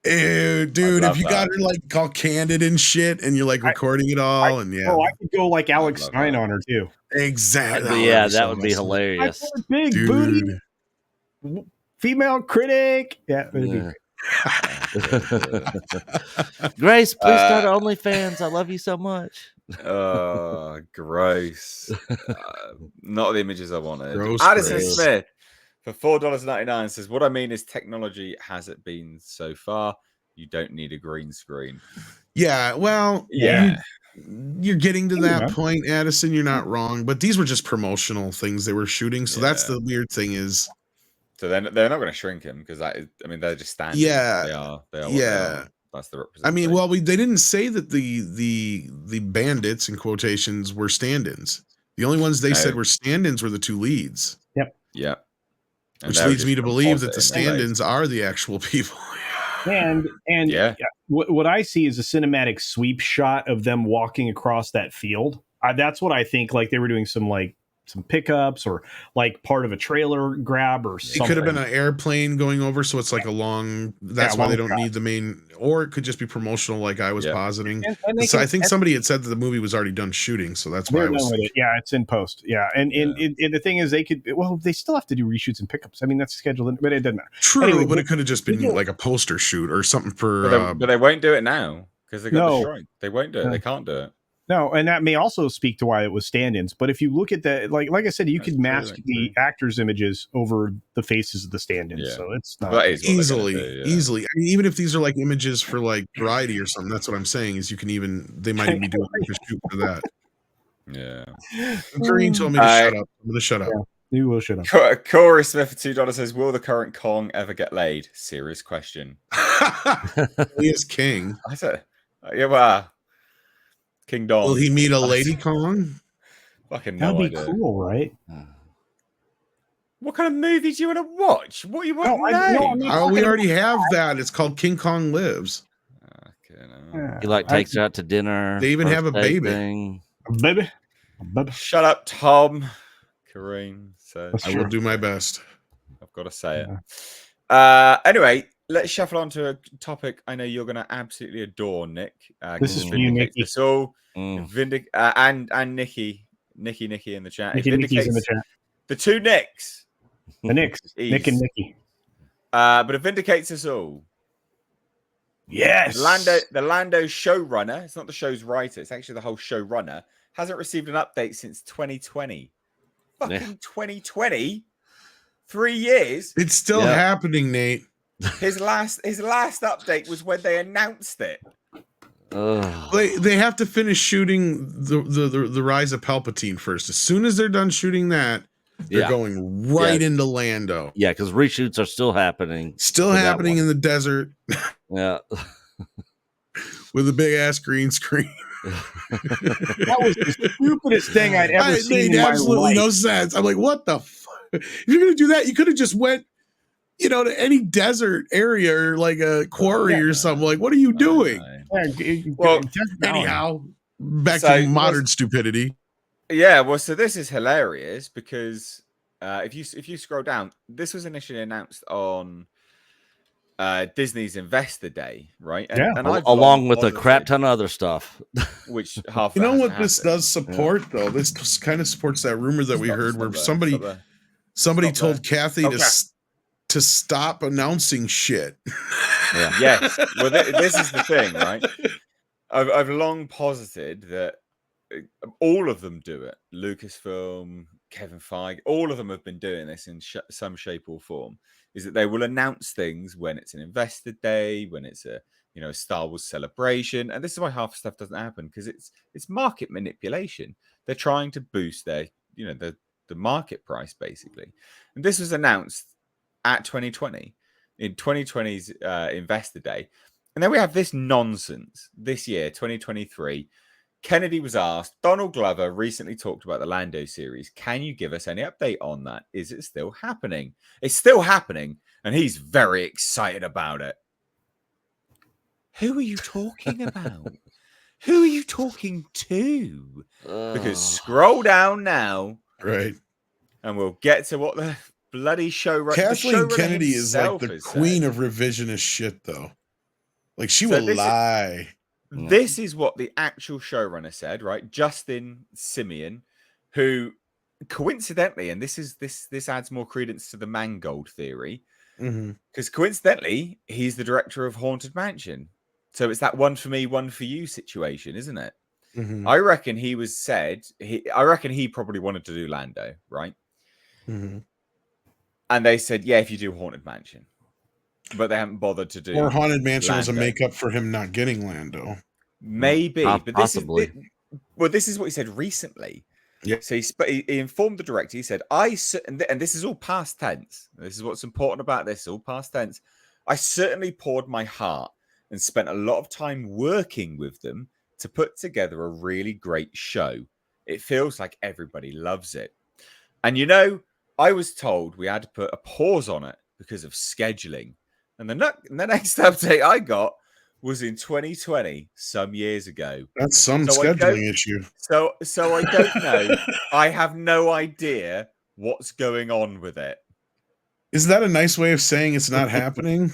Ew, dude, love if you got that. her like all candid and shit, and you're like recording it all, and yeah, I could go like Alex love Stein that. on her too. exactly. But Oh, yeah, that'd that so would be awesome. hilarious. Big booty dude. female critic. Yeah, it'd be Yeah. great. Grace, please start OnlyFans. I love you so much. Oh, gross. Not the images I wanted. Gross, Addison gross. Smith for $4.99 says, what I mean is technology has it been so far. You don't need a green screen. Yeah, well, Yeah. you're getting to Yeah. that point, Addison. You're not wrong, but these were just promotional things they were shooting. So that's Yeah. the weird thing is, So they're not going to shrink him because that is, I mean, they're just standing. Yeah. They are. What they Yeah. are. That's the I representation. mean, well, they didn't say that the bandits in quotations were stand-ins. The only ones they said No. were stand-ins were the two leads, Yeah. And which they were leads just me to believe that the compositing the face. stand-ins are the actual people. And Yeah. what I see is a cinematic sweep shot of them walking across that field. That's what I think. Like they were doing some pickups or like part of a trailer grab or It something. could have been an airplane going over, so it's like a long. That's why long they don't shot. need the main, or it could just be promotional, like I was Yeah. positing. And they So I can- think somebody had said that the movie was already done shooting, so that's why I They're was. done with it. Yeah, it's in post. Yeah, and the thing is, they could. Well, they still have to do reshoots and pickups. I mean, that's scheduled, but it doesn't matter. True, Anyway, but it could have just been you- like a poster shoot or something for. But they won't do it now because they got No. destroyed. They won't do it. No. They can't do it. No, and that may also speak to why it was stand-ins. But if you look at that, like I said, you That's could true, mask that's the actors' images over the faces of the stand-ins. Yeah. So it's not. That is what they're easily, gonna do, yeah. easily. I mean, even if these are like images for like variety or something, that's what I'm saying. Is you can even they might even be doing like a shoot for that. Yeah. Green told me to shut up. I'm gonna shut up. You will shut up. Corey Smith for $2 says, will the current Kong ever get laid? Serious question. He is king. I said, yeah, well, King Dong. Will he meet a lady Kong? Fucking That'd no be idea. cool, right? What kind of movie do you want to watch? What do you want No, to I- no, name? I'm not Oh, we talking already have that. It's called King Kong Lives. Okay, no. He like takes her out to dinner. They even have a first date baby. thing. baby. Shut up, Tom. Kareem says, That's I will do my best. I've got to say it. Anyway, let's shuffle on to a topic I know you're going to absolutely adore, Nick. This is for you, Nikki. So, Mm. and Nikki in the chat. It Nikki's in the vindicates chat. the two Nicks. The Knicks, Nick and Ease. Nikki. But it vindicates us all. Yes. The Lando showrunner, it's not the show's writer, it's actually the whole showrunner, hasn't received an update since 2020. Fucking Yeah. 2020? 3 years? It's still Yeah. happening, Nate. His last update was when they announced it. Ugh. They have to finish shooting the Rise of Palpatine first. As soon as they're done shooting that, they're Yeah. going right Yeah. into Lando. Yeah, because reshoots are still happening. Still For that happening one. in the desert Yeah. with a big ass green screen. That was the stupidest thing I'd ever It seen made in my absolutely life. no sense. I'm like, what the fuck? If you're gonna do that, you could have just went, to any desert area or like a quarry or something. Like, what are you doing? Well, Anyhow, back So, to modern stupidity. Yeah, well, so this is hilarious because if you scroll down, this was initially announced on Disney's Investor Day, right? And, Yeah. and I've Along long with a crap posited- ton of other stuff. which half. You know hasn't what this happened. does support though? This kind of supports that rumor that we Stop- heard stop where there, somebody stop there. somebody Stop told Kathy Okay. to stop announcing shit. Yeah. Yes. Well, this is the thing, right? I've long posited that all of them do it. Lucasfilm, Kevin Feige, all of them have been doing this in some shape or form. Is that they will announce things when it's an Investor Day, when it's a Star Wars celebration, and this is why half the stuff doesn't happen because it's market manipulation. They're trying to boost their the market price basically, and this was announced at 2020 in 2020's Investor Day. And then we have this nonsense this year, 2023. Kennedy was asked, Donald Glover recently talked about the Lando series. Can you give us any update on that? Is it still happening? It's still happening, and he's very excited about it. Who are you talking about? Who are you talking to? Because scroll down now, Right. and we'll get to what the bloody showrunner. Kathleen Kennedy is like the queen of revisionist shit, though. Like she So will lie. This is what the actual showrunner said, right? Justin Simeon, who coincidentally, and this adds more credence to the Mangold theory, because coincidentally, he's the director of Haunted Mansion. So it's that one for me, one for you situation, isn't it? I reckon I reckon he probably wanted to do Lando, right? And they said, yeah, if you do Haunted Mansion. But they haven't bothered to do. Or Haunted Mansion was a Lando. makeup for him not getting Lando. Maybe, but possibly. This is what he said recently. Yeah. So he informed the director. He said, and this is all past tense. This is what's important about this. All past tense. I certainly poured my heart and spent a lot of time working with them to put together a really great show. It feels like everybody loves it. And I was told we had to put a pause on it because of scheduling. And the next update I got was in 2020, some years ago. That's some scheduling issue. So I don't know. I have no idea what's going on with it. Is that a nice way of saying it's not happening?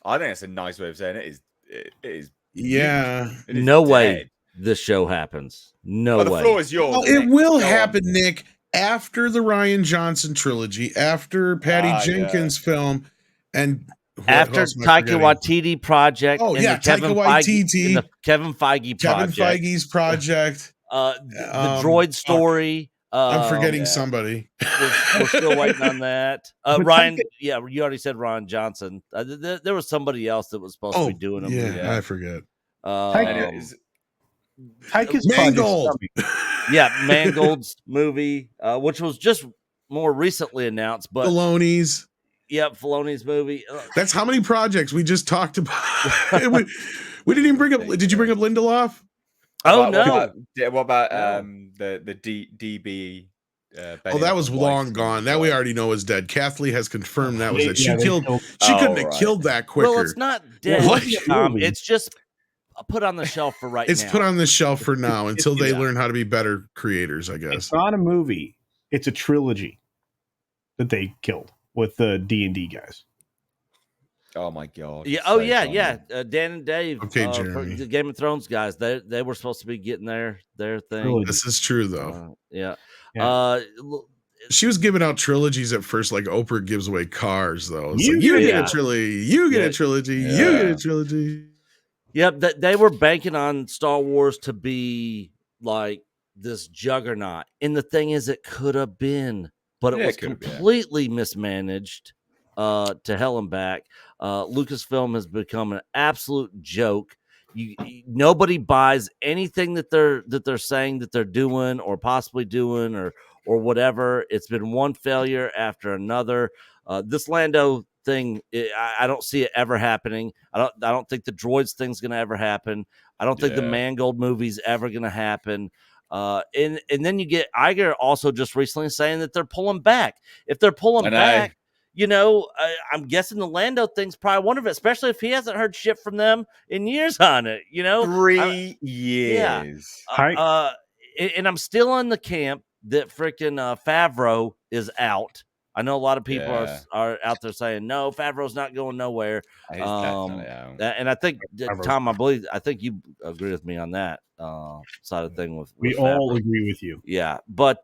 I think it's a nice way of saying it. It is. Yeah. It is No dead. way this show happens. No way. The floor is yours. Well, it will happen, Nick, after the Ryan Johnson trilogy, after Patty Jenkins' film, and after Taika Waititi project. Oh, yeah, Taika Waititi. The Kevin Feige project. Kevin Feige's project. The droid story. I'm forgetting somebody. We're still waiting on that. Ryan, you already said Ron Johnson. There was somebody else that was supposed to be doing them. Yeah, I forget. Taika's Mangold. Mangold's movie, which was just more recently announced. But Filoni's. Yep, Filoni's movie. That's how many projects we just talked about. we didn't even bring up. Did you bring up Lindelof? Oh What about the DB? That was long gone. That we already know is dead. Kathleen has confirmed that was it. She couldn't have killed that quicker. Well, it's not dead. It's just put on the shelf for right now. It's put on the shelf for now until they learn how to be better creators, I guess. It's not a movie. It's a trilogy that they killed with the D&D guys. Oh my god! Yeah. Dan and Dave. Okay, Jeremy. The Game of Thrones guys. They were supposed to be getting their thing. This is true though. Yeah. She was giving out trilogies at first, like Oprah gives away cars. Though you get a trilogy, you get a trilogy, you get a trilogy. Yep. They were banking on Star Wars to be like this juggernaut, and the thing is, it could have been, but it was completely mismanaged. To hell and back. Lucasfilm has become an absolute joke. Nobody buys anything that they're saying that they're doing or possibly doing or whatever. It's been one failure after another. This Lando thing, I don't see it ever happening. I don't think the droids thing's going to ever happen. I don't think the Mangold movie's ever going to happen. And then you get Iger also just recently saying that they're pulling back. If they're pulling back, I'm guessing the Lando thing's probably one of it, especially if he hasn't heard shit from them in years on it. 3 years. Yeah. And I'm still on the camp that freaking Favreau is out. I know a lot of people are out there saying no, Favreau's not going nowhere. He's definitely out. And I think Tom, I think you agree with me on that side of thing. We all agree with you. Yeah, but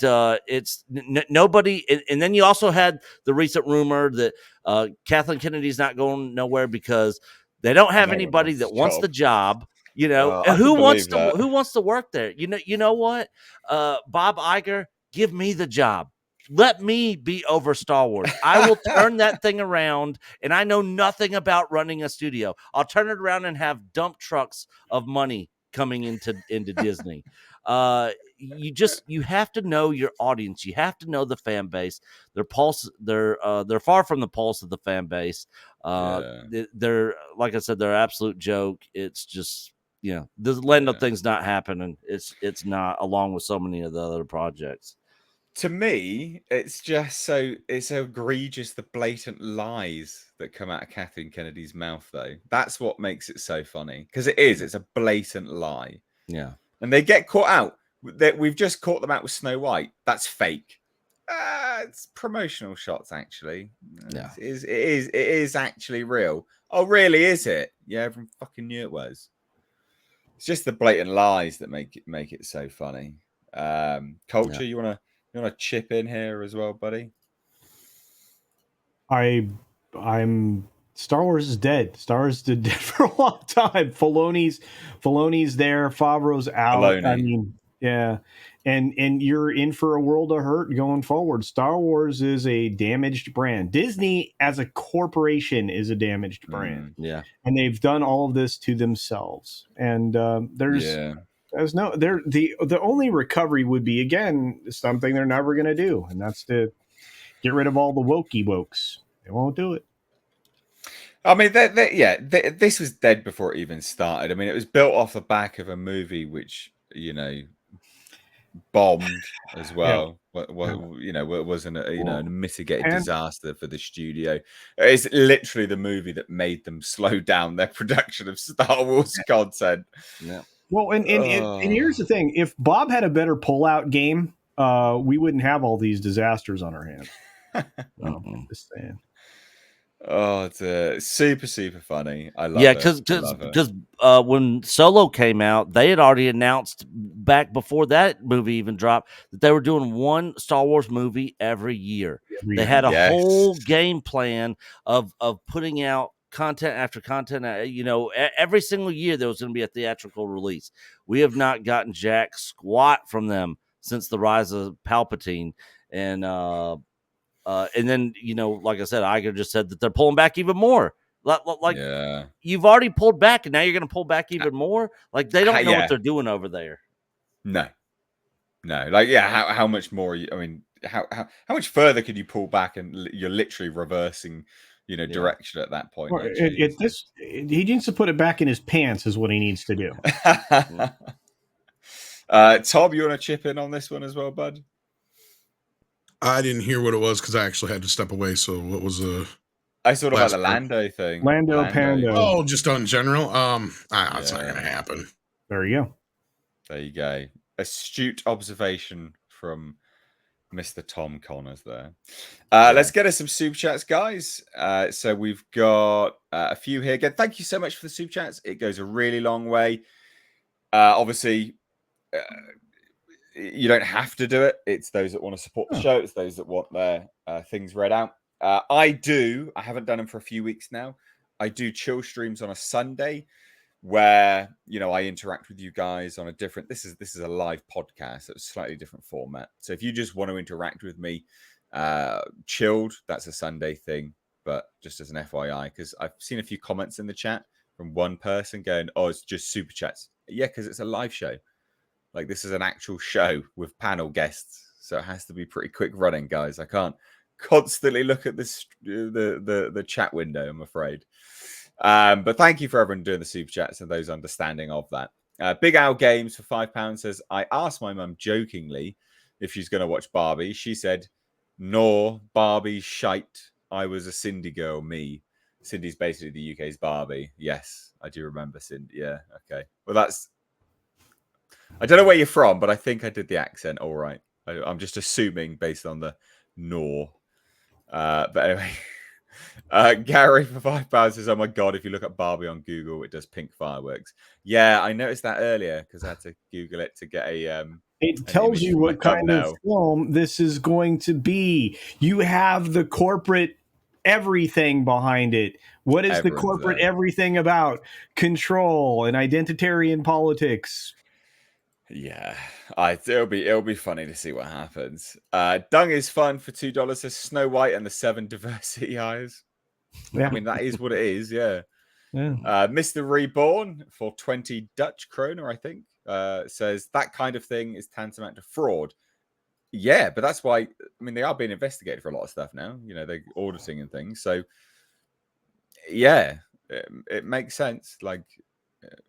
it's nobody. And then you also had the recent rumor that Kathleen Kennedy's not going nowhere because they don't have anybody that wants the job. Who wants to work there? You know what? Bob Iger, give me the job. Let me be over Star Wars. I will turn that thing around, and I know nothing about running a studio. I'll turn it around and have dump trucks of money coming into Disney. You have to know your audience. You have to know the fan base. Their pulse. They're far from the pulse of the fan base. They're like I said, they're an absolute joke. It's just the Lando thing's not happening. It's not, along with so many of the other projects. To me, it's just it's egregious, the blatant lies that come out of Kathleen Kennedy's mouth, though. That's what makes it so funny, because it's a blatant lie. Yeah. And they get caught out. We've just caught them out with Snow White. That's fake. It's promotional shots, actually. Yeah. It is actually real. Oh, really? Is it? Yeah, everyone fucking knew it was. It's just the blatant lies that make it so funny. Culture, you wanna chip in here as well, buddy? I'm Star Wars is dead. Star Wars is dead for a long time. Filoni's there. Favreau's out. I Filoni. mean, yeah, and you're in for a world of hurt going forward. Star Wars is a damaged brand. Disney as a corporation is a damaged brand, Yeah. and they've done all of this to themselves. And there's no there. The only recovery would be, again, something they're never going to do, and that's to get rid of all the wokes. They won't do it. I mean, this was dead before it even started. I mean, it was built off the back of a movie which, bombed as well. What wasn't a mitigated disaster for the studio. It's literally the movie that made them slow down their production of Star Wars content. Yeah. Well, and here's the thing: if Bob had a better pullout game, we wouldn't have all these disasters on our hands. Just saying. Oh, it's super, super funny. I love it. Because when Solo came out, they had already announced back before that movie even dropped that they were doing one Star Wars movie every year. They had a whole game plan of putting out content after content. Every single year there was going to be a theatrical release. We have not gotten jack squat from them since the rise of Palpatine. And then, like I said, Iger just said that they're pulling back even more. You've already pulled back, and now you're going to pull back even more. Like, they don't know what they're doing over there. No. How much more? I mean, how much further could you pull back, and you're literally reversing, direction at that point. He needs to put it back in his pants, is what he needs to do. Tom, you want to chip in on this one as well, bud? I didn't hear what it was because I actually had to step away. So what was I thought about the Lando thing. Lando Pando. Oh, just on general. It's not gonna happen. There you go. There you go. Astute observation from Mr. Tom Connors there. Let's get us some super chats, guys. So we've got a few here. Again, thank you so much for the super chats. It goes a really long way. Obviously, you don't have to do it. It's those that want to support the show. It's those that want their things read out. I haven't done them for a few weeks now. I do chill streams on a Sunday where, I interact with you guys on a different, this is a live podcast. So it's a slightly different format. So if you just want to interact with me, chilled, that's a Sunday thing. But just as an FYI, because I've seen a few comments in the chat from one person going, oh, it's just super chats. Yeah, because it's a live show. Like, this is an actual show with panel guests, so it has to be pretty quick running, guys. I can't constantly look at this the chat window, I'm afraid. But thank you for everyone doing the super chats and those understanding of that. Big Al Games for £5 says, I asked my mum jokingly if she's going to watch Barbie. She said, no, Barbie shite. I was a Cindy girl, me. Cindy's basically the UK's Barbie. Yes, I do remember Cindy. Yeah, okay. Well, I don't know where you're from, but I think I did the accent all right. I'm just assuming based on the no. But anyway, Gary for £5 says, oh my God, if you look at Barbie on Google, it does pink fireworks. Yeah, I noticed that earlier because I had to Google it to get a... it tells you what kind of film this is going to be. You have the corporate everything behind it. What is the corporate everything about? Control and identitarian politics. Yeah, it'll be funny to see what happens. Dung is fun for $2. Says Snow White and the 7 diversity eyes. Yeah. I mean, that is what it is. Yeah. Mr. Reborn for 20 Dutch kroner, I think, says that kind of thing is tantamount to fraud. Yeah, but that's why. I mean, they are being investigated for a lot of stuff now. They're auditing and things. So, yeah, it makes sense. Like,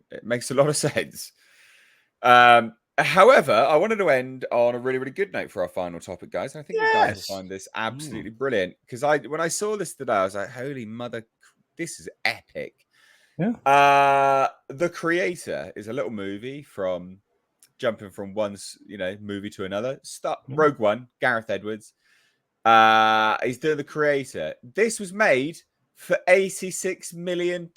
it makes a lot of sense. However, I wanted to end on a really, really good note for our final topic, guys. And I think you guys will find this absolutely brilliant because when I saw this today, I was like, "Holy mother, this is epic!" Yeah. The Creator is a little movie from jumping from one, movie to another. Rogue One, Gareth Edwards. He's doing the creator. This was made for $86 million.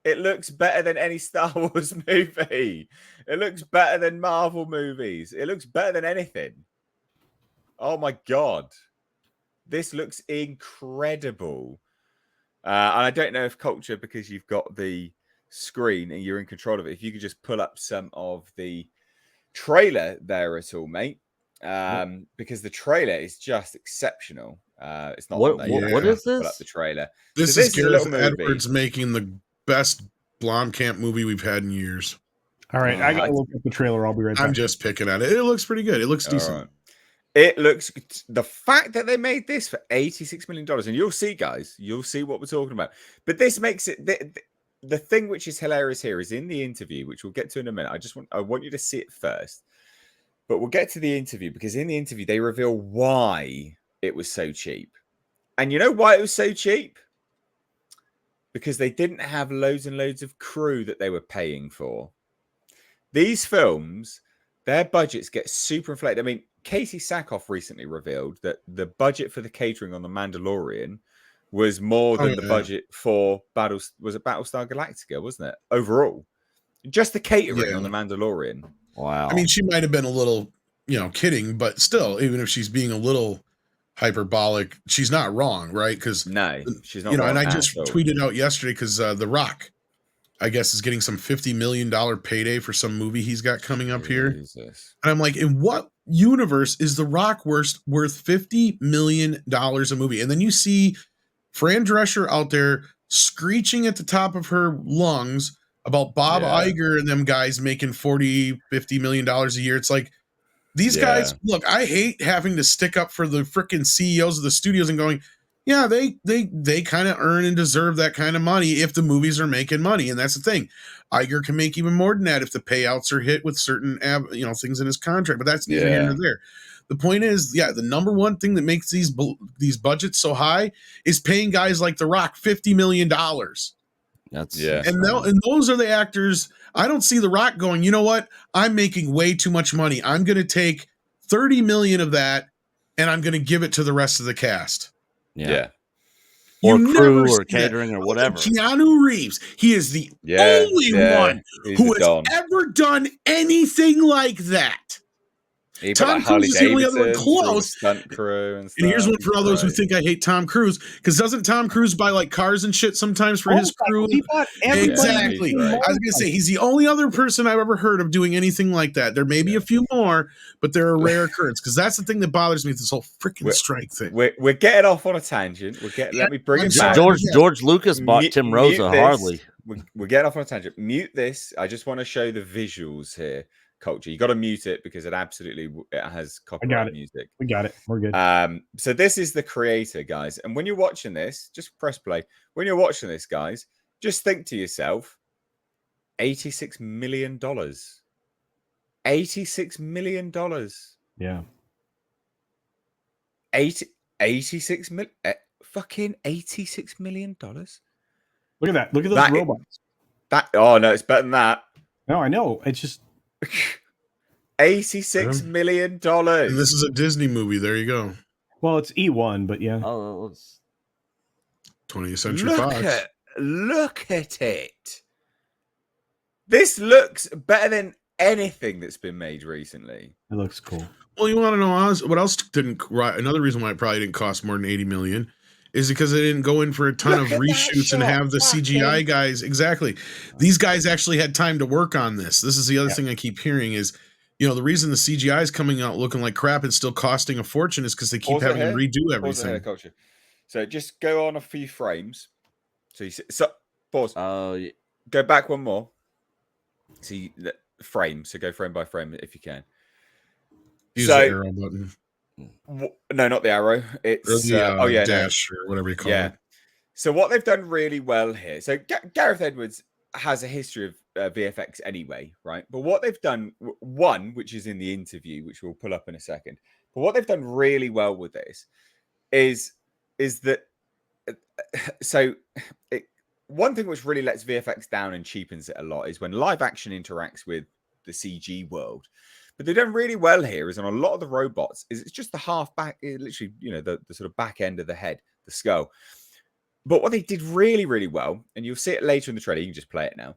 It looks better than any Star Wars movie. It looks better than Marvel movies. It looks better than anything. Oh my God. This looks incredible. And I don't know if Culture, because you've got the screen and you're in control of it, if you could just pull up some of the trailer there at all, mate. Because the trailer is just exceptional. It's not on there yet. What is Pull up this? the trailer. This So is this is a little Gareth movie. Edwards making the best Blomkamp movie we've had in years. All right, I gotta look at the trailer. I'll be right back. I'm just picking at it. It looks pretty good. It looks decent. All right. It looks, the fact that they made this for $86 million, and you'll see, guys, you'll see what we're talking about. But this makes it, the thing which is hilarious here is in the interview, which we'll get to in a minute. I want you to see it first. But we'll get to the interview, because in the interview, they reveal why it was so cheap. And you know why it was so cheap? Because they didn't have loads and loads of crew that they were paying for. These films, their budgets get super inflated. I mean, Casey Sackhoff recently revealed that the budget for the catering on The Mandalorian was more than the budget for Battlestar Galactica, wasn't it? Overall. Just the catering on The Mandalorian. Wow. I mean, she might have been a little, kidding, but still, even if she's being a little hyperbolic, she's not wrong, right? Because no, she's not. And I just tweeted out yesterday because The Rock, I guess, is getting some $50 million payday for some movie he's got coming up here. And I'm like, in what universe is The Rock worth $50 million a movie? And then you see Fran Drescher out there screeching at the top of her lungs about Bob Iger and them guys making $40-50 million a year. It's like, these guys, look, I hate having to stick up for the freaking CEOs of the studios and going, yeah, they kind of earn and deserve that kind of money if the movies are making money. And that's the thing. Iger can make even more than that if the payouts are hit with certain things in his contract. But that's neither here nor there. The point is, the number one thing that makes these budgets so high is paying guys like The Rock $50 million. And those are the actors. I don't see The Rock going, you know what? I'm making way too much money. I'm going to take 30 million of that and I'm going to give it to the rest of the cast. Yeah. Or crew or catering or whatever. Keanu Reeves. He is the only one who has ever done anything like that. Tom Cruise is the only other one close. Stunt crew and here's one for all those who think I hate Tom Cruise, because doesn't Tom Cruise buy like cars and shit sometimes for his crew? Exactly. I was gonna say he's the only other person I've ever heard of doing anything like that. There may be a few more, but they're a rare occurrence, because that's the thing that bothers me with this whole freaking strike thing. We're getting off on a tangent. Let me bring it back. George Lucas bought Tim Rose a Harley. We're getting off on a tangent. Mute this. I just want to show the visuals here. Culture, you got to mute it because it has copyright music. We got it. We're good. So this is the creator, guys, and when you're watching this, just press play. When you're watching this, guys, just think to yourself, $86 million. $86 million. Yeah. 86 million. Fucking $86 million. Look at that. Look at those robots. Oh no, it's better than that. No, I know. It's just $86 million. And this is a Disney movie. There you go. Well, it's E1, but yeah. Oh, it's 20th Century Fox. Look at it. This looks better than anything that's been made recently. It looks cool. Well, you want to know what else didn't? Another reason why it probably didn't cost more than $80 million is because they didn't go in for a ton of reshoots and have the CGI guys. Exactly. These guys actually had time to work on this. This is the other thing I keep hearing is, the reason the CGI is coming out looking like crap and still costing a fortune is because they keep having to redo everything. So just go on a few frames. So pause. Go back one more. See the frame. So go frame by frame if you can. Use the arrow button. No, not the arrow. It's dash or whatever you call it. So what they've done really well here. So Gareth Edwards has a history of VFX anyway, right? But what they've done, one, which is in the interview, which we'll pull up in a second. But what they've done really well with this is that. One thing which really lets VFX down and cheapens it a lot is when live action interacts with the CG world. But they've done really well here. Is on a lot of the robots. Is it's just the half back, literally, the sort of back end of the head, the skull. But what they did really, really well, and you'll see it later in the trailer. You can just play it now.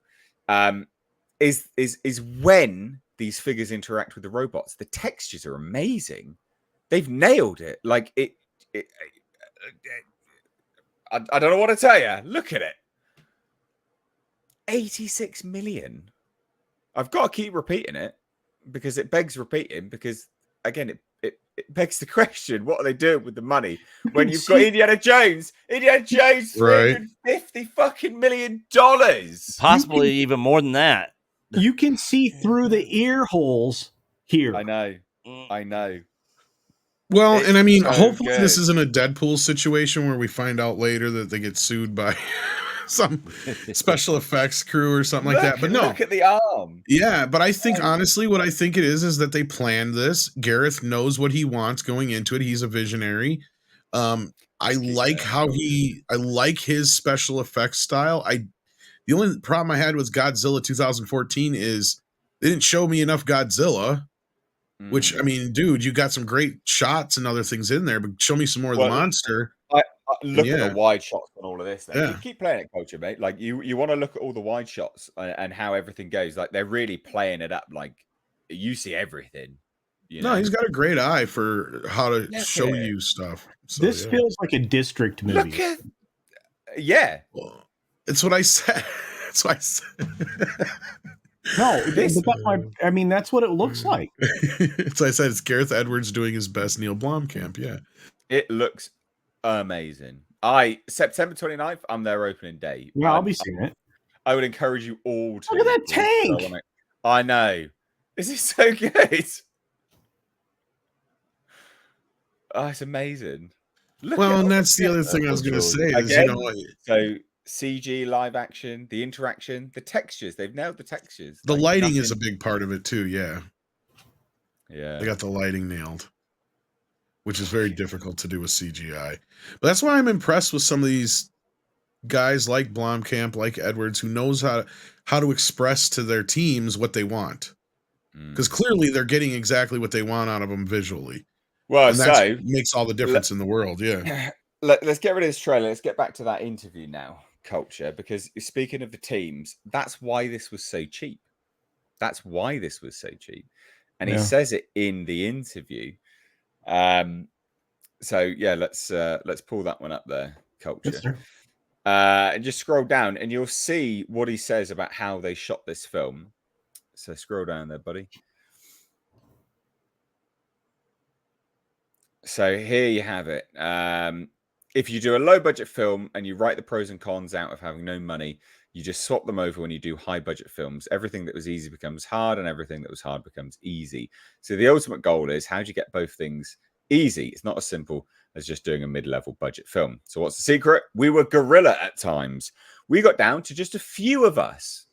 Is when these figures interact with the robots. The textures are amazing. They've nailed it. Like I don't know what to tell you. Look at it. 86 million. I've got to keep repeating it because it begs repeating. Because again, it begs the question: what are they doing with the money when you've got Indiana Jones? Indiana Jones, $350 fucking million. Possibly even more than that. You can see through the ear holes here. I know. Well, It's and I mean, so hopefully good. this isn't a Deadpool situation where we find out later that they get sued by some special effects crew or something like that. But no, look at the arm. yeah, but I think honestly, what I think it is that they planned this. Gareth knows what he wants going into it. He's a visionary. I like I like his special effects style. The only problem I had with Godzilla 2014 is they didn't show me enough Godzilla. Which, I mean, dude, you got some great shots and other things in there, but show me some more of the monster. Look at the wide shots on all of this. Yeah. Keep playing it, Culture, mate. Like you want to look at all the wide shots and how everything goes. Like they're really playing it up. Like you see everything. No, he's got a great eye for how to show you stuff. So, This feels like a district movie. Look at, yeah. Well, it's what I said. That's what I said. No, I mean that's what it looks like. So I said it's Gareth Edwards doing his best Neil Blomkamp. Yeah, it looks amazing. September 29th, I'm their opening day. Yeah, I'll be seeing it. I would encourage you all to look at that tank. I know. This is so good. Oh, it's amazing. And that's the other thing I was going to say is, so CG, live action, the interaction, the textures. They've nailed the textures. The lighting is a big part of it too. Yeah. Yeah. They got the lighting nailed, which is very difficult to do with CGI. But that's why I'm impressed with some of these guys like Blomkamp, like Edwards, who knows how to express to their teams what they want. Because clearly they're getting exactly what they want out of them visually. Well, and that makes all the difference in the world. Yeah. Let's get rid of this trailer. Let's get back to that interview now, Culture, because speaking of the teams, that's why this was so cheap. That's why this was so cheap. And he says it in the interview. So yeah, let's pull that one up there, Culture. And just scroll down and you'll see what he says about how they shot this film. So scroll down there, buddy. So here you have it. If you do a low budget film and you write the pros and cons out of having no money, you just swap them over when you do high budget films. Everything that was easy becomes hard and everything that was hard becomes easy. So the ultimate goal is, how do you get both things easy? It's not as simple as just doing a mid-level budget film. So what's the secret? We were guerrilla at times. We got down to just a few of us.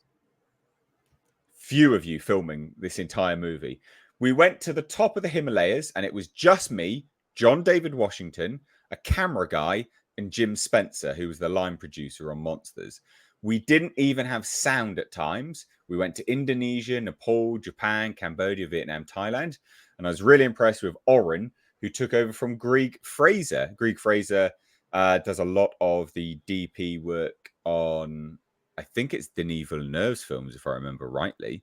Few of you filming this entire movie. We went to the top of the Himalayas and it was just me, John David Washington, a camera guy, and Jim Spencer, who was the line producer on Monsters. We didn't even have sound at times. We went to Indonesia, Nepal, Japan, Cambodia, Vietnam, Thailand. And I was really impressed with Oren, who took over from Grieg Fraser. Grieg Fraser does a lot of the DP work on, I think it's Denis Villeneuve's films, if I remember rightly.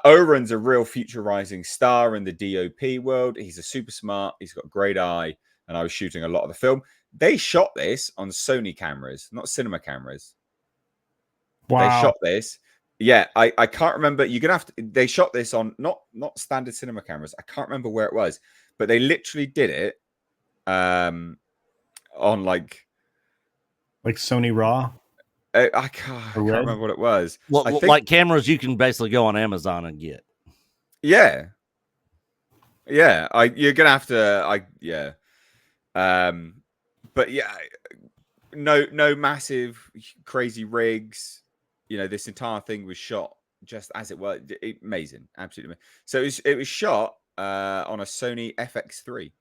Oren's a real future rising star in the DOP world. He's a super smart. He's got a great eye. And I was shooting a lot of the film. They shot this on Sony cameras, not cinema cameras. Wow. They shot this. Yeah, I can't remember. You're gonna have to. They shot this on not standard cinema cameras. I can't remember where it was, but they literally did it on like Sony RAW. I can't remember what it was. Well, I think, like cameras you can basically go on Amazon and get. Yeah. You're gonna have to. But yeah, no massive crazy rigs. This entire thing was shot just as it was. Amazing, absolutely amazing. So it was shot on a Sony FX3.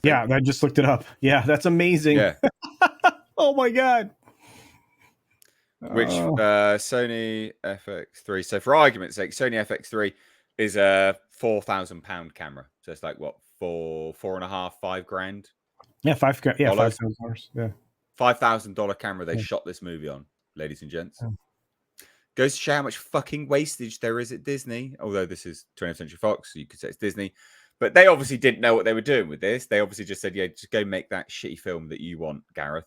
Yeah, I just looked it up. Yeah, that's amazing. Yeah. Oh my god. Which Sony FX3. So for argument's sake, Sony FX3, is a £4,000 camera. So it's like what, $4.5, $5,000? Yeah, Dollars? $5,000. Yeah. $5,000 camera they Yeah. shot this movie on, ladies and gents. Yeah. Goes to show how much fucking wastage there is at Disney. Although this is 20th Century Fox, so you could say it's Disney. But they obviously didn't know what they were doing with this. They obviously just said, yeah, just go make that shitty film that you want, Gareth.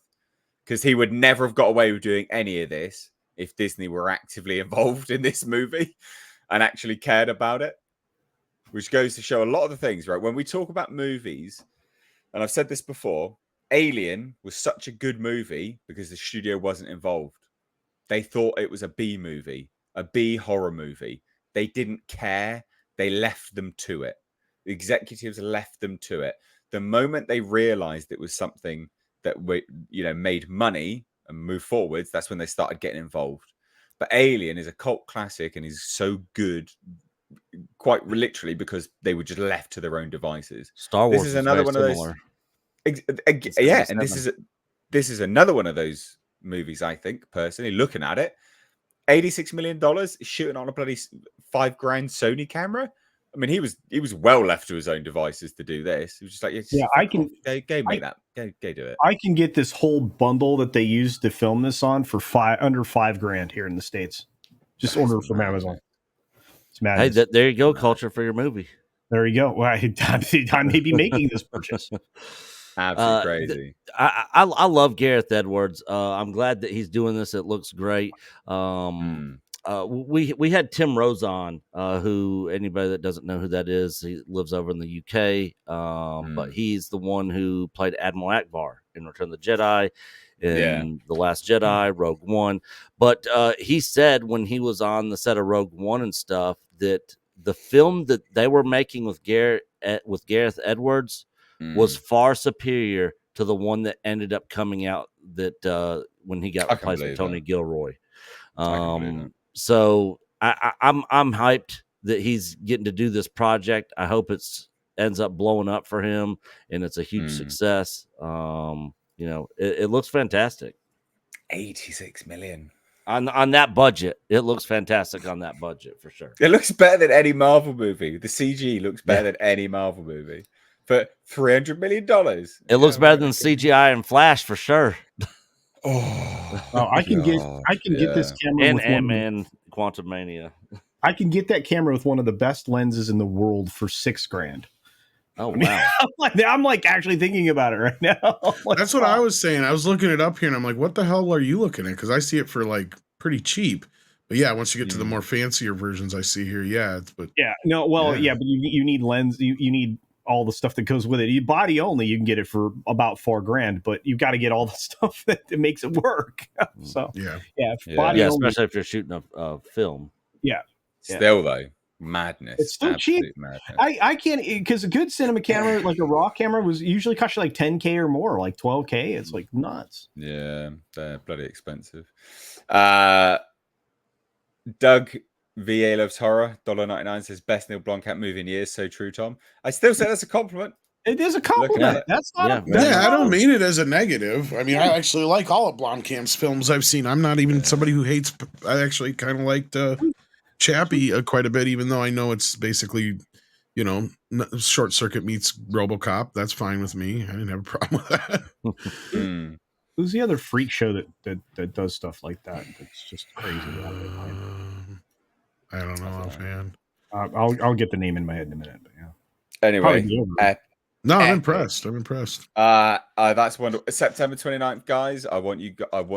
Because he would never have got away with doing any of this if Disney were actively involved in this movie and actually cared about it. Which goes to show a lot of the things, right? When we talk about movies, and I've said this before, Alien was such a good movie because the studio wasn't involved. They thought it was a B movie, a B horror movie. They didn't care. They left them to it. The executives left them to it. The moment they realized it was something that made money and moved forwards, that's when they started getting involved. But Alien is a cult classic and is so good, quite literally, because they were just left to their own devices. Star Wars is another one of those. Yeah, and this is another one of those movies. I think personally, looking at it, $86 million shooting on a bloody $5,000 Sony camera. I mean, he was well left to his own devices to do this. He was just like, I can go make that, go do it. I can get this whole bundle that they used to film this on for under $5,000 here in the States. Just order it from Amazon. It's madness. Hey, there you go, culture for your movie. There you go. Well, I may be making this purchase. Absolutely crazy. I love Gareth Edwards. I'm glad that he's doing this. It looks great. We had Tim Rose on, who anybody that doesn't know who that is, he lives over in the UK. But he's the one who played Admiral Ackbar in Return of the Jedi, in The Last Jedi, Rogue One. But he said when he was on the set of Rogue One and stuff that the film that they were making with Gareth Edwards was far superior to the one that ended up coming out that when he got replaced with Tony Gilroy. So I'm hyped that he's getting to do this project. I hope ends up blowing up for him and it's a huge success. It looks fantastic. 86 million on that budget. It looks fantastic on that budget for sure. It looks better than any Marvel movie. The CG looks better than any Marvel movie for $300 million. It looks better than CGI and Flash for sure. I can get this camera and with Ant-Man Quantumania. I can get that camera with one of the best lenses in the world for $6,000. Oh wow! I'm like actually thinking about it right now. That's what I was saying. I was looking it up here, and I'm like, "What the hell are you looking at?" Because I see it for like pretty cheap. But yeah, once you get to the more fancier versions, I see here. But you need lens. You need all the stuff that goes with it. You body only, you can get it for about $4,000, but you've got to get all the stuff that makes it work. So body only, especially if you're shooting a film. Yeah. Still though, madness. It's still cheap. Madness. I can't, because a good cinema camera, like a raw camera, was usually cost you like $10,000 or more, like $12,000. It's like nuts. Yeah, they're bloody expensive. Doug VA Loves Horror, $1.99 says best Neil Blomkamp movie in years. So true, Tom. I still say that's a compliment. It is a compliment. That's not I don't mean it as a negative. I mean, I actually like all of Blomkamp's films I've seen. I'm not even somebody who hates. I actually kind of liked Chappie quite a bit, even though I know it's basically, Short Circuit meets RoboCop. That's fine with me. I didn't have a problem with that. Who's the other freak show that does stuff like that? That's just crazy. I don't know offhand. I'll get the name in my head in a minute. But anyway, no, I'm impressed. That's September 29th, guys. I want you.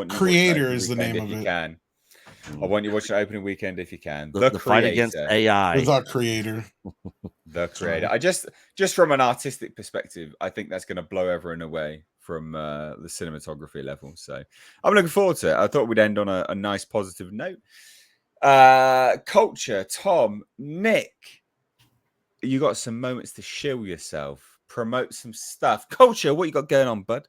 Creator is the name of it. You can. I want you watching opening weekend if you can. The fight against AI. The Creator. The Creator. I just from an artistic perspective, I think that's going to blow everyone away from the cinematography level. So I'm looking forward to it. I thought we'd end on a nice positive note. Culture, Tom, Nick, you got some moments to shill yourself, promote some stuff. Culture, what you got going on, bud?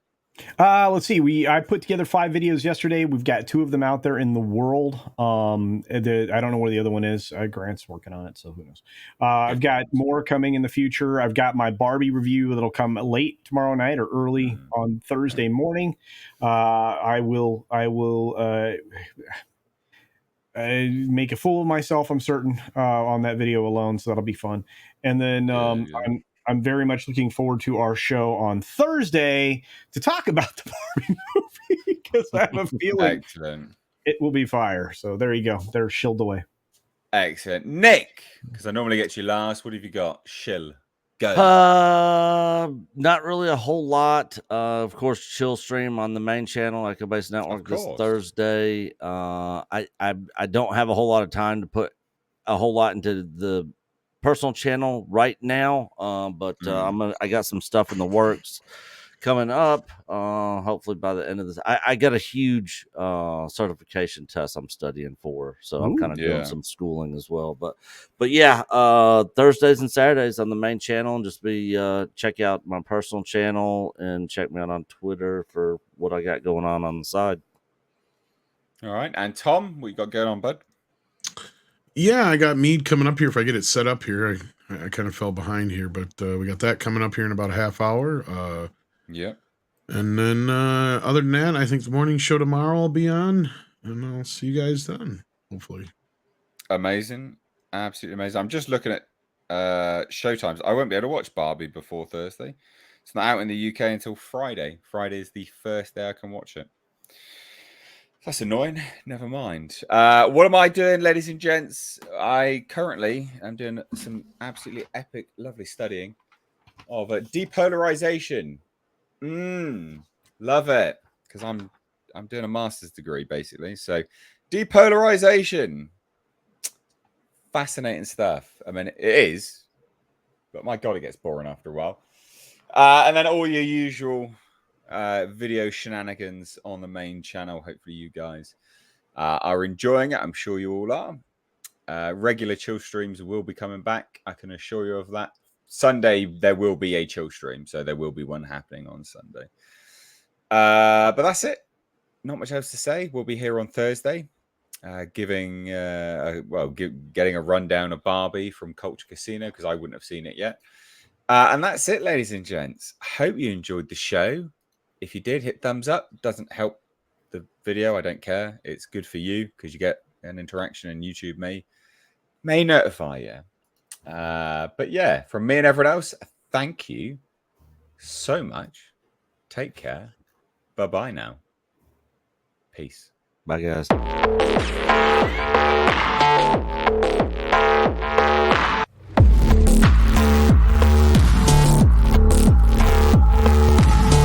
Let's see. I put together 5 videos yesterday. We've got 2 of them out there in the world. I don't know where the other one is. Grant's working on it, so who knows? I've got more coming in the future. I've got my Barbie review that'll come late tomorrow night or early on Thursday morning. I will make a fool of myself, I'm certain, on that video alone. So that'll be fun. And then I'm very much looking forward to our show on Thursday to talk about the Barbie movie because I have a feeling Excellent. it will be fire. So there you go. They're shilled away. Excellent. Nick, because I normally get you last. What have you got? Shill. Go. Not really a whole lot. Of course, chill stream on the main channel, EchoBase Network, this Thursday. I don't have a whole lot of time to put a whole lot into the personal channel right now. But I got some stuff in the works coming up. Hopefully by the end of this, I got a huge certification test I'm studying for, so I'm kind of doing some schooling as well. But yeah, Thursdays and Saturdays on the main channel, and just check out my personal channel and check me out on Twitter for what I got going on the side. All right, and Tom, what you got going on, bud? Yeah, I got Mead coming up here. If I get it set up here, I kind of fell behind here, but we got that coming up here in about a half hour. Yeah. And then other than that, I think the morning show tomorrow will be on, and I'll see you guys then, hopefully. Amazing. Absolutely amazing. I'm just looking at showtimes. I won't be able to watch Barbie before Thursday. It's not out in the UK until Friday. Friday is the first day I can watch it. That's annoying. Never mind. What am I doing, ladies and gents? I currently am doing some absolutely epic, lovely studying of depolarization. Love it, because I'm doing a master's degree basically. So depolarization, fascinating stuff. I mean, it is, but my God, it gets boring after a while. And then all your usual video shenanigans on the main channel. Hopefully you guys are enjoying it. I'm sure you all are. Regular chill streams will be coming back, I can assure you of that. Sunday there will be a chill stream, so there will be one happening on Sunday. But that's it. Not much else to say. We'll be here on Thursday, getting a rundown of Barbie from Culture Casino, because I wouldn't have seen it yet. And that's it, ladies and gents. I hope you enjoyed the show. If you did, hit thumbs up. Doesn't help the video. I don't care. It's good for you because you get an interaction, and YouTube may notify you. But yeah, from me and everyone else, thank you so much. Take care. Bye-bye now. Peace. Bye, guys.